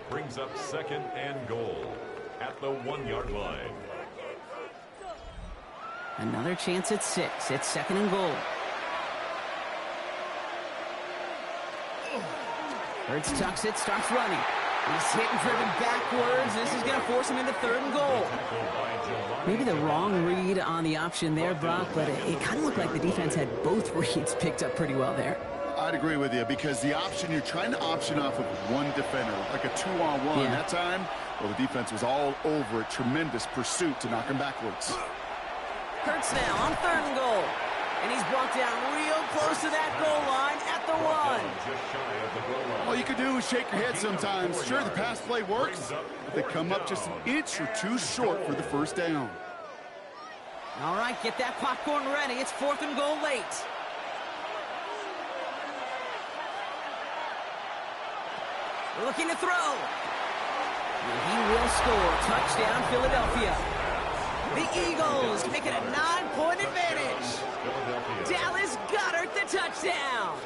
brings up 2nd and goal at the 1-yard line. Another chance at 6. It's 2nd and goal. Hurts tucks it, starts running. He's hit and driven backwards. This is going to force him into 3rd and goal. Maybe the wrong read on the option there, Brock, but it kind of looked like the defense had both reads picked up pretty well there. I'd agree with you, because the option, you're trying to option off of one defender, like a 2-on-1. Yeah. That time, well, the defense was all over it. Tremendous pursuit to knock him backwards. Hurts now on 3rd and goal. And he's brought down real close to that goal line at the 1. All you can do is shake your head sometimes. Sure, the pass play works, but they come up just an inch or 2 short for the first down. All right, get that popcorn ready. It's 4th and goal late. Looking to throw. And he will score. Touchdown, Philadelphia. The Eagles make it a 9-point advantage. Dallas Goedert the touchdown.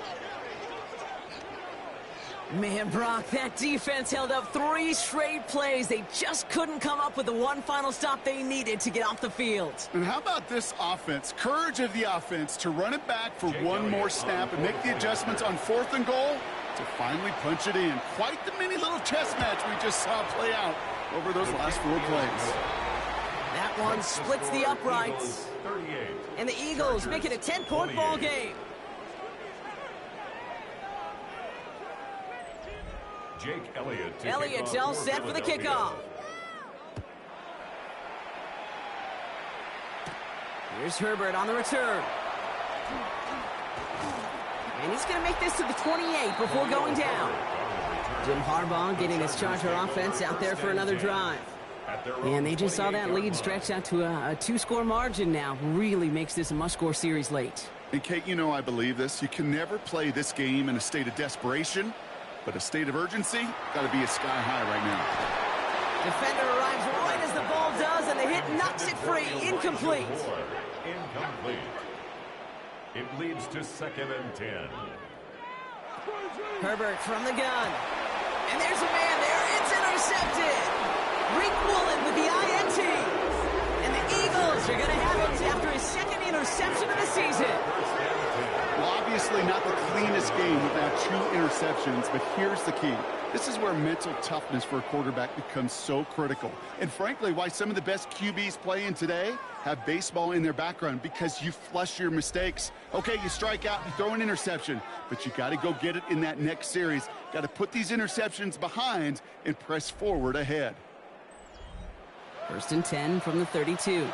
Man, Brock, that defense held up 3 straight plays. They just couldn't come up with the one final stop they needed to get off the field. And how about this offense? Courage of the offense to run it back for one more snap and make the adjustments on 4th and goal to finally punch it in. Quite the mini little chess match we just saw play out over those last 4 plays. That one splits the uprights. And the Eagles make it a 10-point ball game. Jake Elliott to Elliott's kick off all for set for the Philadelphia. kickoff. Here's Herbert on the return. And he's going to make this to the 28 before going down. Jim Harbaugh getting his Charger offense out there for another drive. And they just saw that lead stretch out to a two-score margin now. Really makes this a must-score series late. And, Kate, you know I believe this. You can never play this game in a state of desperation, but a state of urgency got to be a sky high right now. Defender arrives right as the ball does, and the hit knocks it free. Incomplete. Incomplete. It leads to 2nd and 10. Herbert from the gun. And there's a man there. It's intercepted. Rick Woolen with the INT. And the Eagles are going to have it after his 2nd interception of the season. Well, obviously not the cleanest game without 2 interceptions, but here's the key. This is where mental toughness for a quarterback becomes so critical. And frankly, why some of the best QBs playing today have baseball in their background, because you flush your mistakes. Okay, you strike out, you throw an interception, but you got to go get it in that next series. Got to put these interceptions behind and press forward ahead. 1st and 10 from the 32.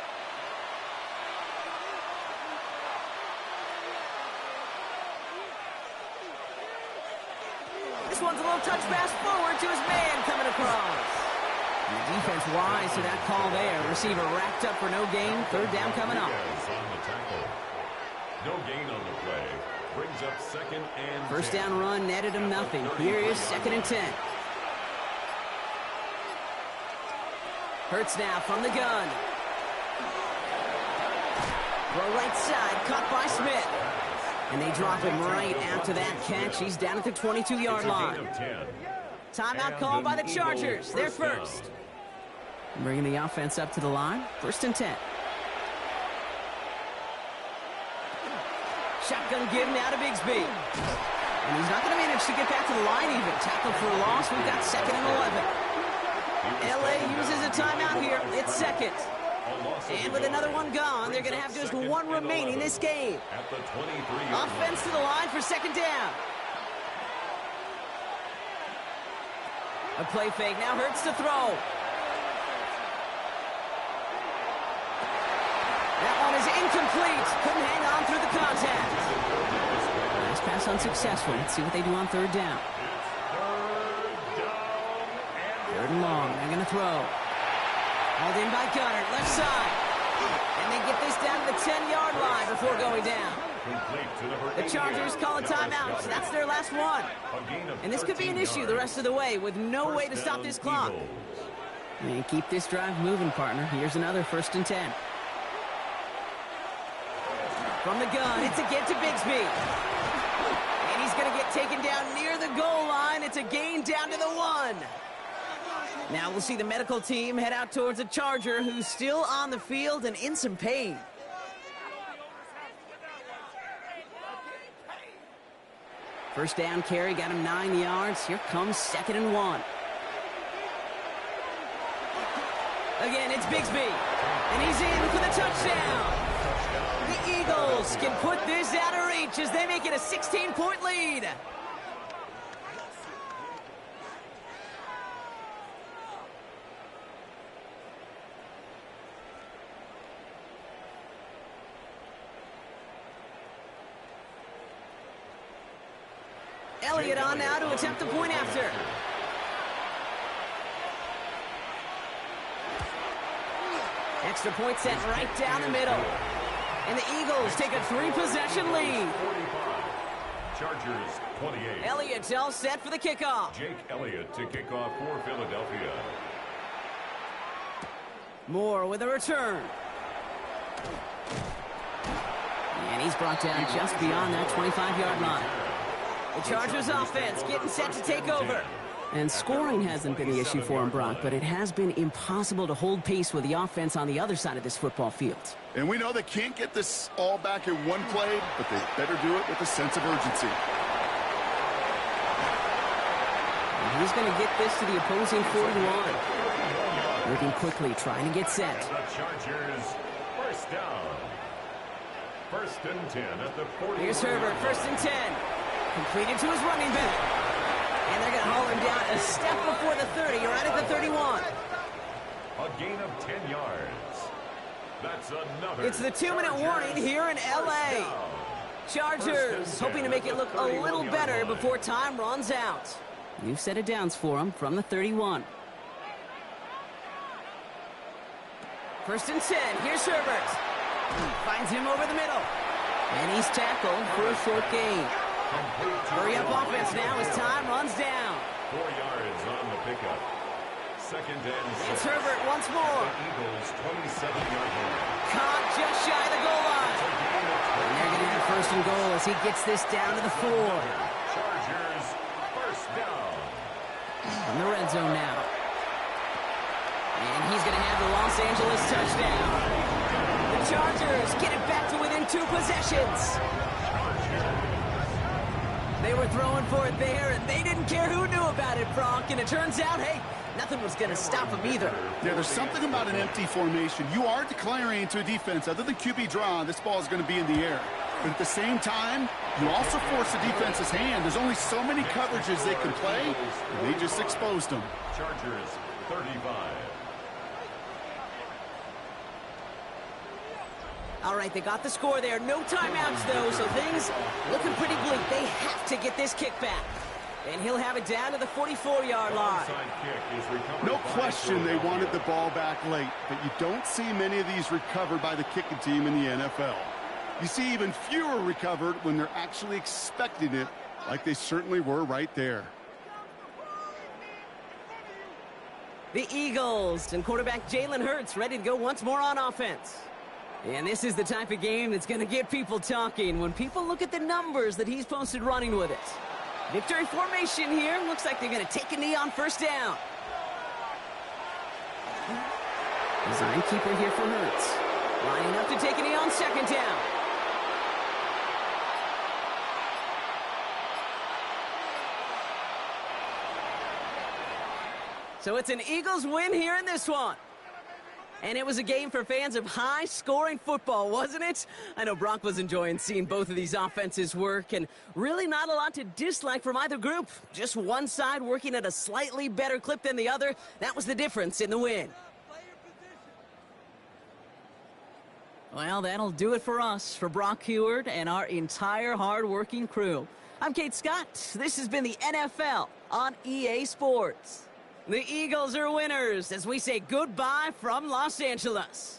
This one's a little touch pass forward to his man coming across. And the defense wise to that call there. Receiver racked up for no gain. 3rd down coming up. No gain on the play. Brings up 2nd and 10. 1st down run netted him nothing. Here is 2nd and 10. Hurts now from the gun. Throw right side, caught by Smith. And they drop him right after that catch. He's down at the 22-yard line. Timeout called by the Chargers. They're first. Bringing the offense up to the line. 1st and 10. Shotgun give now to Bigsby. And he's not going to manage to get back to the line even. Tackle for a loss. We've got 2nd and 11. LA uses a timeout here. It's 2nd. And with another one gone, they're going to have just 1 remaining this game. Offense to the line for 2nd down. A play fake now. Hurts to throw. That one is incomplete. Couldn't hang on through the contact. Nice pass unsuccessful. Let's see what they do on 3rd down. 3rd and long. They're going to throw. Hauled in by Gunner, left side. And they get this down to the 10-yard line before going down. The Chargers call a timeout. So that's their last one. And this could be an issue the rest of the way with no way to stop this clock. And keep this drive moving, partner. Here's another 1st and 10. From the gun, it's again to Bigsby. And he's going to get taken down near the goal line. It's a gain down to the 1. Now we'll see the medical team head out towards a Charger who's still on the field and in some pain. First down carry, got him 9 yards. Here comes 2nd and 1. Again, it's Bigsby. And he's in for the touchdown. The Eagles can put this out of reach as they make it a 16-point lead. Elliott on now to attempt the point after. Extra point set right down the middle. And the Eagles take a 3-possession lead. Chargers 28. Elliott's all set for the kickoff. Jake Elliott to kick off for Philadelphia. Moore with a return. And he's brought down just beyond that 25-yard line. The Chargers offense getting set to take over. And scoring hasn't been the issue for him, Brock, but it has been impossible to hold pace with the offense on the other side of this football field. And we know they can't get this all back in one play, but they better do it with a sense of urgency. And he's going to get this to the opposing 41. Moving quickly, trying to get set. The Chargers, 1st down. 1st and 10 at the 40. Here's Herbert, 1st and 10. Completed to his running back. And they're going to haul him down a step before the 30. You're right at the 31. A gain of 10 yards. That's another. It's the 2-minute warning here in L.A. Chargers hoping to make it look a little better before time runs out. New set of downs for him from the 31. First and 10. Here's Herbert. Finds him over the middle. And he's tackled for a short gain. Hurry up offense now as time runs down. 4 yards on the pickup. Second and 6. It's Herbert once more. The Eagles 27-yard line. Caught just shy of the goal line. And they're going to have first and goal as he gets this down to the 4. Chargers first down. On the red zone now. And he's going to have the Los Angeles touchdown. The Chargers get it back to within 2 possessions. They were throwing for it there, and they didn't care who knew about it, Brock. And it turns out, hey, nothing was going to stop them either. Yeah, there's something about an empty formation. You are declaring to a defense, other than QB draw, this ball is going to be in the air. But at the same time, you also force the defense's hand. There's only so many coverages they can play, and they just exposed them. Chargers 35. All right, they got the score there. No timeouts, though, so things looking pretty bleak. They have to get this kick back. And he'll have it down to the 44-yard line. No question they wanted the ball back late, but you don't see many of these recovered by the kicking team in the NFL. You see even fewer recovered when they're actually expecting it, like they certainly were right there. The Eagles and quarterback Jalen Hurts ready to go once more on offense. And this is the type of game that's going to get people talking when people look at the numbers that he's posted running with it. Victory formation here. Looks like they're going to take a knee on first down. Design keeper here for Hurts. Lining up to take a knee on second down. So it's an Eagles win here in this one. And it was a game for fans of high-scoring football, wasn't it? I know Brock was enjoying seeing both of these offenses work, and really not a lot to dislike from either group. Just one side working at a slightly better clip than the other. That was the difference in the win. Well, that'll do it for us, for Brock Heward and our entire hard-working crew. I'm Kate Scott. This has been the NFL on EA Sports. The Eagles are winners as we say goodbye from Los Angeles.